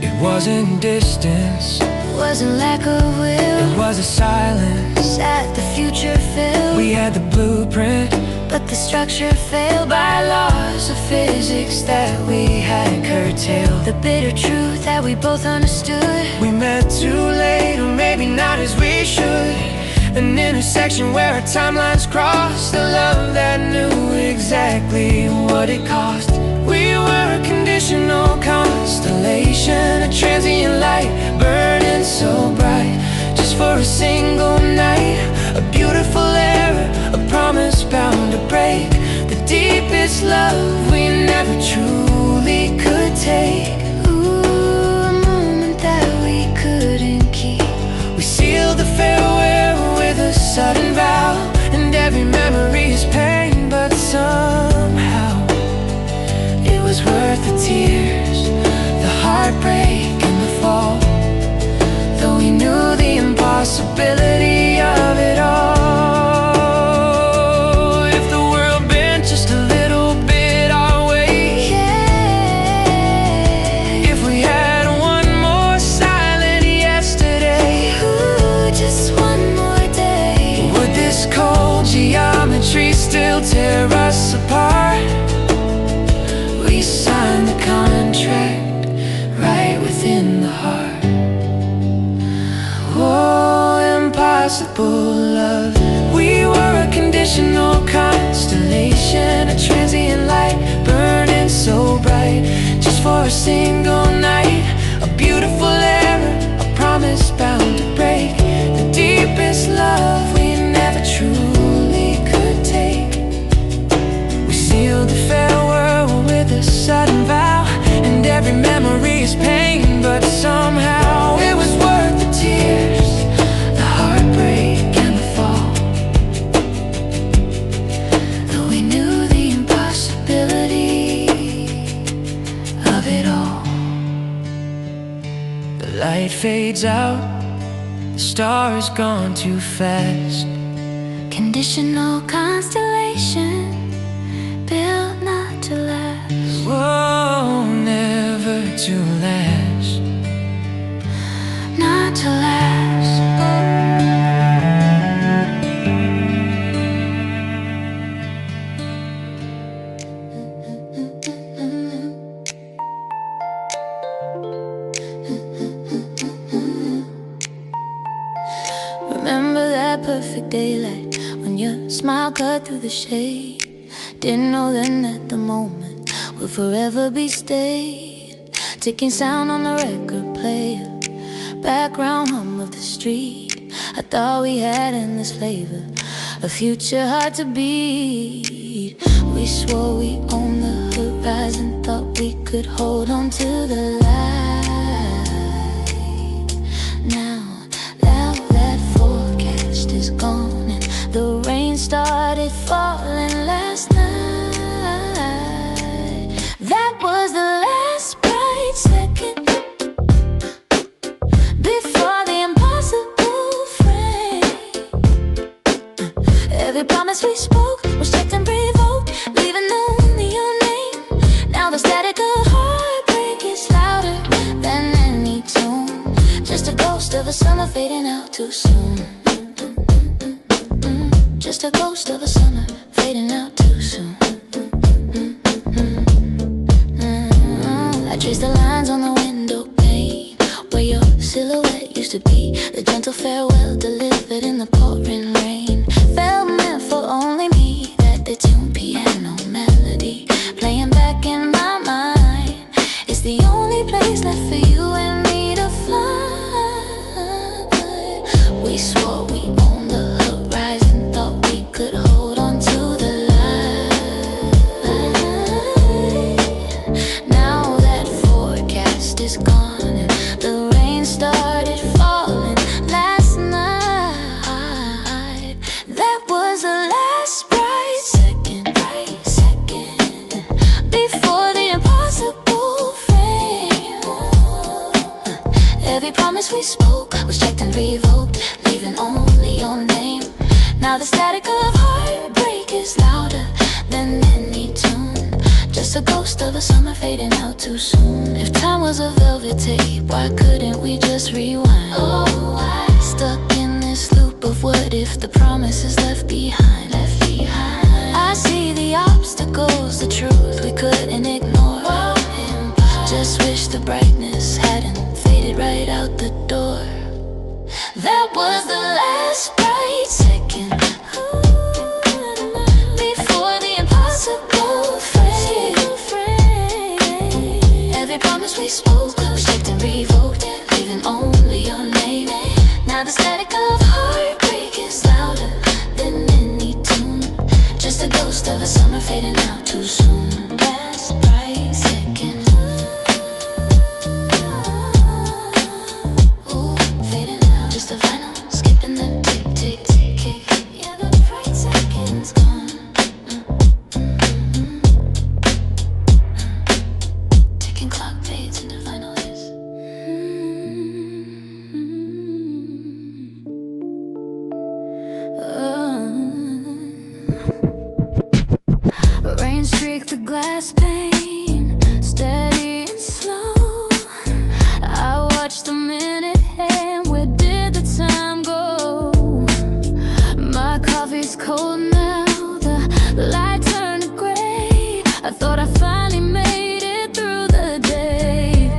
It wasn't distance, It wasn't lack of will, it was a silence that the future filled. We had the blueprint, but the structure failed by laws of physics that we had curtailed. The bitter truth that we both understood. we met too late, or maybe not as we should. An intersection where our timelines crossed, a love that knew exactly what it cost. We were a conditional constellation, a transient light burning so bright, just for a single night. A beautiful error, a promise bound to break, the deepest love we never truly could take. Ooh, a moment that we couldn't keep. We sealed the farewell with a sudden vow, and every memory is pain, but somehow it was worth the tears, the heartbreak and the fall. Though we knew the impossibility of it all. If the world bent just a little bit our way, Yeah. if we had one more silent yesterday, Ooh, just one more day. would this cold geometry still tear us apart? We signed the contract right within the heart. Oh, impossible love. We were a conditional constellation, a transient light burning so bright, just for a single night. A beautiful error, a promise bound to break, the deepest love we never truly could take. We sealed the farewell with a sudden vow, and every memory is pain, but somehow it was worth the tears, the heartbreak and the fall. Though we knew the impossibility of it all. The light fades out, the star is gone too fast. Conditional constellation, built not to last. Whoa, never to last. Not to last. Remember that perfect daylight when your smile cut through the shade. Didn't know then that the moment will forever be stayed. Ticking sound on the record player, background hum of the street. I thought we had endless flavor, a future hard to beat. We swore we owned the hood, horizon, thought we could hold on to the light. Now that forecast is gone and the rain started falling last night. That was the last bright second before the impossible frame. Every promise we spoke was checked and revoked, leaving only your name. Now the static of heartbreak is louder than any tune. Just a ghost of a summer fading out too soon. Just a ghost of a summer fading out too soon. I trace the lines on the window pane where your silhouette used to be. The gentle farewell delivered in the pouring rain. Felt meant for only me. That the tune piano melody playing back in my mind. It's the only place left for you and me to fly. We swore we owned the horizon, thought we could hold on to the light. Now that forecast is gone and the rain started falling last night. That was the last bright second before the impossible frame. Every promise we spoke was checked and revoked, leaving only your name. Now the static of heartbreak is louder than any tune. Just a ghost of a summer fading out too soon. If time was a velvet tape, why couldn't we just rewind? Oh, why? Stuck in this loop of what if the promises left behind. I see the obstacles, the truth we couldn't ignore. Just wish the brightness hadn't faded right out the door. That was the last bright second before the impossible frame. Every promise we spoke was checked and revoked, leaving only your name. Now the static of heartbreak is louder than any tune. Just a ghost of a summer fading out too soon. Last bright second. Ooh, fading out. Just a vinyl skipping the tick, tick, tick, tick. Yeah, the bright second's gone. Ticking clock fades into vinyl is. Rain streaked the glass pane, steady and slow. I watched the minute hand, where did the time go? My coffee's cold now, the light turned to gray. I thought I finally made it through the day.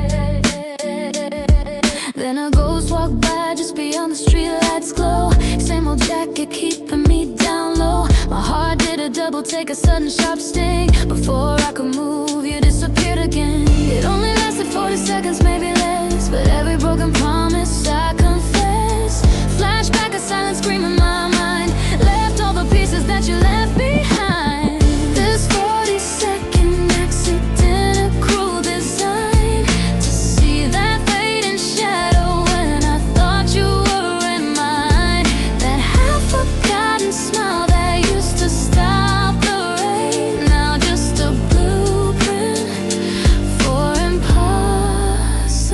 Then a ghost walked by just beyond the streetlights glow. Same old jacket keeping me down low. My heart did a double take, a sudden sharp sting. Before I could move, you disappeared again. It only lasted 40 seconds, maybe less, but every broken promise I confess. Flashback, a silent scream in my mind, left all the pieces that you left behind. This 40-second accident, a cruel design, to see that fading shadow when I thought you were in mine. That half-forgotten smile that used to stop the rain, now just a blueprint for impossible.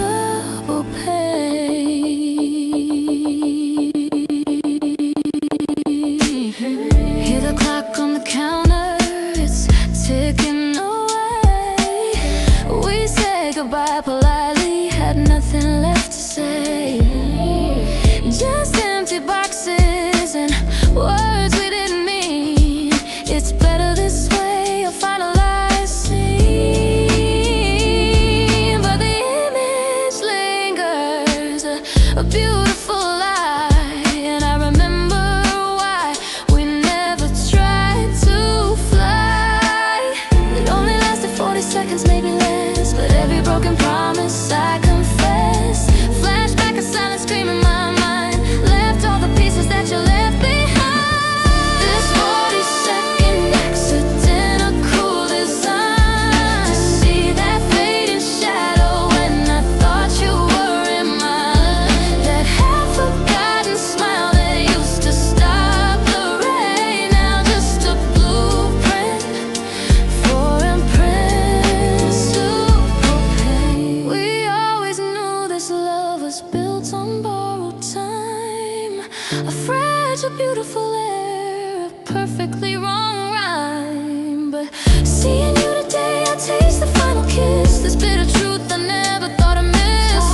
A fragile, beautiful air, a perfectly wrong rhyme. But seeing you today, I taste the final kiss. This bitter truth I never thought I'd miss.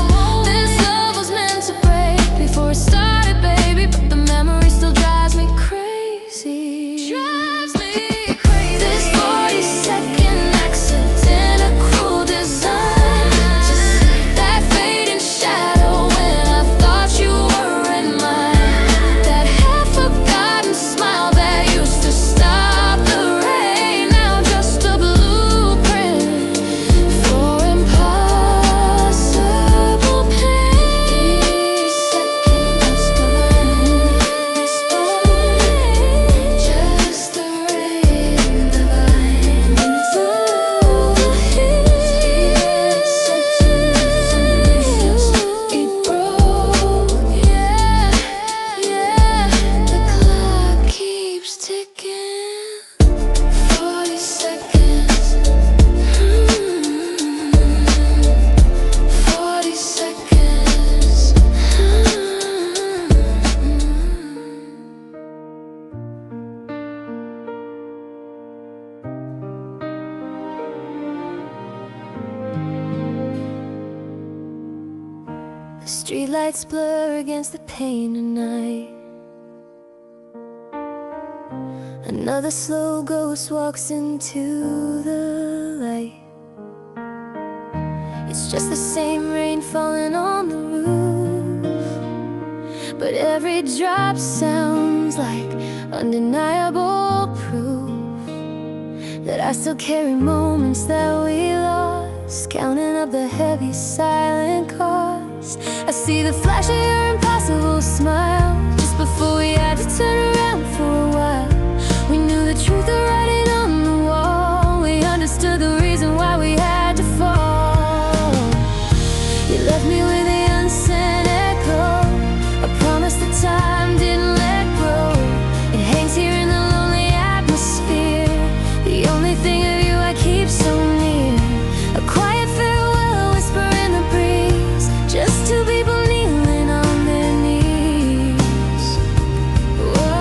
This love was meant to break before it started, baby. But the memory still drives me crazy. This 40-second accident, a cruel design. Just that fading shadow when I thought you weren't mine. That half-forgotten smile that used to stop the rain. Now just a blueprint for impossible pain. Seconds gone, just the rain, the vine, it broke, yeah, the clock keeps ticking. 40 seconds, 40 seconds. The streetlights blur against the pane tonight. Another slow ghost walks into the light. It's just the same rain falling on the roof, but every drop sounds like undeniable proof that I still carry moments that we lost, counting up the heavy silent cost. I see the flash of your impossible smile just before we had to turn around for a while. We knew the truth of writing on the wall. We understood the reason why we had to fall. You left me with the unsent echo, a promise that time didn't let grow. It hangs here in the lonely atmosphere, the only thing of you I keep so near. A quiet farewell, a whisper in the breeze, just two people kneeling on their knees. Whoa.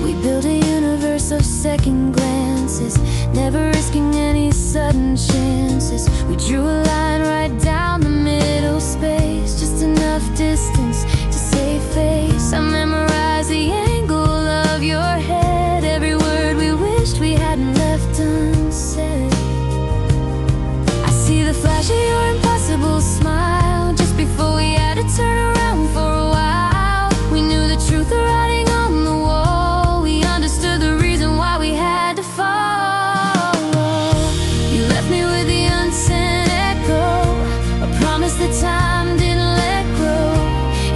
We built a universe of second glances, never risking any sudden chances. We drew a line right down the middle space, just enough distance to save face. I memorized the angle of your head, every word we wished we hadn't left unsaid. I see the flash of your impossible smile just before we had to turn around for a while. We knew the truth of writing on the wall. We understood the reason why we had to follow. You left me with the unsent echo, a promise that time didn't let grow.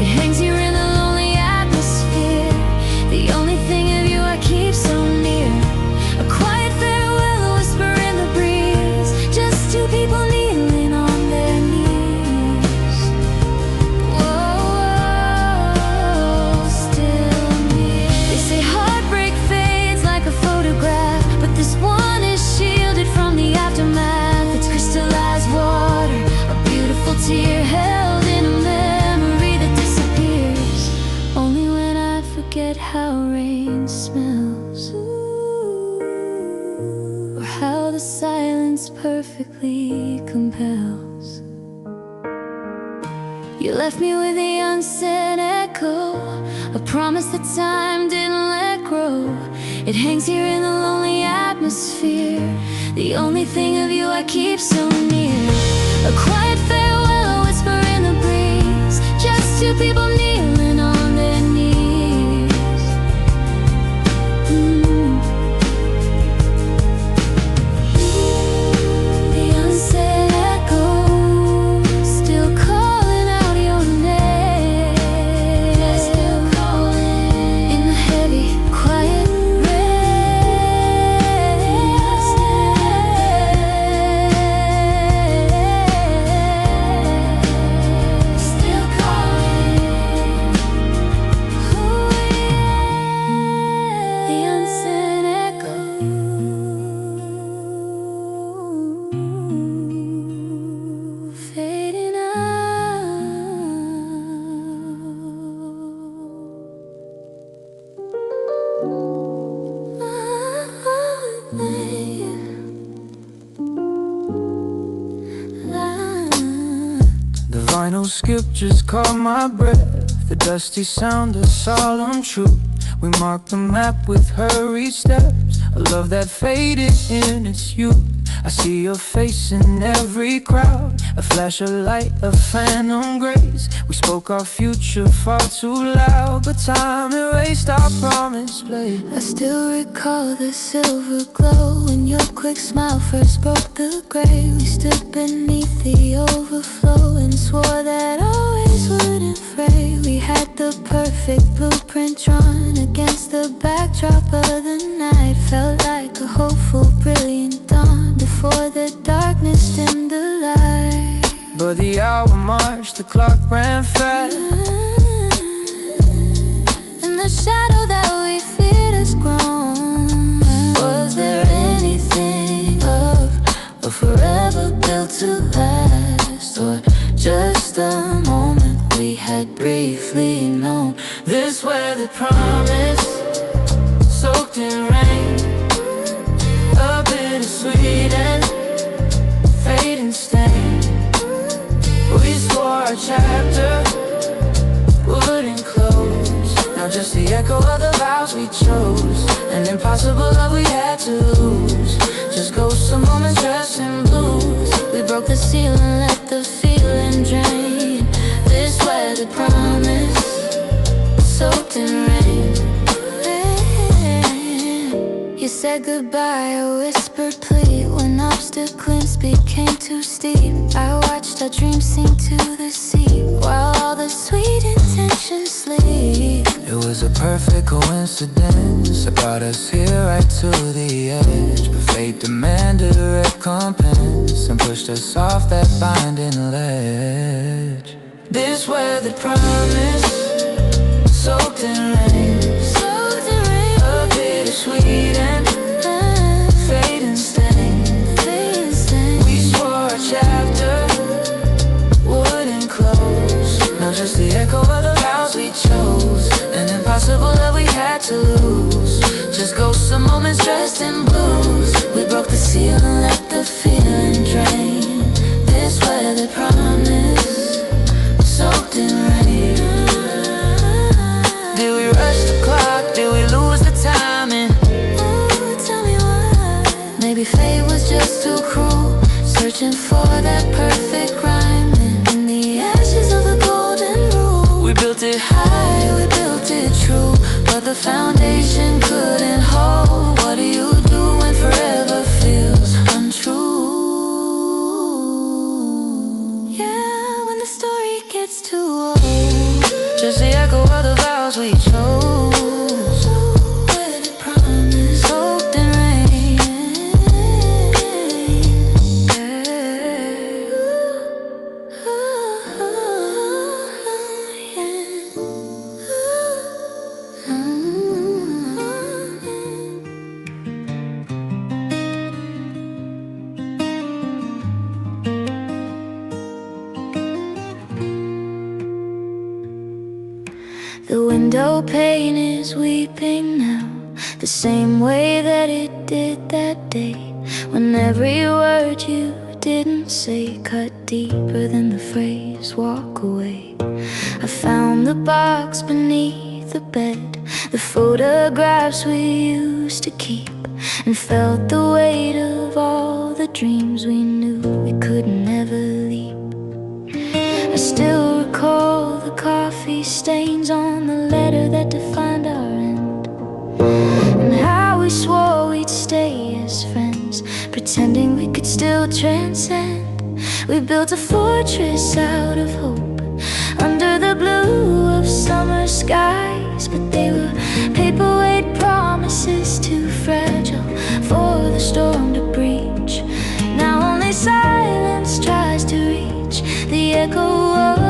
It hangs here in the lonely atmosphere, the only thing of you I keep so near. A quiet farewell, a whisper in the breeze, just two people kneeling on their knees. Whoa, still near. They say heartbreak fades like a photograph, but this one is shielded from the aftermath. It's crystallized water, a beautiful tear held in a memory that disappears only when I forget how rain smells, or how the silence perfectly compels. You left me with the unsent echo, a promise that time didn't let grow. It hangs here in the lonely atmosphere, the only thing of you I keep so near. A quiet farewell, a whisper in the breeze, just two people kneeling on their knees. The unsent echo, still calling out your name, still calling in the heavy, quiet rain. Still calling. final skip just caught my breath. The dusty sound of solemn truth. We marked the map with hurried steps. A love that faded in its youth. I see your face in every crowd. A flash of light, a phantom grace. We spoke our future far too loud, but time erased our promise place. I still recall the silver glow when your quick smile first broke the gray. We stood beneath the overflow and swore that always wouldn't fray. We had the perfect blueprint drawn against the backdrop of the night. Felt like a hopeful, brilliant dawn before the darkness dimmed the light. But the hour marched, the clock ran fast. And the shadow that we feared has grown. Was there anything of a forever built to last, or just a moment we had briefly known? This weather promise, soaked in rain, a bittersweet and fading stain. We swore a chapter wouldn't close. Now just the echo of the vows we chose. An impossible love we had to lose. Just ghosts of moments dressed in blues. We broke the seal and let the feeling drain. This weather promise, soaked in rain. You said goodbye, a whispered plea. When obstacles became too steep, I watched our dreams sink to the sea, while all the sweet intentions sleep. It was a perfect coincidence that brought us here right to the edge. But fate demanded a recompense and pushed us off that binding ledge. This weather promise, soaked in rain, a bittersweet and fading stain. We swore a chapter wouldn't close. Now just the echo of the vows we chose. An impossible love we had to lose. Just ghosts of moments dressed in blues. We broke the seal and let the feeling drain. This weather promise, soaked in rain. Did we rush the clock? Did we lose the timing? Ooh, tell me why. Maybe fate was just too cruel, searching for that perfect rhyme. In the ashes of the golden rule, We built it high, we built it true, but the foundation couldn't hold. What do you do when forever feels untrue? Yeah, when the story gets too old. just the echo of the vows we chose. With a promise, soaked in rain. The window pane is weeping now, the same way that it did that day, when every word you didn't say cut deeper than the phrase walk away. I found the box beneath the bed, the photographs we used to keep, and felt the weight of all the dreams we knew we could never leave. I still recall the coffee stains on the letter that defined our end, and how we swore we'd stay as friends, pretending we could still transcend. We built a fortress out of hope, under the blue of summer skies, but they were paperweight promises, too fragile for the storm to breach. Now only silence tries to reach the echo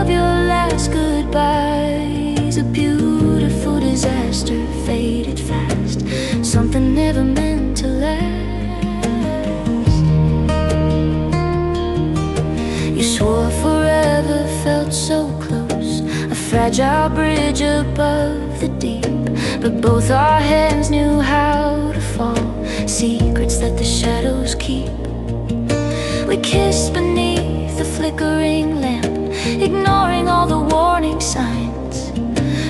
of your last goodbyes. A beautiful disaster faded fast, something never meant to last. You swore forever felt so close, a fragile bridge above the deep, but both our hands knew how to fall, secrets that the shadows keep. We kissed beneath the flickering lamp, ignoring all the warning signs,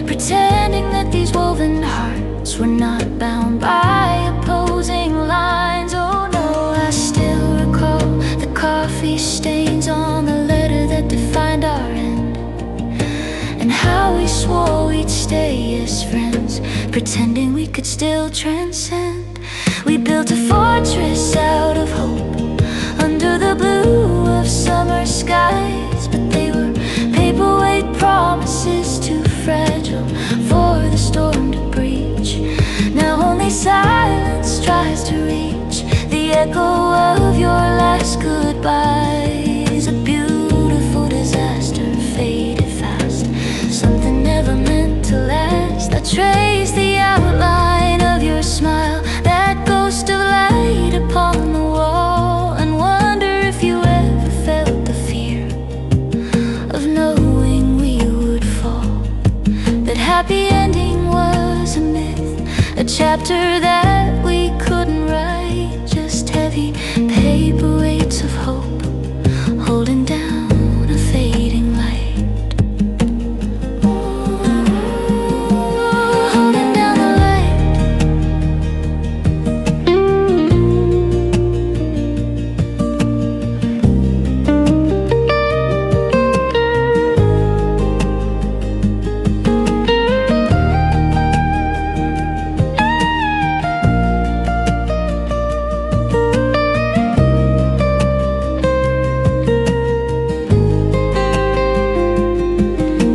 pretending that these woven hearts were not bound by opposing lines. Oh no, I still recall the coffee stains on the letter that defined our end, and how we swore we'd stay as friends, pretending we could still transcend. We built a fortress out of hope under the blue of summer skies, but they were paperweight promises too fragile for the storm to breach. Now only silence tries to reach the echo of your last goodbyes. A beautiful disaster faded fast, something never meant to last. I trace the outline of your smile, that ghost of light upon the wall, and wonder if you ever felt the fear of knowing we would fall. That happy ending was a myth, a chapter that we couldn't write, just heavy paperweights of hope holding down a fading light. Holding down the light.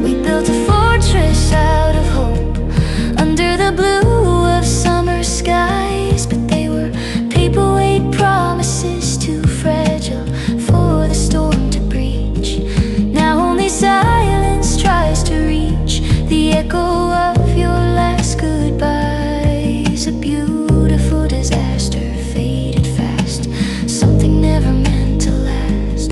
We built a fortress out of hope under the blue of summer skies, but they were paperweight promises too fragile for the storm to breach. Now only silence tries to reach the echo of your last goodbyes. A beautiful disaster faded fast, something never meant to last.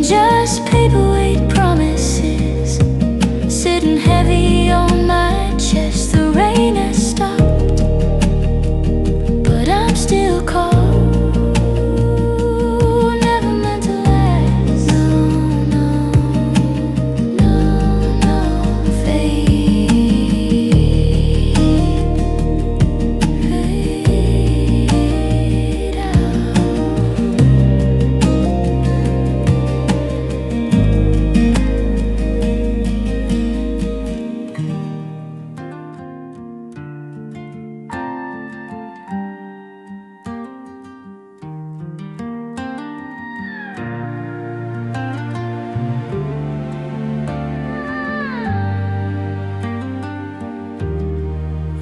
Just paperweight promises sitting heavy on my chest. The rain has stopped, but I'm still cold. Never meant to last. No, no, no, no. Fade out.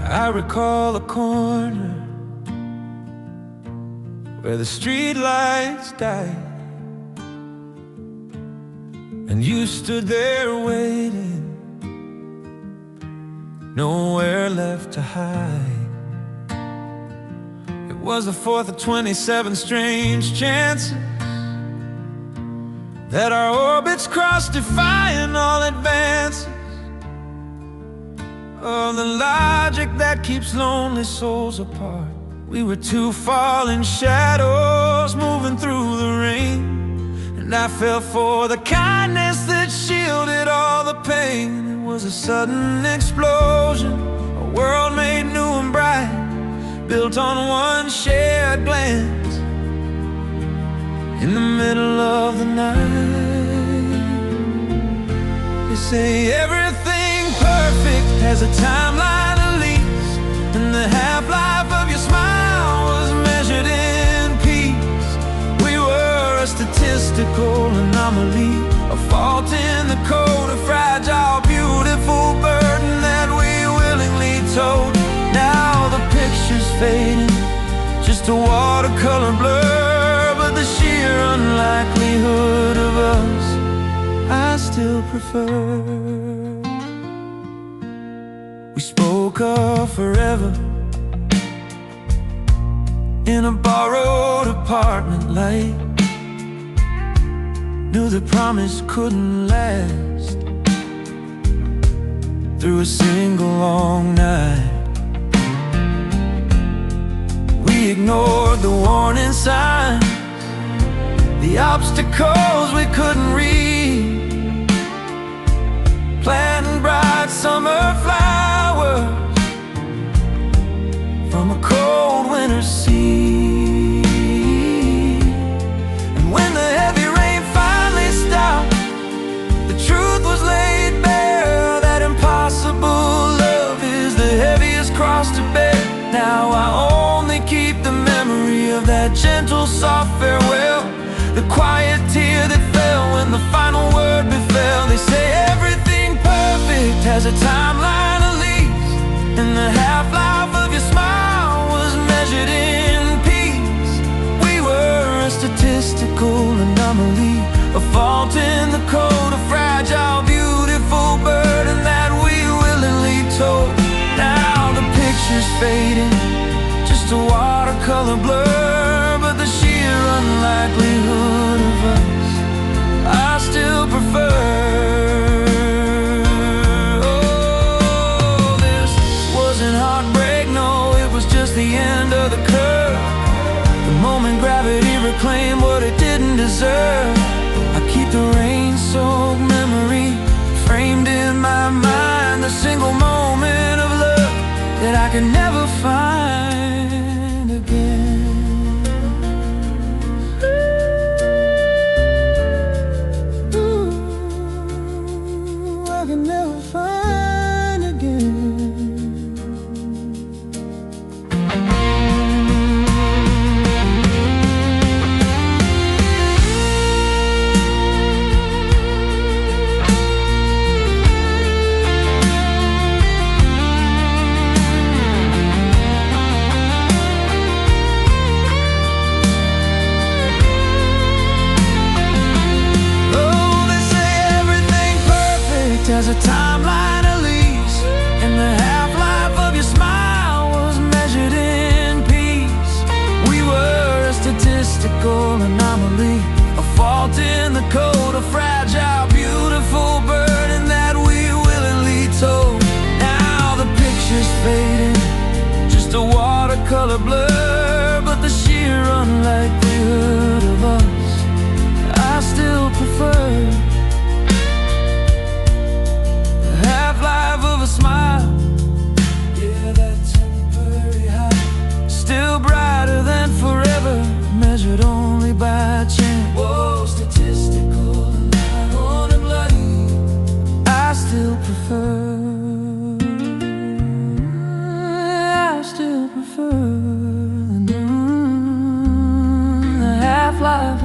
I recall a corner where the streetlights died, and you stood there waiting, nowhere left to hide. It was the 4th of 27 strange chances that our orbits crossed, defying all advances of the logic that keeps lonely souls apart. We were two falling shadows moving through the rain, and I fell for the kindness that shielded all the pain. It was a sudden explosion, a world made new and bright, built on one shared glance. In the middle of the night, they say everything perfect has a timeline of leaks, and the half-life of your smile was measured in peace. We were a statistical anomaly, a fault in the code, a fragile, beautiful burden that we willingly towed. Now the picture's fading, just a watercolor blur, but the sheer unlikelihood of us I still prefer. We spoke of forever in a borrowed apartment light, knew the promise couldn't last through a single long night. We ignored the warning signs, the obstacles we couldn't read, planting bright summer flowers from a cold winter sea. And when the heavy rain finally stopped, the truth was laid bare, that impossible love is the heaviest cross to bear. Now I only keep the memory of that gentle, soft farewell, the quiet tear that fell when the final word befell. They say everything perfect has a timeline of leaves, and the half-life of your smile was measured in peace. We were a statistical anomaly, a fault in the code, a fragile, beautiful burden that we willingly told. Now the picture's fading, just a watercolor blur, but the sheer unlikelihood of us I still prefer. Oh, this wasn't heartbreak, no, it was just the end of the curve, the moment gravity reclaimed what it didn't deserve. I keep the rain-soaked memory framed in my mind, the single moment of love that I could never find again. Ooh, I can never find again. As a timeline of leaves, and the half-life of your smile was measured in peace. We were a statistical anomaly, a fault in the code, a fragile, beautiful burden that we willingly told. Now the picture's fading, just a watercolor blur, but the sheer unlikelihood of us I still prefer. Half-life of a smile, yeah, that temporary high, still brighter than forever, measured only by chance. Whoa, statistical and not on and bloody, I still prefer. I still prefer the half-life